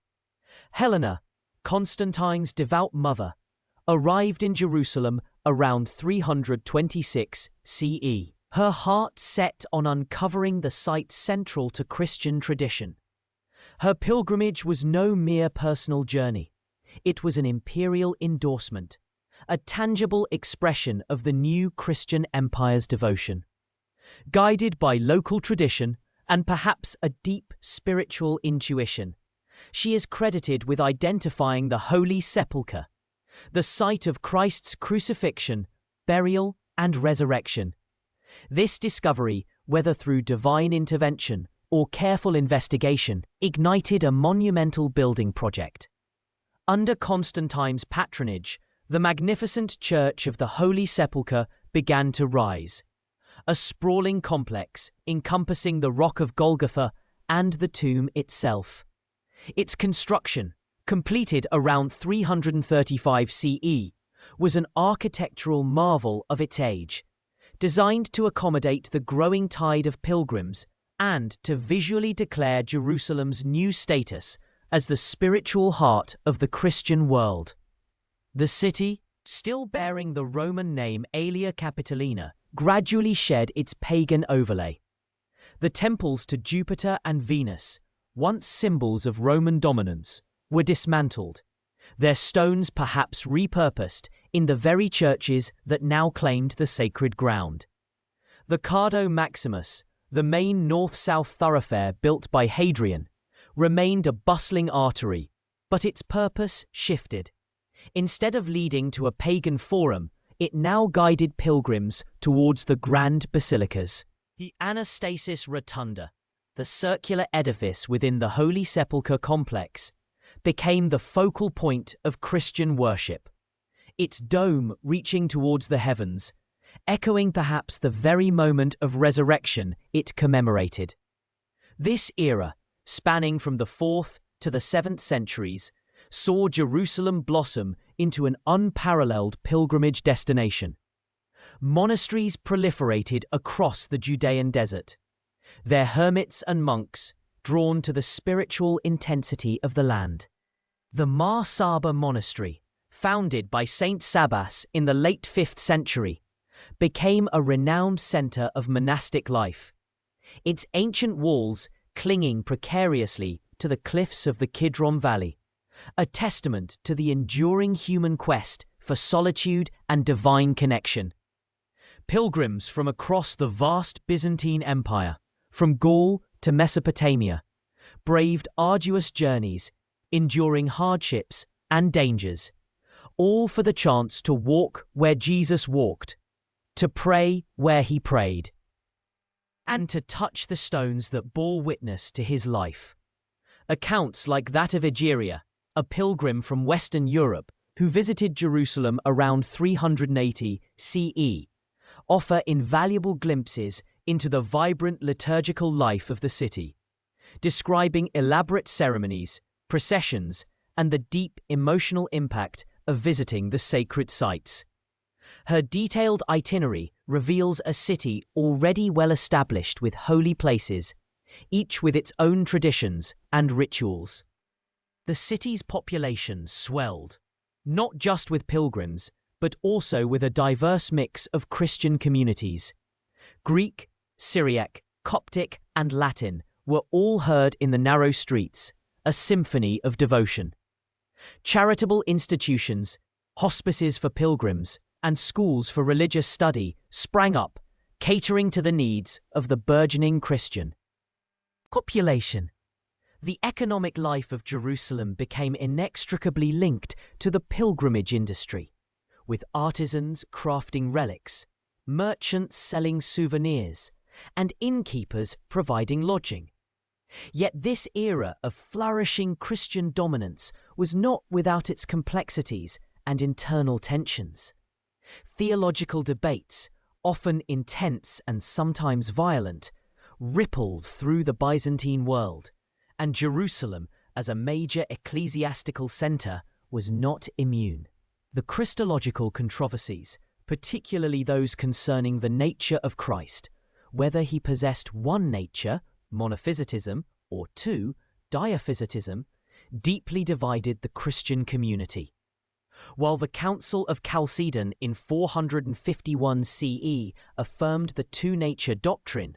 Helena, Constantine's devout mother, arrived in Jerusalem around 326 CE, her heart set on uncovering the sites central to Christian tradition. Her pilgrimage was no mere personal journey. It was an imperial endorsement, a tangible expression of the new Christian empire's devotion. Guided by local tradition and perhaps a deep spiritual intuition, she is credited with identifying the Holy Sepulchre, the site of Christ's crucifixion, burial, and resurrection. This discovery, whether through divine intervention or careful investigation, ignited a monumental building project. Under Constantine's patronage, the magnificent Church of the Holy Sepulchre began to rise, a sprawling complex encompassing the Rock of Golgotha and the tomb itself. Its construction, completed around 335 CE, was an architectural marvel of its age, designed to accommodate the growing tide of pilgrims and to visually declare Jerusalem's new status as the spiritual heart of the Christian world. The city, still bearing the Roman name Aelia Capitolina, gradually shed its pagan overlay. The temples to Jupiter and Venus, once symbols of Roman dominance, were dismantled, their stones perhaps repurposed in the very churches that now claimed the sacred ground. The Cardo Maximus, the main north-south thoroughfare built by Hadrian, remained a bustling artery, but its purpose shifted. Instead of leading to a pagan forum, it now guided pilgrims towards the grand basilicas. The Anastasis Rotunda, the circular edifice within the Holy Sepulchre complex, became the focal point of Christian worship. Its dome reaching towards the heavens, echoing perhaps the very moment of resurrection it commemorated. This era, spanning from the 4th to the 7th centuries, saw Jerusalem blossom into an unparalleled pilgrimage destination. Monasteries proliferated across the Judean desert, their hermits and monks drawn to the spiritual intensity of the land. The Mar Saba Monastery, founded by Saint Sabas in the late 5th century, became a renowned center of monastic life, its ancient walls clinging precariously to the cliffs of the Kidron Valley, a testament to the enduring human quest for solitude and divine connection. Pilgrims from across the vast Byzantine Empire, from Gaul to Mesopotamia, braved arduous journeys, enduring hardships and dangers, all for the chance to walk where Jesus walked, to pray where he prayed, and to touch the stones that bore witness to his life. Accounts like that of Egeria, a pilgrim from Western Europe who visited Jerusalem around 380 CE, offer invaluable glimpses into the vibrant liturgical life of the city, describing elaborate ceremonies, processions, and the deep emotional impact of visiting the sacred sites. Her detailed itinerary reveals a city already well established with holy places, each with its own traditions and rituals. The city's population swelled, not just with pilgrims, but also with a diverse mix of Christian communities. Greek, Syriac, Coptic, and Latin were all heard in the narrow streets, a symphony of devotion. Charitable institutions, hospices for pilgrims, and schools for religious study sprang up, catering to the needs of the burgeoning Christian population. The economic life of Jerusalem became inextricably linked to the pilgrimage industry, with artisans crafting relics, merchants selling souvenirs, and innkeepers providing lodging. Yet this era of flourishing Christian dominance was not without its complexities and internal tensions. Theological debates, often intense and sometimes violent, rippled through the Byzantine world, and Jerusalem, as a major ecclesiastical center, was not immune. The Christological controversies, particularly those concerning the nature of Christ, whether he possessed one nature, monophysitism, or two, diaphysitism, deeply divided the Christian community. While the Council of Chalcedon in 451 CE affirmed the two-nature doctrine,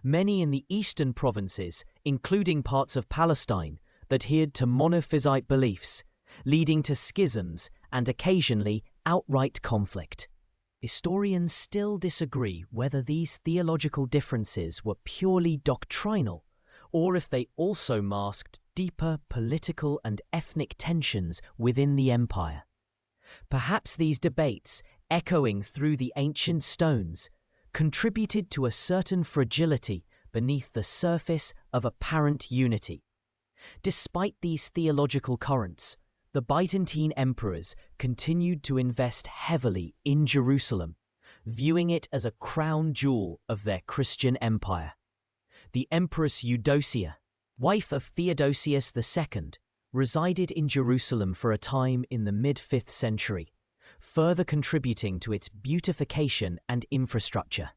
many in the eastern provinces, including parts of Palestine, adhered to monophysite beliefs, leading to schisms and occasionally outright conflict. Historians still disagree whether these theological differences were purely doctrinal or if they also masked deeper political and ethnic tensions within the empire. Perhaps these debates, echoing through the ancient stones, contributed to a certain fragility beneath the surface of apparent unity. Despite these theological currents, the Byzantine emperors continued to invest heavily in Jerusalem, viewing it as a crown jewel of their Christian empire. The Empress Eudocia, wife of Theodosius II, resided in Jerusalem for a time in the mid-5th century, further contributing to its beautification and infrastructure.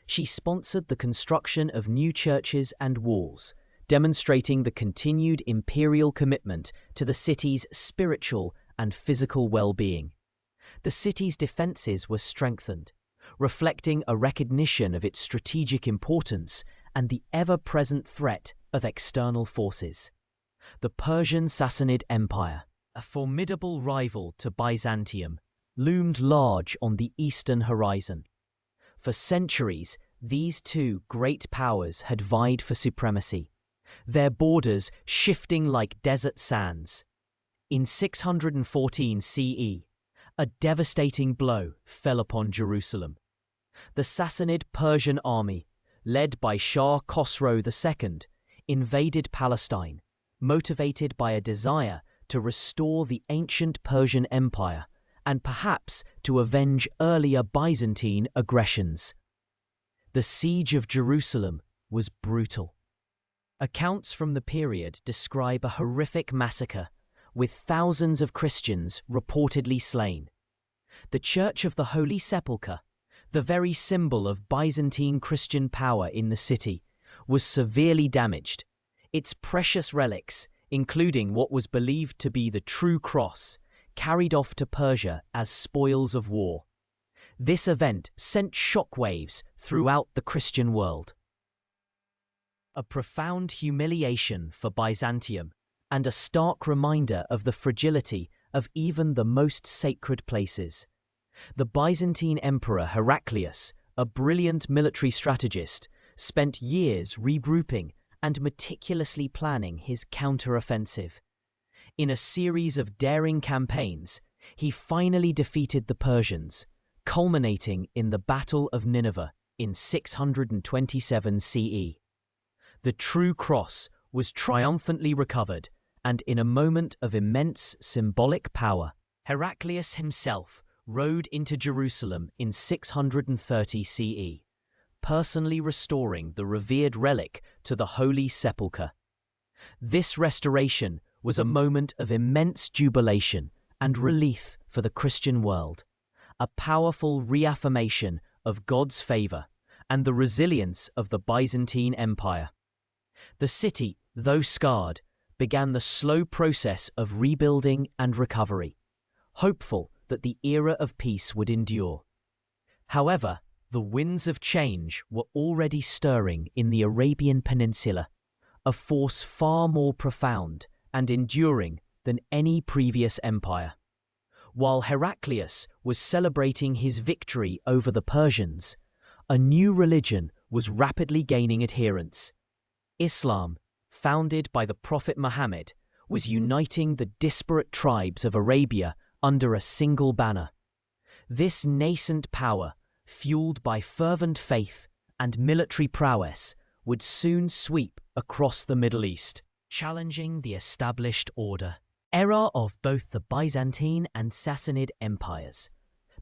She sponsored the construction of new churches and walls, demonstrating the continued imperial commitment to the city's spiritual and physical well-being. The city's defences were strengthened, reflecting a recognition of its strategic importance and the ever-present threat of external forces. The Persian Sassanid Empire, a formidable rival to Byzantium, loomed large on the eastern horizon. For centuries, these two great powers had vied for supremacy, their borders shifting like desert sands. In 614 CE, a devastating blow fell upon Jerusalem. The Sassanid Persian army, led by Shah Khosrow II, invaded Palestine, motivated by a desire to restore the ancient Persian Empire and perhaps to avenge earlier Byzantine aggressions. The siege of Jerusalem was brutal. Accounts from the period describe a horrific massacre, with thousands of Christians reportedly slain. The Church of the Holy Sepulchre, the very symbol of Byzantine Christian power in the city, was severely damaged. Its precious relics, including what was believed to be the true cross, carried off to Persia as spoils of war. This event sent shockwaves throughout the Christian world. A profound humiliation for Byzantium, and a stark reminder of the fragility of even the most sacred places. The Byzantine Emperor Heraclius, a brilliant military strategist, spent years regrouping and meticulously planning his counter-offensive. In a series of daring campaigns, he finally defeated the Persians, culminating in the Battle of Nineveh in 627 CE. The true cross was triumphantly recovered, and in a moment of immense symbolic power, Heraclius himself rode into Jerusalem in 630 CE, personally restoring the revered relic to the Holy Sepulchre. This restoration was a moment of immense jubilation and relief for the Christian world, a powerful reaffirmation of God's favour and the resilience of the Byzantine Empire. The city, though scarred, began the slow process of rebuilding and recovery, hopeful that the era of peace would endure. However, the winds of change were already stirring in the Arabian Peninsula, a force far more profound and enduring than any previous empire. While Heraclius was celebrating his victory over the Persians, a new religion was rapidly gaining adherents. Islam, founded by the Prophet Muhammad, was uniting the disparate tribes of Arabia under a single banner. This nascent power, fueled by fervent faith and military prowess, would soon sweep across the Middle East, challenging the established order. Era of both the Byzantine and Sassanid empires.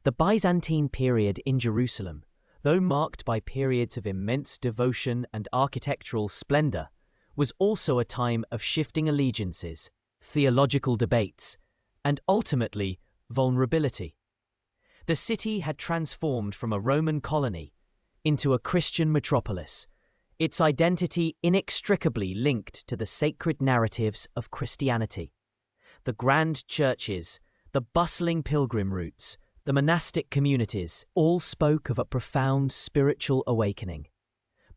The Byzantine period in Jerusalem, though marked by periods of immense devotion and architectural splendor, was also a time of shifting allegiances, theological debates, and ultimately vulnerability. The city had transformed from a Roman colony into a Christian metropolis, its identity inextricably linked to the sacred narratives of Christianity. The grand churches, the bustling pilgrim routes, the monastic communities all spoke of a profound spiritual awakening.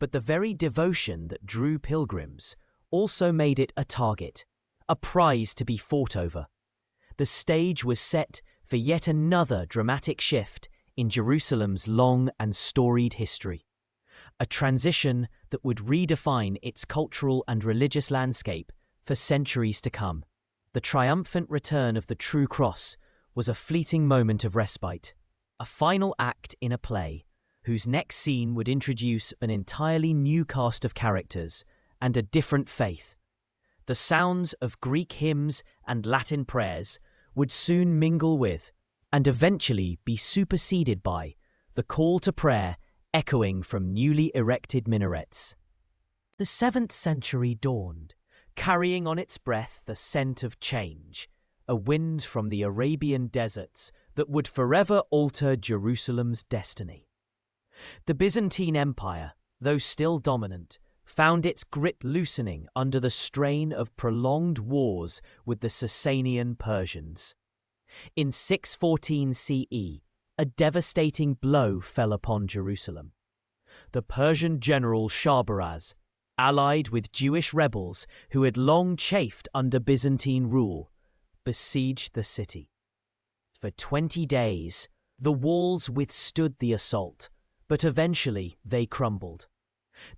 But the very devotion that drew pilgrims also made it a target, a prize to be fought over. The stage was set for yet another dramatic shift in Jerusalem's long and storied history, a transition that would redefine its cultural and religious landscape for centuries to come. The triumphant return of the true cross was a fleeting moment of respite, a final act in a play whose next scene would introduce an entirely new cast of characters and a different faith. The sounds of Greek hymns and Latin prayers would soon mingle with, and eventually be superseded by, the call to prayer echoing from newly erected minarets. The 7th century dawned, carrying on its breath the scent of change, a wind from the Arabian deserts that would forever alter Jerusalem's destiny. The Byzantine Empire, though still dominant, found its grip loosening under the strain of prolonged wars with the Sasanian Persians. In 614 CE, a devastating blow fell upon Jerusalem. The Persian general Shahrbaraz, allied with Jewish rebels who had long chafed under Byzantine rule, besieged the city. For 20 days, the walls withstood the assault, but eventually they crumbled.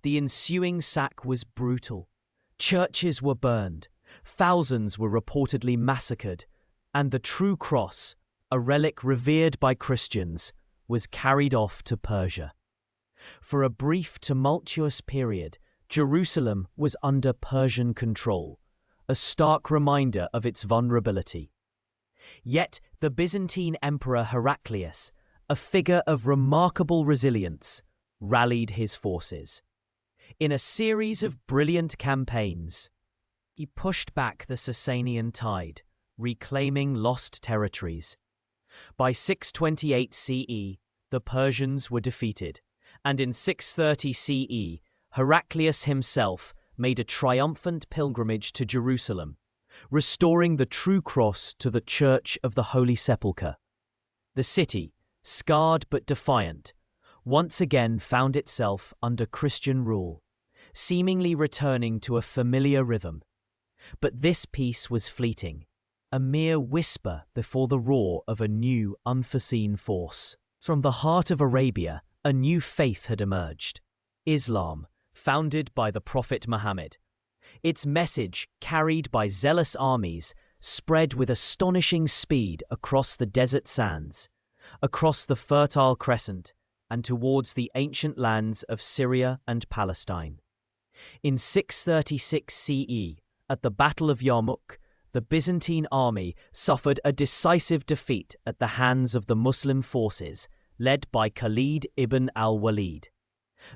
The ensuing sack was brutal. Churches were burned, thousands were reportedly massacred, and the true cross, a relic revered by Christians, was carried off to Persia. For a brief, tumultuous period, Jerusalem was under Persian control, a stark reminder of its vulnerability. Yet the Byzantine Emperor Heraclius, a figure of remarkable resilience, rallied his forces. In a series of brilliant campaigns, he pushed back the Sasanian tide, reclaiming lost territories. By 628 CE, the Persians were defeated, and in 630 CE, Heraclius himself made a triumphant pilgrimage to Jerusalem, restoring the true cross to the Church of the Holy Sepulchre. The city, scarred but defiant, once again found itself under Christian rule, seemingly returning to a familiar rhythm. But this peace was fleeting, a mere whisper before the roar of a new, unforeseen force. From the heart of Arabia, a new faith had emerged: Islam, founded by the Prophet Muhammad. Its message, carried by zealous armies, spread with astonishing speed across the desert sands, across the Fertile Crescent, and towards the ancient lands of Syria and Palestine. In 636 CE, at the Battle of Yarmouk, the Byzantine army suffered a decisive defeat at the hands of the Muslim forces, led by Khalid ibn al-Walid.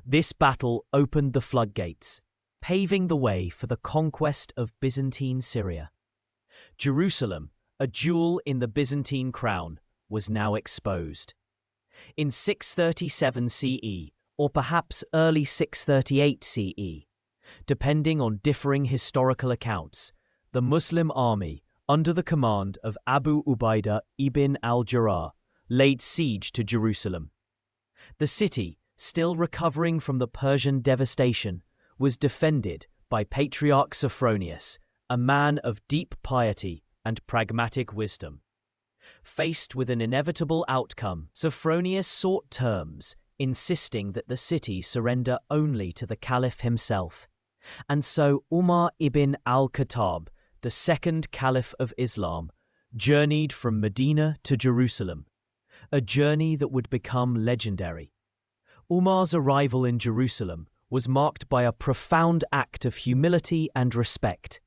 This battle opened the floodgates, paving the way for the conquest of Byzantine Syria. Jerusalem, a jewel in the Byzantine crown, was now exposed. In 637 CE, or perhaps early 638 CE, depending on differing historical accounts, the Muslim army, under the command of Abu Ubaidah ibn al-Jarrah, laid siege to Jerusalem. The city, still recovering from the Persian devastation, was defended by Patriarch Sophronius, a man of deep piety and pragmatic wisdom. Faced with an inevitable outcome, Sophronius sought terms, insisting that the city surrender only to the Caliph himself. And so Umar ibn al-Khattab, the second Caliph of Islam, journeyed from Medina to Jerusalem, a journey that would become legendary. Umar's arrival in Jerusalem was marked by a profound act of humility and respect.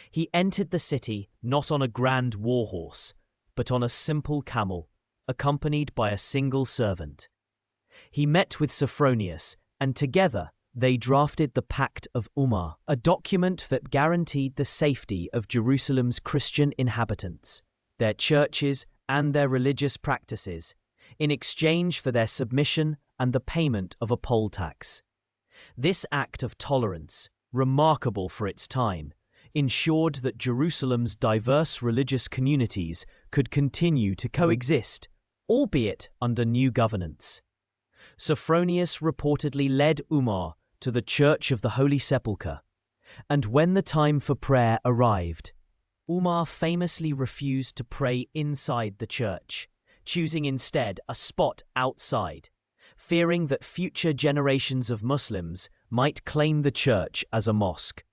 He entered the city not on a grand war horse, but on a simple camel, accompanied by a single servant. He met with Sophronius, and together they drafted the Pact of Umar, a document that guaranteed the safety of Jerusalem's Christian inhabitants, their churches, and their religious practices, in exchange for their submission and the payment of a poll tax. This act of tolerance, remarkable for its time, ensured that Jerusalem's diverse religious communities could continue to coexist, albeit under new governance. Sophronius reportedly led Umar to the Church of the Holy Sepulchre, and when the time for prayer arrived, Umar famously refused to pray inside the church, choosing instead a spot outside, fearing that future generations of Muslims might claim the church as a mosque.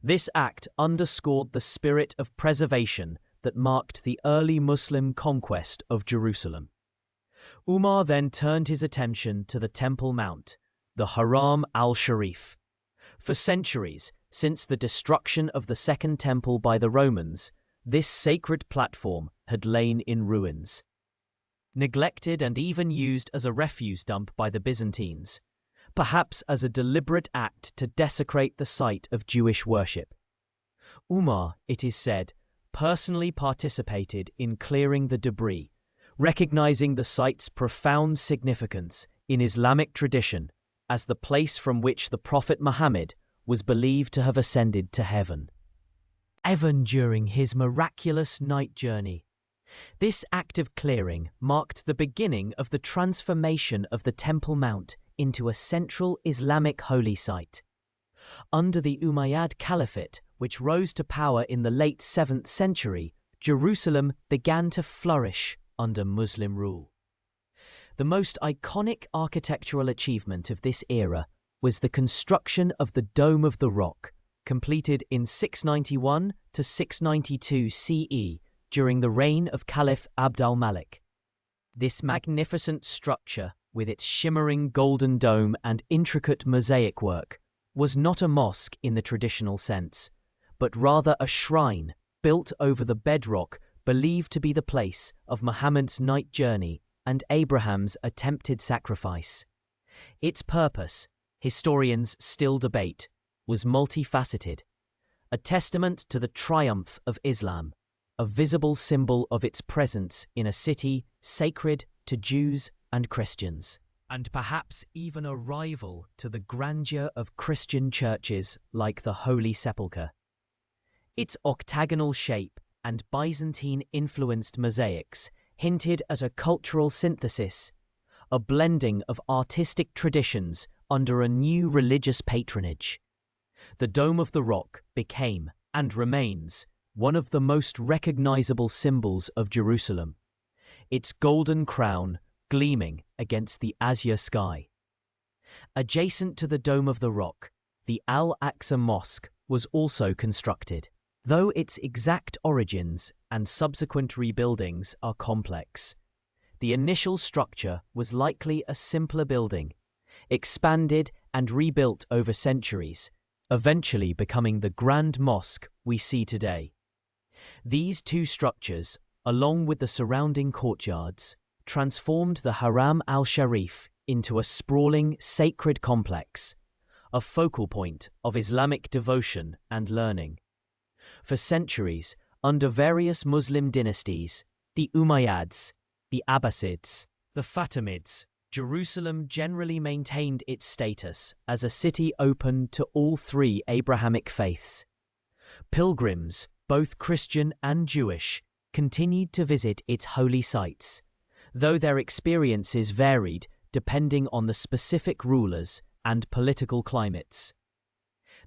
This act underscored the spirit of preservation that marked the early Muslim conquest of Jerusalem. Umar then turned his attention to the Temple Mount, the Haram al-Sharif. For centuries, since the destruction of the Second Temple by the Romans, this sacred platform had lain in ruins. Neglected and even used as a refuse dump by the Byzantines, perhaps as a deliberate act to desecrate the site of Jewish worship. Umar, it is said, personally participated in clearing the debris, recognizing the site's profound significance in Islamic tradition as the place from which the Prophet Muhammad was believed to have ascended to heaven. Even during his miraculous night journey, This act of clearing marked the beginning of the transformation of the Temple Mount into a central Islamic holy site. Under the Umayyad Caliphate, which rose to power in the late 7th century, Jerusalem began to flourish under Muslim rule. The most iconic architectural achievement of this era was the construction of the Dome of the Rock, completed in 691 to 692 CE during the reign of Caliph Abd al-Malik. This magnificent structure, with its shimmering golden dome and intricate mosaic work, was not a mosque in the traditional sense, but rather a shrine built over the bedrock believed to be the place of Muhammad's night journey and Abraham's attempted sacrifice. Its purpose, historians still debate, was multifaceted, a testament to the triumph of Islam, a visible symbol of its presence in a city sacred to Jews and Christians, and perhaps even a rival to the grandeur of Christian churches like the Holy Sepulchre. Its octagonal shape and Byzantine-influenced mosaics hinted at a cultural synthesis, a blending of artistic traditions under a new religious patronage. The Dome of the Rock became, and remains, one of the most recognizable symbols of Jerusalem, its golden crown gleaming against the azure sky. Adjacent to the Dome of the Rock, the Al-Aqsa Mosque was also constructed. Though its exact origins and subsequent rebuildings are complex, the initial structure was likely a simpler building, expanded and rebuilt over centuries, eventually becoming the Grand Mosque we see today. These two structures, along with the surrounding courtyards, transformed the Haram al-Sharif into a sprawling, sacred complex, a focal point of Islamic devotion and learning. For centuries, under various Muslim dynasties, the Umayyads, the Abbasids, the Fatimids, Jerusalem generally maintained its status as a city open to all three Abrahamic faiths. Pilgrims, both Christian and Jewish, continued to visit its holy sites, though their experiences varied depending on the specific rulers and political climates.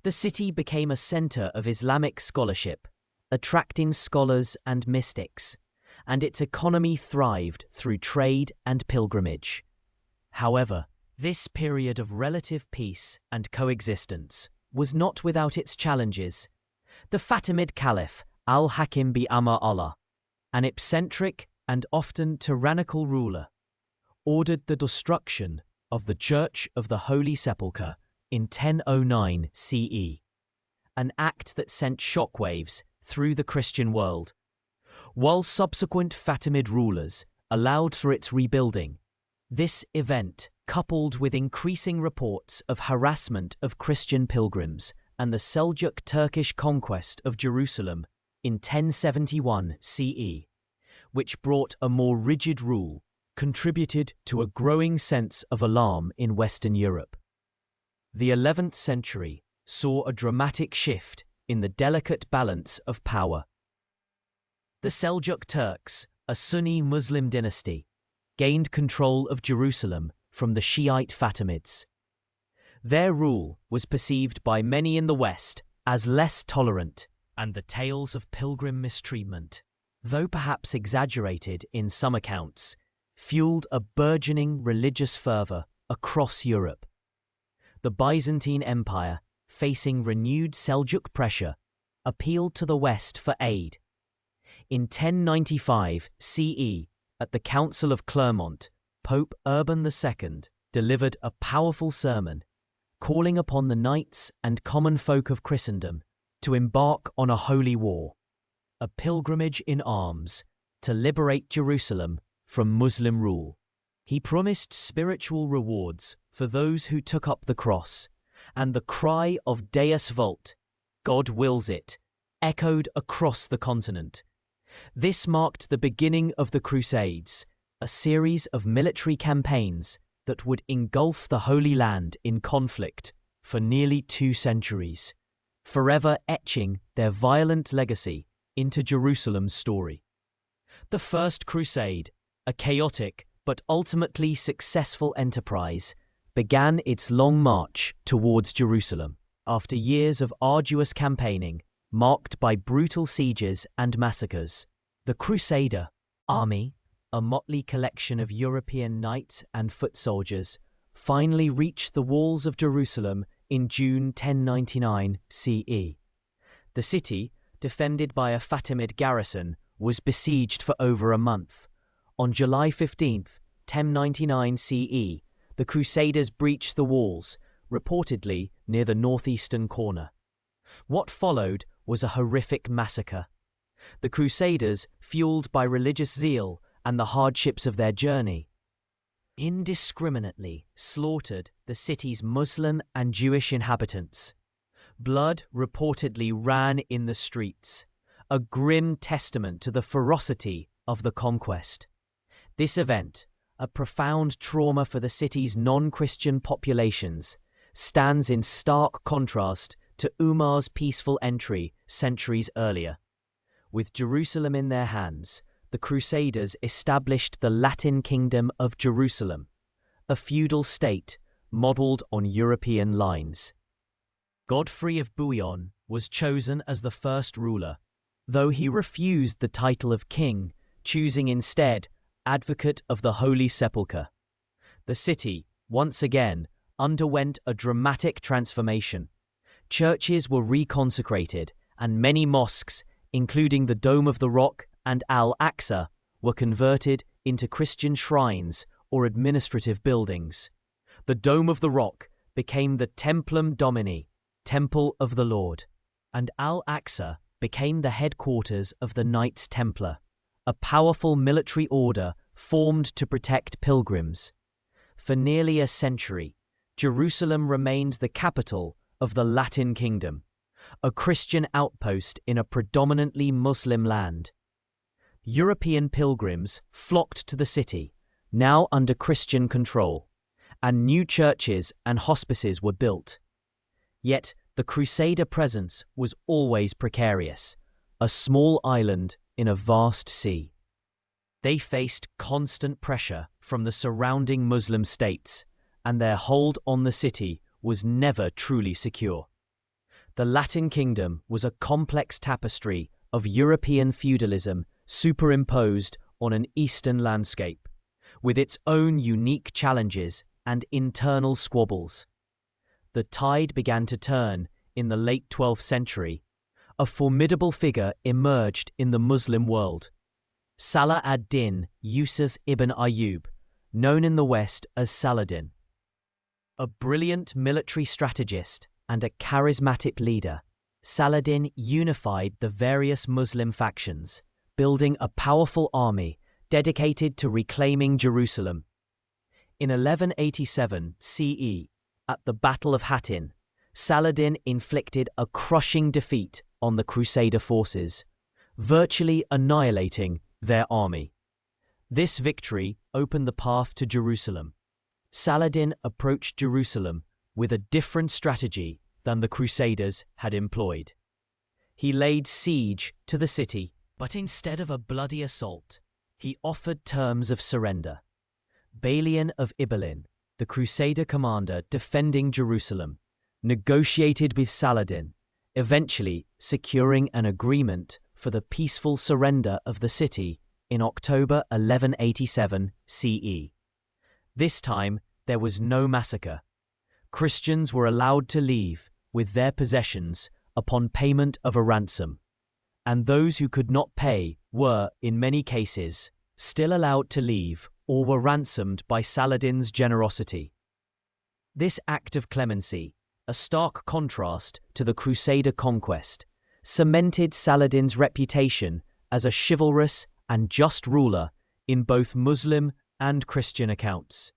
The city became a center of Islamic scholarship, attracting scholars and mystics, and its economy thrived through trade and pilgrimage. However, this period of relative peace and coexistence was not without its challenges. The Fatimid Caliph, Al-Hakim bi-Amr Allah, an eccentric and often tyrannical ruler, ordered the destruction of the Church of the Holy Sepulchre in 1009 CE, an act that sent shockwaves through the Christian world. While subsequent Fatimid rulers allowed for its rebuilding, this event, coupled with increasing reports of harassment of Christian pilgrims and the Seljuk Turkish conquest of Jerusalem in 1071 CE, which brought a more rigid rule, contributed to a growing sense of alarm in Western Europe. The 11th century saw a dramatic shift in the delicate balance of power. The Seljuk Turks, a Sunni Muslim dynasty, gained control of Jerusalem from the Shiite Fatimids. Their rule was perceived by many in the West as less tolerant, and the tales of pilgrim mistreatment, though perhaps exaggerated in some accounts, fueled a burgeoning religious fervor across Europe. The Byzantine Empire, facing renewed Seljuk pressure, appealed to the West for aid. In 1095 CE, at the Council of Clermont, Pope Urban II delivered a powerful sermon, calling upon the knights and common folk of Christendom to embark on a holy war, a pilgrimage in arms, to liberate Jerusalem from Muslim rule. He promised spiritual rewards for those who took up the cross, and the cry of Deus Vult, God wills it, echoed across the continent. This marked the beginning of the Crusades, a series of military campaigns that would engulf the Holy Land in conflict for nearly 2 centuries, forever etching their violent legacy into Jerusalem's story. The First Crusade, a chaotic but ultimately successful enterprise, began its long march towards Jerusalem. After years of arduous campaigning, marked by brutal sieges and massacres, the Crusader army, a motley collection of European knights and foot soldiers, finally reached the walls of Jerusalem in June 1099 CE. The city, defended by a Fatimid garrison, was besieged for over a month. On July 15, 1099 CE, the Crusaders breached the walls, reportedly near the northeastern corner. What followed was a horrific massacre. The Crusaders, fueled by religious zeal and the hardships of their journey, indiscriminately slaughtered the city's Muslim and Jewish inhabitants. Blood reportedly ran in the streets, a grim testament to the ferocity of the conquest. This event, a profound trauma for the city's non-Christian populations, stands in stark contrast to Umar's peaceful entry centuries earlier. With Jerusalem in their hands, the Crusaders established the Latin Kingdom of Jerusalem, a feudal state modelled on European lines. Godfrey of Bouillon was chosen as the first ruler, though he refused the title of king, choosing instead advocate of the Holy Sepulchre. The city, once again, underwent a dramatic transformation. Churches were reconsecrated, and many mosques, including the Dome of the Rock and Al-Aqsa, were converted into Christian shrines or administrative buildings. The Dome of the Rock became the Templum Domini, Temple of the Lord, and Al-Aqsa became the headquarters of the Knights Templar, a powerful military order formed to protect pilgrims. For nearly a century, Jerusalem remained the capital of the Latin Kingdom, a Christian outpost in a predominantly Muslim land. European pilgrims flocked to the city, now under Christian control, and new churches and hospices were built. Yet the Crusader presence was always precarious, a small island in a vast sea. They faced constant pressure from the surrounding Muslim states, and their hold on the city was never truly secure. The Latin Kingdom was a complex tapestry of European feudalism superimposed on an Eastern landscape, with its own unique challenges and internal squabbles. The tide began to turn in the late 12th century. A formidable figure emerged in the Muslim world: Salah ad-Din Yusuf ibn Ayyub, known in the West as Saladin. A brilliant military strategist and a charismatic leader, Saladin unified the various Muslim factions, building a powerful army dedicated to reclaiming Jerusalem. In 1187 CE, at the Battle of Hattin, Saladin inflicted a crushing defeat on the Crusader forces, virtually annihilating their army. This victory opened the path to Jerusalem. Saladin approached Jerusalem with a different strategy than the Crusaders had employed. He laid siege to the city, but instead of a bloody assault, he offered terms of surrender. Balian of Ibelin, the Crusader commander defending Jerusalem, negotiated with Saladin, eventually securing an agreement for the peaceful surrender of the city in October 1187 CE. This time, there was no massacre. Christians were allowed to leave with their possessions upon payment of a ransom, and those who could not pay were, in many cases, still allowed to leave or were ransomed by Saladin's generosity. This act of clemency, a stark contrast to the Crusader conquest, cemented Saladin's reputation as a chivalrous and just ruler in both Muslim and Christian accounts.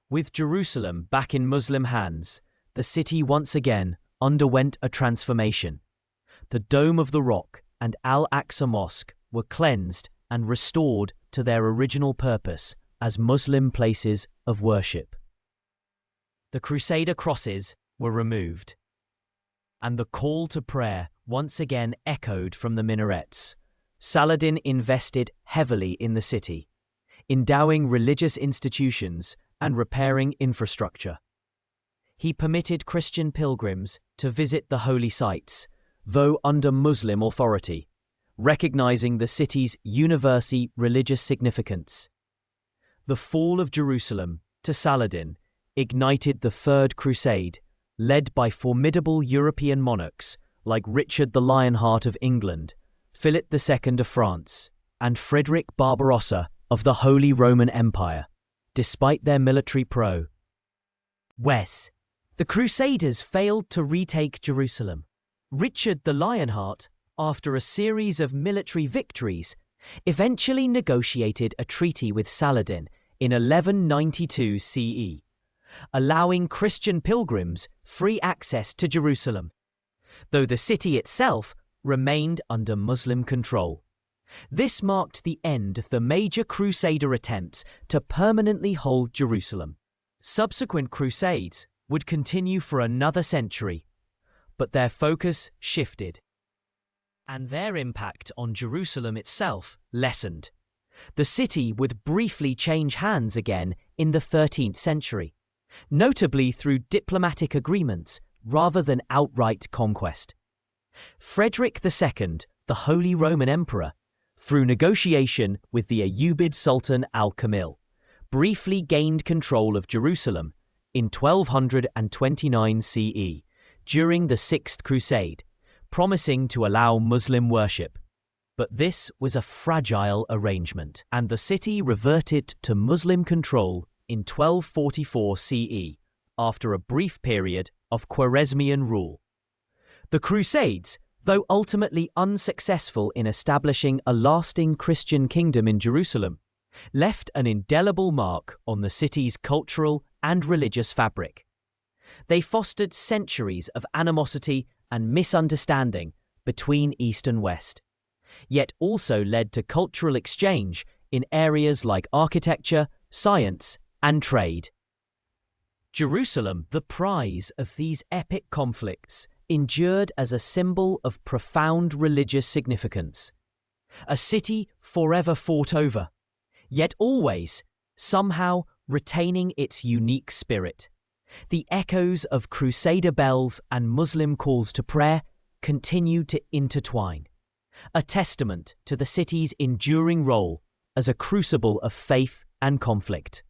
With Jerusalem back in Muslim hands, the city once again underwent a transformation. The Dome of the Rock and Al-Aqsa Mosque were cleansed and restored to their original purpose as Muslim places of worship. The Crusader crosses were removed, and the call to prayer once again echoed from the minarets, Saladin invested heavily in the city, endowing religious institutions and repairing infrastructure. He permitted Christian pilgrims to visit the holy sites, though under Muslim authority, recognizing the city's universal religious significance. The fall of Jerusalem to Saladin ignited the Third Crusade, led by formidable European monarchs like Richard the Lionheart of England, Philip II of France, and Frederick Barbarossa of the Holy Roman Empire. Despite their military prowess, the Crusaders failed to retake Jerusalem. Richard the Lionheart, after a series of military victories, eventually negotiated a treaty with Saladin in 1192 CE, allowing Christian pilgrims free access to Jerusalem, though the city itself remained under Muslim control. This marked the end of the major Crusader attempts to permanently hold Jerusalem. Subsequent crusades would continue for another century, but their focus shifted, and their impact on Jerusalem itself lessened. The city would briefly change hands again in the 13th century, notably through diplomatic agreements rather than outright conquest. Frederick II, the Holy Roman Emperor, through negotiation with the Ayyubid Sultan al-Kamil, briefly gained control of Jerusalem in 1229 CE during the Sixth Crusade, promising to allow Muslim worship. But this was a fragile arrangement, and the city reverted to Muslim control in 1244 CE after a brief period of Khwarezmian rule. The Crusades, though ultimately unsuccessful in establishing a lasting Christian kingdom in Jerusalem, left an indelible mark on the city's cultural and religious fabric. They fostered centuries of animosity and misunderstanding between East and West, yet also led to cultural exchange in areas like architecture, science, and trade. Jerusalem, the prize of these epic conflicts, endured as a symbol of profound religious significance. A city forever fought over, yet always, somehow, retaining its unique spirit. The echoes of Crusader bells and Muslim calls to prayer continued to intertwine, a testament to the city's enduring role as a crucible of faith and conflict.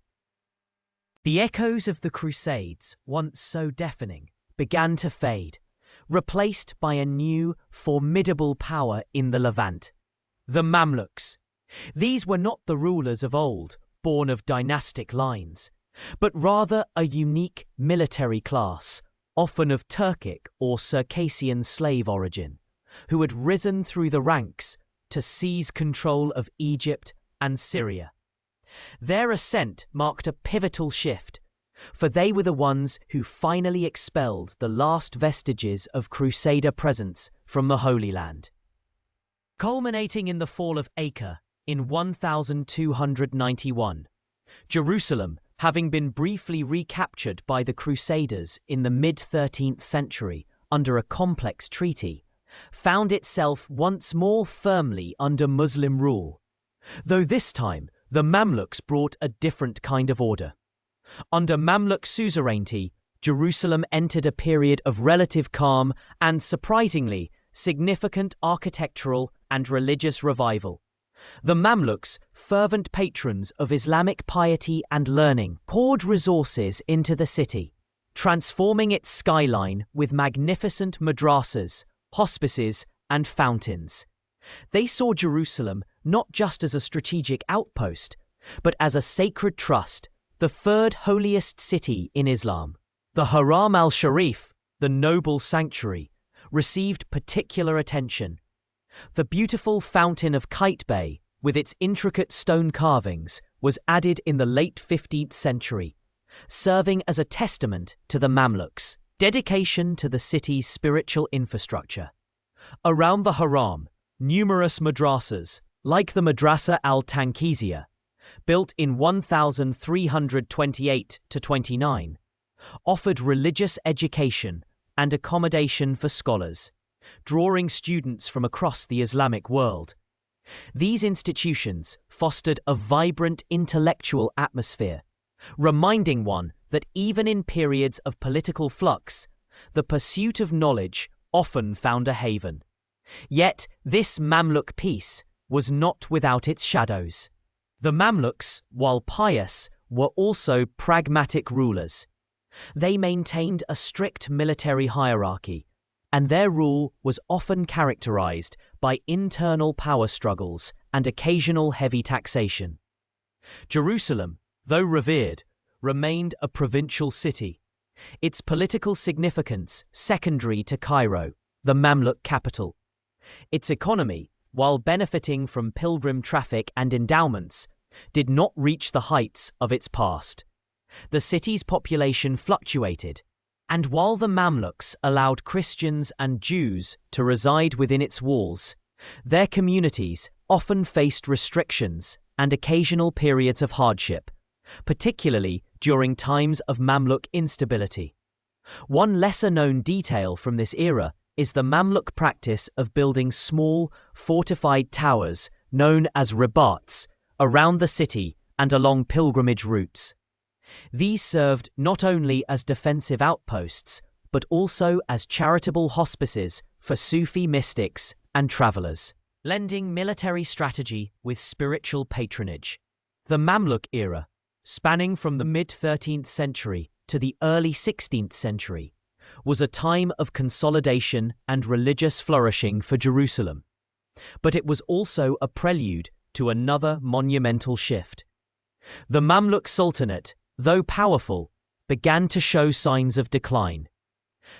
The echoes of the Crusades, once so deafening, began to fade, replaced by a new, formidable power in the Levant, the Mamluks. These were not the rulers of old, born of dynastic lines, but rather a unique military class, often of Turkic or Circassian slave origin, who had risen through the ranks to seize control of Egypt and Syria. Their ascent marked a pivotal shift, for they were the ones who finally expelled the last vestiges of Crusader presence from the Holy Land. Culminating in the fall of Acre in 1291, Jerusalem, having been briefly recaptured by the Crusaders in the mid-13th century under a complex treaty, found itself once more firmly under Muslim rule, though this time the Mamluks brought a different kind of order. Under Mamluk suzerainty, Jerusalem entered a period of relative calm and, surprisingly, significant architectural and religious revival. The Mamluks, fervent patrons of Islamic piety and learning, poured resources into the city, transforming its skyline with magnificent madrasas, hospices, and fountains. They saw Jerusalem not just as a strategic outpost, but as a sacred trust, the third holiest city in Islam. The Haram al-Sharif, the noble sanctuary, received particular attention. The beautiful fountain of Qaitbay, with its intricate stone carvings, was added in the late 15th century, serving as a testament to the Mamluks' dedication to the city's spiritual infrastructure. Around the Haram, numerous madrasas, like the Madrasa al-Tankiziyah, built in 1328-29, offered religious education and accommodation for scholars, drawing students from across the Islamic world. These institutions fostered a vibrant intellectual atmosphere, reminding one that even in periods of political flux, the pursuit of knowledge often found a haven. Yet this Mamluk peace was not without its shadows. The Mamluks, while pious, were also pragmatic rulers. They maintained a strict military hierarchy, and their rule was often characterized by internal power struggles and occasional heavy taxation. Jerusalem, though revered, remained a provincial city, its political significance secondary to Cairo, the Mamluk capital. Its economy, while benefiting from pilgrim traffic and endowments, did not reach the heights of its past. The city's population fluctuated, and while the Mamluks allowed Christians and Jews to reside within its walls, their communities often faced restrictions and occasional periods of hardship, particularly during times of Mamluk instability. One lesser-known detail from this era is the Mamluk practice of building small, fortified towers known as rebats around the city and along pilgrimage routes. These served not only as defensive outposts, but also as charitable hospices for Sufi mystics and travelers, lending military strategy with spiritual patronage. The Mamluk era, spanning from the mid-13th century to the early 16th century, was a time of consolidation and religious flourishing for Jerusalem. But it was also a prelude to another monumental shift. The Mamluk Sultanate, though powerful, began to show signs of decline.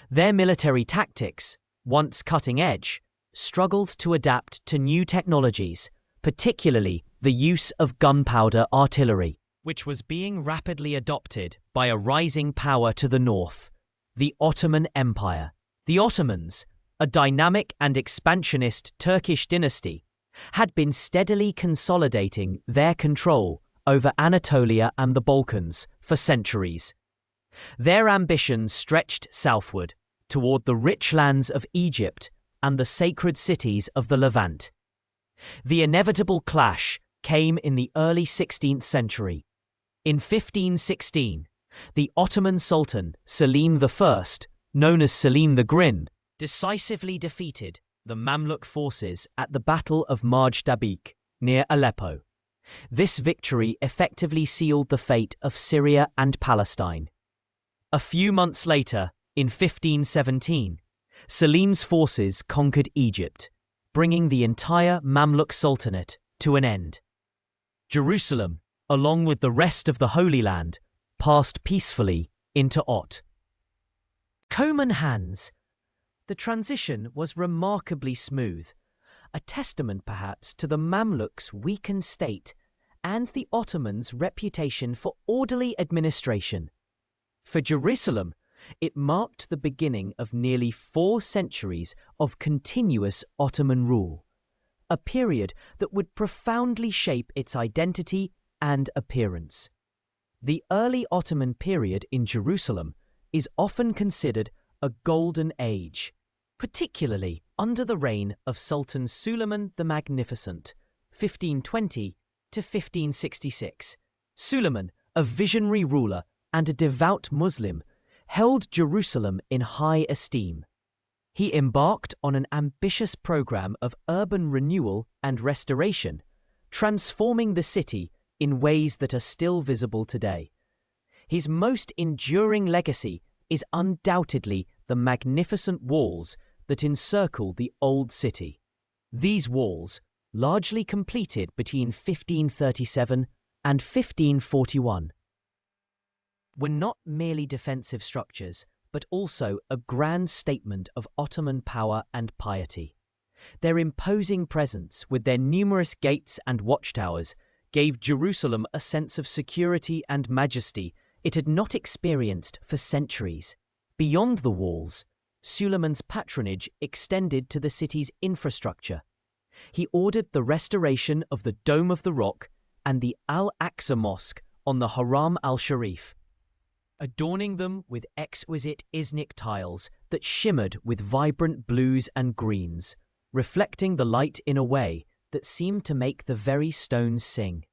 Their military tactics, once cutting-edge, struggled to adapt to new technologies, particularly the use of gunpowder artillery, which was being rapidly adopted by a rising power to the north, the Ottoman Empire. The Ottomans, a dynamic and expansionist Turkish dynasty, had been steadily consolidating their control over Anatolia and the Balkans for centuries. Their ambitions stretched southward toward the rich lands of Egypt and the sacred cities of the Levant. The inevitable clash came in the early 16th century. In 1516, the Ottoman Sultan Selim I, known as Selim the Grin, decisively defeated the Mamluk forces at the Battle of Marj Dabik, near Aleppo. This victory effectively sealed the fate of Syria and Palestine. A few months later, in 1517, Selim's forces conquered Egypt, bringing the entire Mamluk Sultanate to an end. Jerusalem, along with the rest of the Holy Land, passed peacefully into Ottoman hands. The transition was remarkably smooth, a testament perhaps to the Mamluks' weakened state and the Ottomans' reputation for orderly administration. For Jerusalem, it marked the beginning of nearly 4 centuries of continuous Ottoman rule, a period that would profoundly shape its identity and appearance. The early Ottoman period in Jerusalem is often considered a golden age, particularly under the reign of Sultan Suleiman the Magnificent, 1520 to 1566. Suleiman, a visionary ruler and a devout Muslim, held Jerusalem in high esteem. He embarked on an ambitious program of urban renewal and restoration, transforming the city in ways that are still visible today. His most enduring legacy is undoubtedly the magnificent walls that encircle the old city. These walls, largely completed between 1537 and 1541, were not merely defensive structures, but also a grand statement of Ottoman power and piety. Their imposing presence, with their numerous gates and watchtowers, gave Jerusalem a sense of security and majesty it had not experienced for centuries. Beyond the walls, Suleiman's patronage extended to the city's infrastructure. He ordered the restoration of the Dome of the Rock and the Al-Aqsa Mosque on the Haram al-Sharif, adorning them with exquisite Islamic tiles that shimmered with vibrant blues and greens, reflecting the light in a way that seemed to make the very stones sing.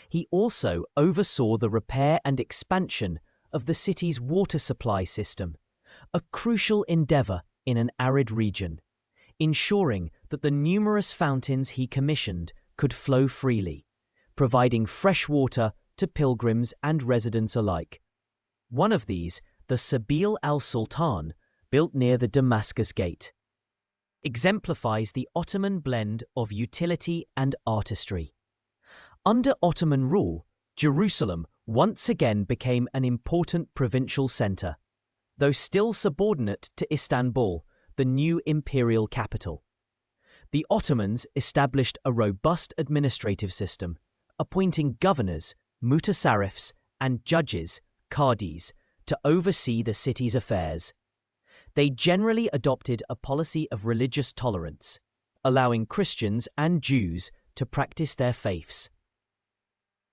He also oversaw the repair and expansion of the city's water supply system, a crucial endeavor in an arid region, ensuring that the numerous fountains he commissioned could flow freely, providing fresh water to pilgrims and residents alike. One of these, the Sabil al-Sultan, built near the Damascus Gate, exemplifies the Ottoman blend of utility and artistry. Under Ottoman rule, Jerusalem once again became an important provincial center, though still subordinate to Istanbul, the new imperial capital. The Ottomans established a robust administrative system, appointing governors, mutasarrifs, and judges, qadis, to oversee the city's affairs. They generally adopted a policy of religious tolerance, allowing Christians and Jews to practice their faiths,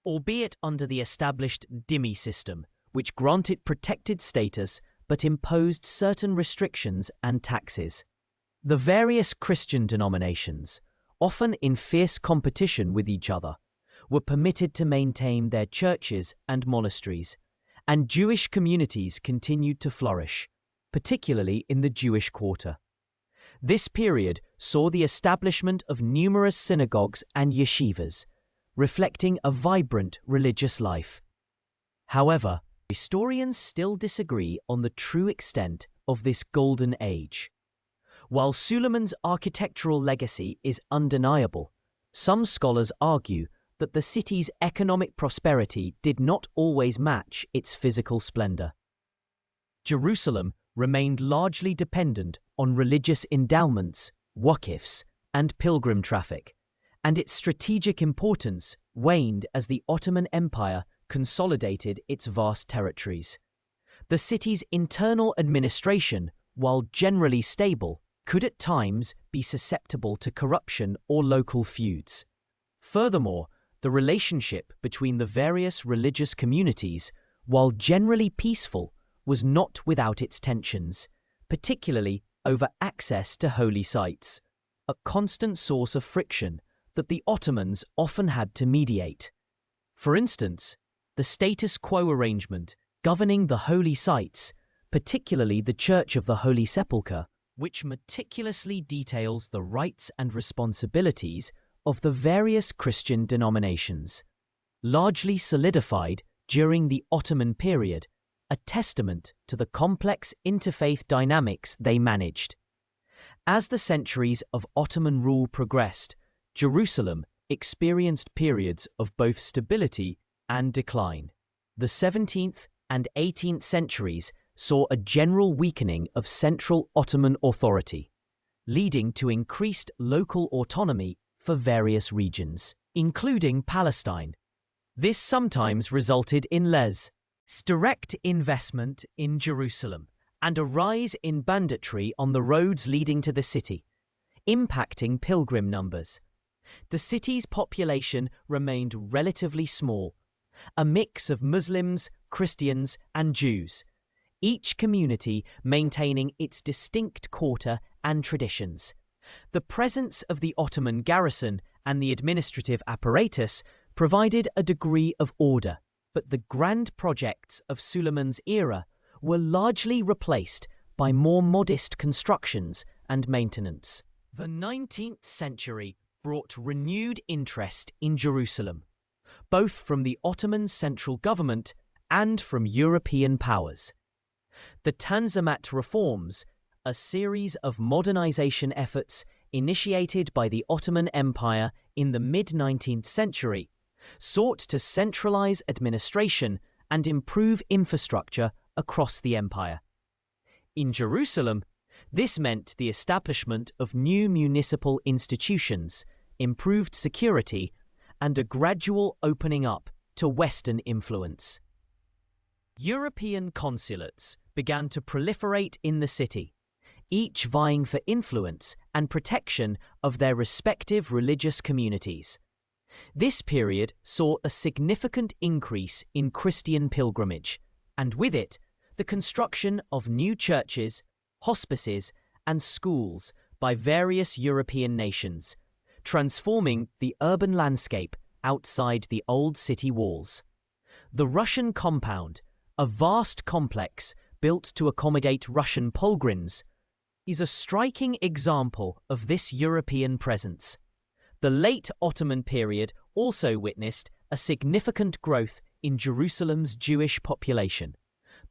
albeit under the established dhimmi system, which granted protected status but imposed certain restrictions and taxes. The various Christian denominations, often in fierce competition with each other, were permitted to maintain their churches and monasteries, and Jewish communities continued to flourish, particularly in the Jewish quarter. This period saw the establishment of numerous synagogues and yeshivas, reflecting a vibrant religious life. However, historians still disagree on the true extent of this golden age. While Suleiman's architectural legacy is undeniable, some scholars argue that the city's economic prosperity did not always match its physical splendor. Jerusalem remained largely dependent on religious endowments, waqifs, and pilgrim traffic, and its strategic importance waned as the Ottoman Empire consolidated its vast territories. The city's internal administration, while generally stable, could at times be susceptible to corruption or local feuds. Furthermore, the relationship between the various religious communities, while generally peaceful, was not without its tensions, particularly over access to holy sites, a constant source of friction that the Ottomans often had to mediate. For instance, the status quo arrangement governing the holy sites, particularly the Church of the Holy Sepulchre, which meticulously details the rights and responsibilities of the various Christian denominations, largely solidified during the Ottoman period, a testament to the complex interfaith dynamics they managed. As the centuries of Ottoman rule progressed, Jerusalem experienced periods of both stability and decline. The 17th and 18th centuries saw a general weakening of central Ottoman authority, leading to increased local autonomy for various regions, including Palestine. This sometimes resulted in less direct investment in Jerusalem and a rise in banditry on the roads leading to the city, impacting pilgrim numbers. The city's population remained relatively small, a mix of Muslims, Christians, and Jews, each community maintaining its distinct quarter and traditions. The presence of the Ottoman garrison and the administrative apparatus provided a degree of order, but the grand projects of Suleiman's era were largely replaced by more modest constructions and maintenance. The 19th century brought renewed interest in Jerusalem, both from the Ottoman central government and from European powers. The Tanzimat reforms, a series of modernization efforts initiated by the Ottoman Empire in the mid-19th century, sought to centralize administration and improve infrastructure across the empire. In Jerusalem, this meant the establishment of new municipal institutions, improved security, and a gradual opening up to Western influence. European consulates began to proliferate in the city, each vying for influence and protection of their respective religious communities. This period saw a significant increase in Christian pilgrimage, and with it, the construction of new churches, hospices, and schools by various European nations, transforming the urban landscape outside the old city walls. The Russian compound, a vast complex built to accommodate Russian pilgrims, is a striking example of this European presence. The late Ottoman period also witnessed a significant growth in Jerusalem's Jewish population,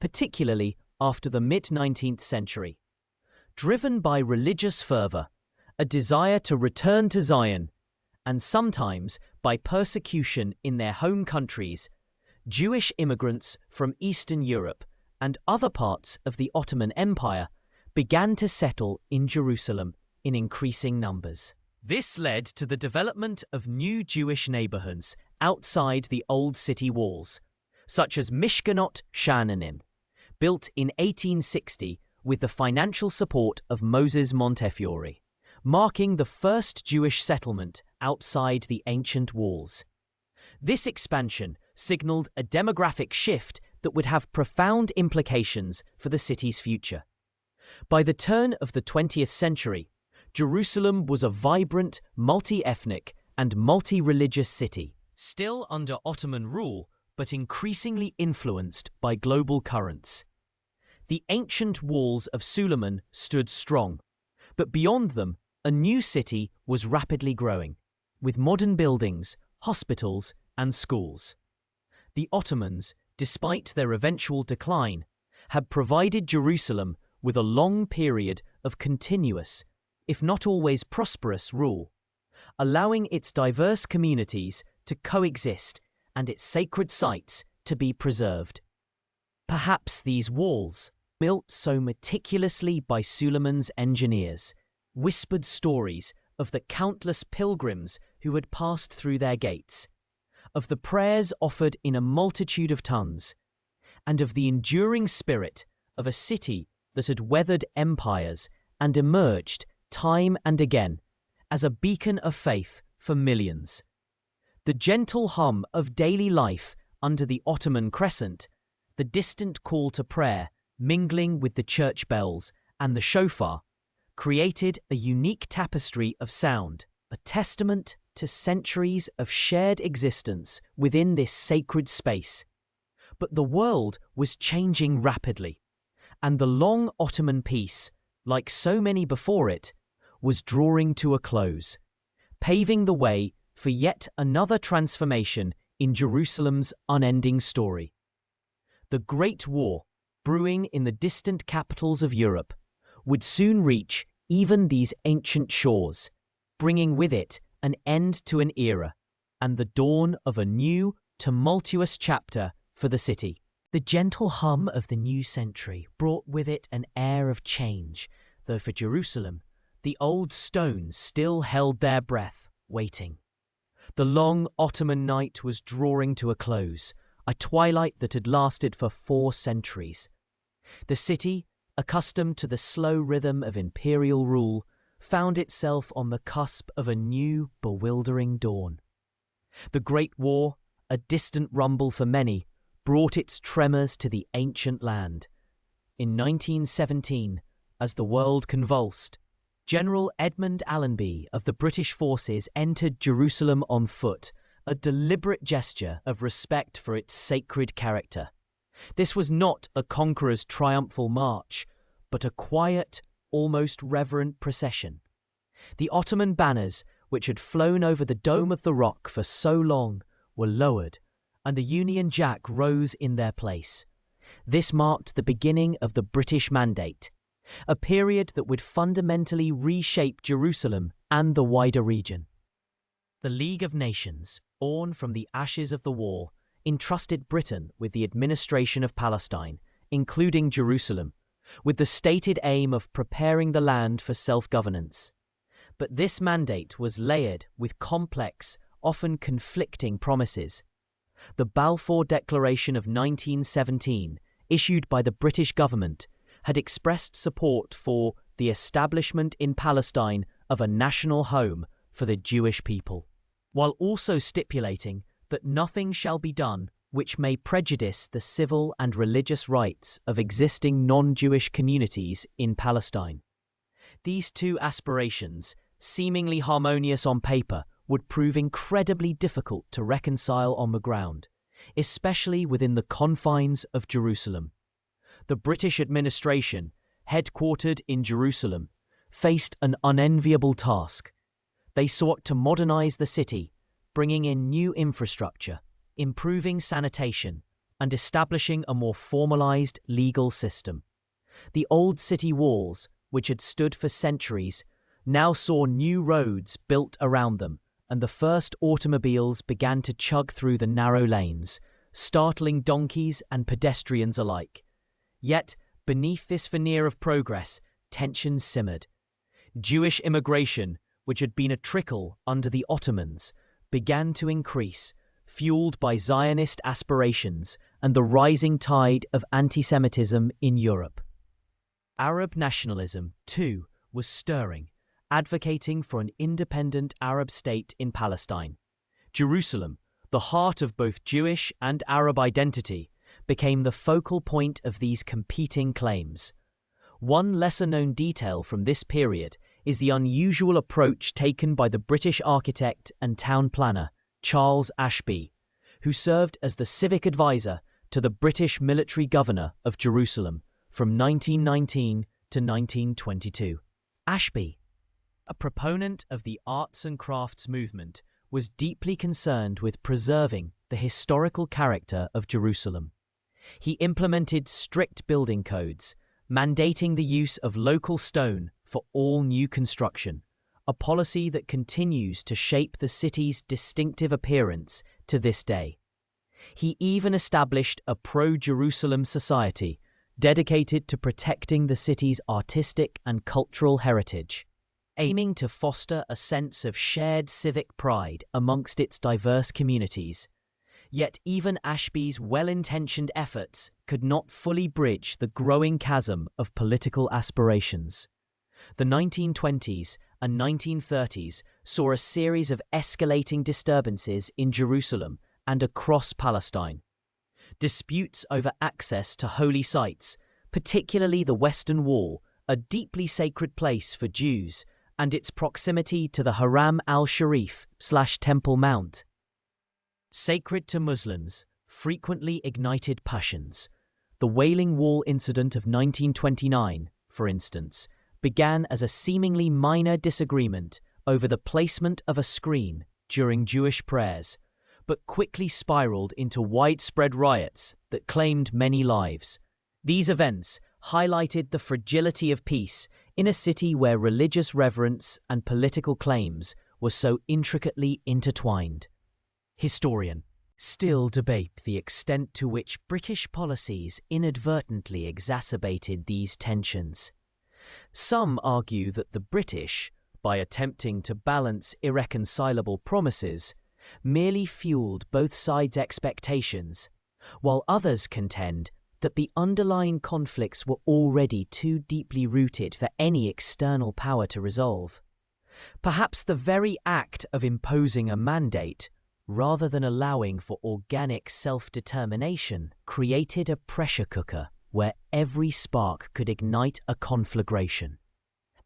particularly after the mid-19th century. Driven by religious fervor, a desire to return to Zion, and sometimes by persecution in their home countries, Jewish immigrants from Eastern Europe and other parts of the Ottoman Empire began to settle in Jerusalem in increasing numbers. This led to the development of new Jewish neighborhoods outside the old city walls, such as Mishkanot Sha'ananim, built in 1860 with the financial support of Moses Montefiore, marking the first Jewish settlement outside the ancient walls. This expansion signaled a demographic shift that would have profound implications for the city's future. By the turn of the 20th century, Jerusalem was a vibrant, multi-ethnic and multi-religious city, still under Ottoman rule but increasingly influenced by global currents. The ancient walls of Suleiman stood strong, but beyond them, a new city was rapidly growing, with modern buildings, hospitals, and schools. The Ottomans, despite their eventual decline, had provided Jerusalem with a long period of continuous, if not always prosperous, rule, allowing its diverse communities to coexist and its sacred sites to be preserved. Perhaps these walls, built so meticulously by Suleiman's engineers, whispered stories of the countless pilgrims who had passed through their gates, of the prayers offered in a multitude of tongues, and of the enduring spirit of a city that had weathered empires and emerged time and again as a beacon of faith for millions. The gentle hum of daily life under the Ottoman crescent, the distant call to prayer mingling with the church bells and the shofar, created a unique tapestry of sound, a testament to centuries of shared existence within this sacred space. But the world was changing rapidly, and the long Ottoman peace, like so many before it, was drawing to a close, paving the way for yet another transformation in Jerusalem's unending story. The Great War, brewing in the distant capitals of Europe, would soon reach even these ancient shores, bringing with it an end to an era and the dawn of a new, tumultuous chapter for the city. The gentle hum of the new century brought with it an air of change, though for Jerusalem, the old stones still held their breath, waiting. The long Ottoman night was drawing to a close, a twilight that had lasted for 4 centuries. The city, accustomed to the slow rhythm of imperial rule, found itself on the cusp of a new, bewildering dawn. The Great War, a distant rumble for many, brought its tremors to the ancient land. In 1917, as the world convulsed, General Edmund Allenby of the British forces entered Jerusalem on foot, a deliberate gesture of respect for its sacred character. This was not a conqueror's triumphal march, but a quiet, almost reverent procession. The Ottoman banners, which had flown over the Dome of the Rock for so long, were lowered, and the Union Jack rose in their place. This marked the beginning of the British Mandate, a period that would fundamentally reshape Jerusalem and the wider region. The League of Nations, born from the ashes of the war, entrusted Britain with the administration of Palestine, including Jerusalem, with the stated aim of preparing the land for self-governance. But this mandate was layered with complex, often conflicting promises. The Balfour Declaration of 1917, issued by the British government, had expressed support for the establishment in Palestine of a national home for the Jewish people, while also stipulating that nothing shall be done which may prejudice the civil and religious rights of existing non-Jewish communities in Palestine. These two aspirations, seemingly harmonious on paper, would prove incredibly difficult to reconcile on the ground, especially within the confines of Jerusalem. The British administration, headquartered in Jerusalem, faced an unenviable task. They sought to modernize the city, bringing in new infrastructure, improving sanitation, and establishing a more formalized legal system. The old city walls, which had stood for centuries, now saw new roads built around them, and the first automobiles began to chug through the narrow lanes, startling donkeys and pedestrians alike. Yet, beneath this veneer of progress, tensions simmered. Jewish immigration, which had been a trickle under the Ottomans, began to increase, fueled by Zionist aspirations and the rising tide of anti-Semitism in Europe. Arab nationalism, too, was stirring, advocating for an independent Arab state in Palestine. Jerusalem, the heart of both Jewish and Arab identity, became the focal point of these competing claims. One lesser-known detail from this period is the unusual approach taken by the British architect and town planner, Charles Ashby, who served as the civic advisor to the British military governor of Jerusalem from 1919 to 1922. Ashby, a proponent of the arts and crafts movement, was deeply concerned with preserving the historical character of Jerusalem. He implemented strict building codes, mandating the use of local stone for all new construction, a policy that continues to shape the city's distinctive appearance to this day. He even established a pro-Jerusalem society dedicated to protecting the city's artistic and cultural heritage, aiming to foster a sense of shared civic pride amongst its diverse communities. Yet even Ashby's well-intentioned efforts could not fully bridge the growing chasm of political aspirations. The 1920s and 1930s saw a series of escalating disturbances in Jerusalem and across Palestine. Disputes over access to holy sites, particularly the Western Wall, a deeply sacred place for Jews, and its proximity to the Haram al-Sharif/Temple Mount, sacred to Muslims, frequently ignited passions. The Wailing Wall incident of 1929, for instance, began as a seemingly minor disagreement over the placement of a screen during Jewish prayers, but quickly spiraled into widespread riots that claimed many lives. These events highlighted the fragility of peace in a city where religious reverence and political claims were so intricately intertwined. Historians still debate the extent to which British policies inadvertently exacerbated these tensions. Some argue that the British, by attempting to balance irreconcilable promises, merely fueled both sides' expectations, while others contend that the underlying conflicts were already too deeply rooted for any external power to resolve. Perhaps the very act of imposing a mandate, rather than allowing for organic self-determination, created a pressure cooker where every spark could ignite a conflagration.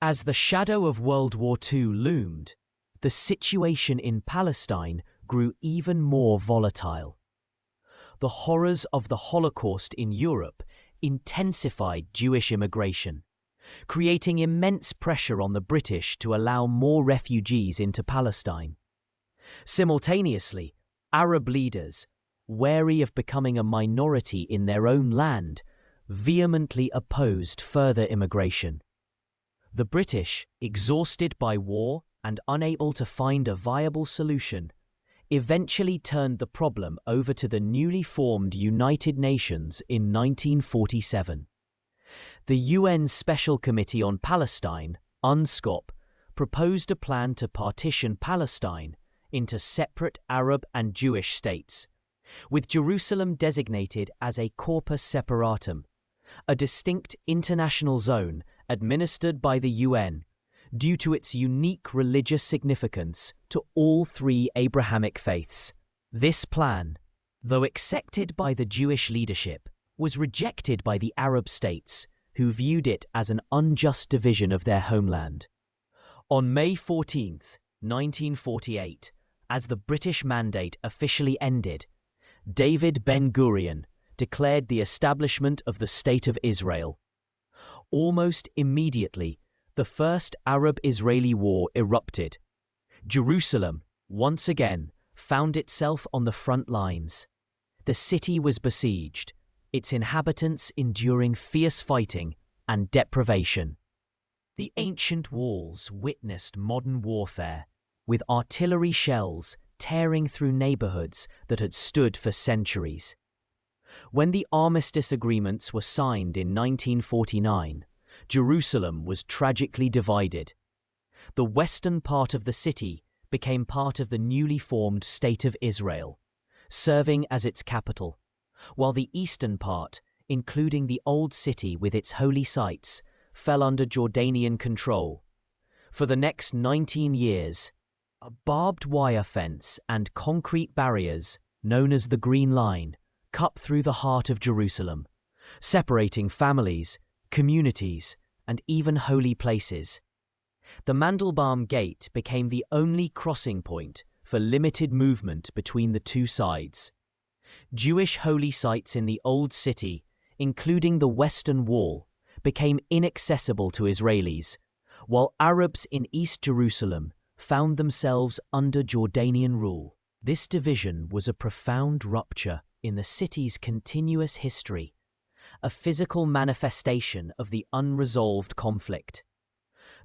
As the shadow of World War II loomed, the situation in Palestine grew even more volatile. The horrors of the Holocaust in Europe intensified Jewish immigration, creating immense pressure on the British to allow more refugees into Palestine. Simultaneously, Arab leaders, wary of becoming a minority in their own land, vehemently opposed further immigration. The British, exhausted by war and unable to find a viable solution, eventually turned the problem over to the newly formed United Nations in 1947. The UN Special Committee on Palestine, UNSCOP, proposed a plan to partition Palestine into separate Arab and Jewish states, with Jerusalem designated as a corpus separatum, a distinct international zone administered by the UN due to its unique religious significance to all three Abrahamic faiths. This plan, though accepted by the Jewish leadership, was rejected by the Arab states, who viewed it as an unjust division of their homeland. On May 14, 1948, as the British Mandate officially ended, David Ben-Gurion declared the establishment of the State of Israel. Almost immediately, the First Arab-Israeli War erupted. Jerusalem, once again, found itself on the front lines. The city was besieged, its inhabitants enduring fierce fighting and deprivation. The ancient walls witnessed modern warfare, with artillery shells tearing through neighborhoods that had stood for centuries. When the armistice agreements were signed in 1949, Jerusalem was tragically divided. The western part of the city became part of the newly formed State of Israel, serving as its capital, while the eastern part, including the Old City with its holy sites, fell under Jordanian control. For the next 19 years, a barbed wire fence and concrete barriers, known as the Green Line, cut through the heart of Jerusalem, separating families, communities, and even holy places. The Mandelbaum Gate became the only crossing point for limited movement between the two sides. Jewish holy sites in the Old City, including the Western Wall, became inaccessible to Israelis, while Arabs in East Jerusalem found themselves under Jordanian rule. This division was a profound rupture in the city's continuous history, a physical manifestation of the unresolved conflict.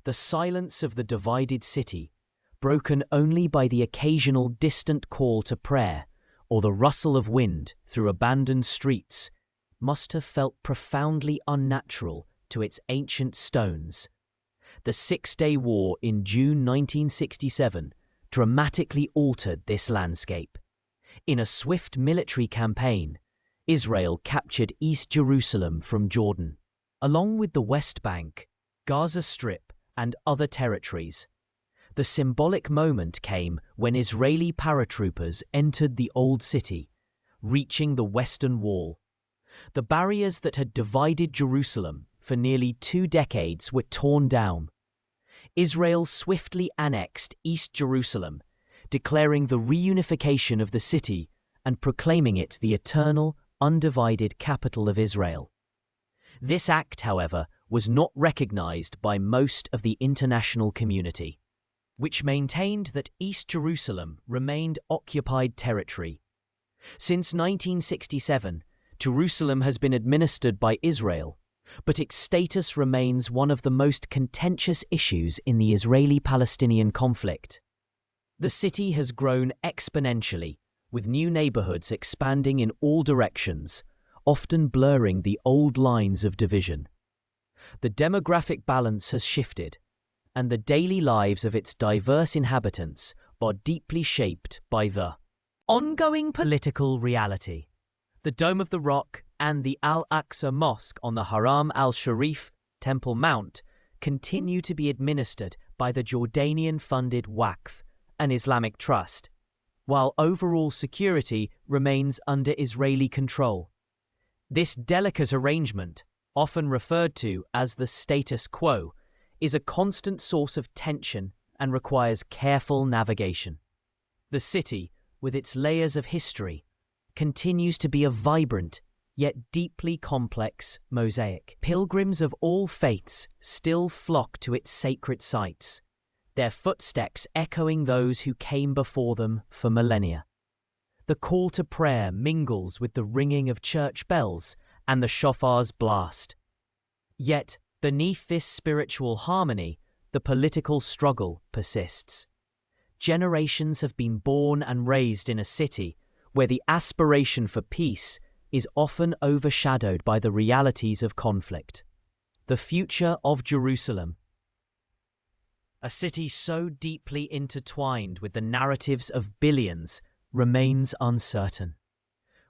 The silence of the divided city, broken only by the occasional distant call to prayer or the rustle of wind through abandoned streets, must have felt profoundly unnatural to its ancient stones. The Six-Day War in June 1967 dramatically altered this landscape. In a swift military campaign, Israel captured East Jerusalem from Jordan, along with the West Bank, Gaza Strip, and other territories. The symbolic moment came when Israeli paratroopers entered the Old City, reaching the Western Wall. The barriers that had divided Jerusalem for nearly 2 decades were torn down. Israel swiftly annexed East Jerusalem, declaring the reunification of the city and proclaiming it the eternal, undivided capital of Israel. This act, however, was not recognized by most of the international community, which maintained that East Jerusalem remained occupied territory. Since 1967, Jerusalem has been administered by Israel, but its status remains one of the most contentious issues in the Israeli-Palestinian conflict. The city has grown exponentially, with new neighborhoods expanding in all directions, often blurring the old lines of division. The demographic balance has shifted, and the daily lives of its diverse inhabitants are deeply shaped by the ongoing political reality. The Dome of the Rock and the Al-Aqsa Mosque on the Haram al-Sharif Temple Mount continue to be administered by the Jordanian-funded Waqf, an Islamic trust, while overall security remains under Israeli control. This delicate arrangement, often referred to as the status quo, is a constant source of tension and requires careful navigation. The city, with its layers of history, continues to be a vibrant, yet deeply complex mosaic. Pilgrims of all faiths still flock to its sacred sites, their footsteps echoing those who came before them for millennia. The call to prayer mingles with the ringing of church bells and the shofar's blast. Yet, beneath this spiritual harmony, the political struggle persists. Generations have been born and raised in a city where the aspiration for peace is often overshadowed by the realities of conflict. The future of Jerusalem, a city so deeply intertwined with the narratives of billions, remains uncertain.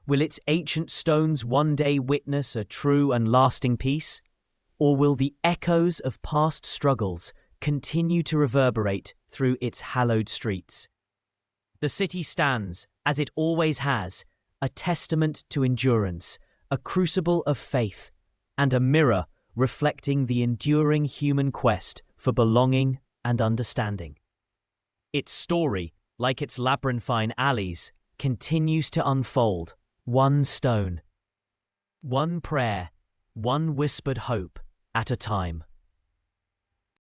Will its ancient stones one day witness a true and lasting peace? Or will the echoes of past struggles continue to reverberate through its hallowed streets? The city stands, as it always has, a testament to endurance, a crucible of faith, and a mirror reflecting the enduring human quest for belonging and understanding. Its story, like its labyrinthine alleys, continues to unfold, one stone, one prayer, one whispered hope at a time.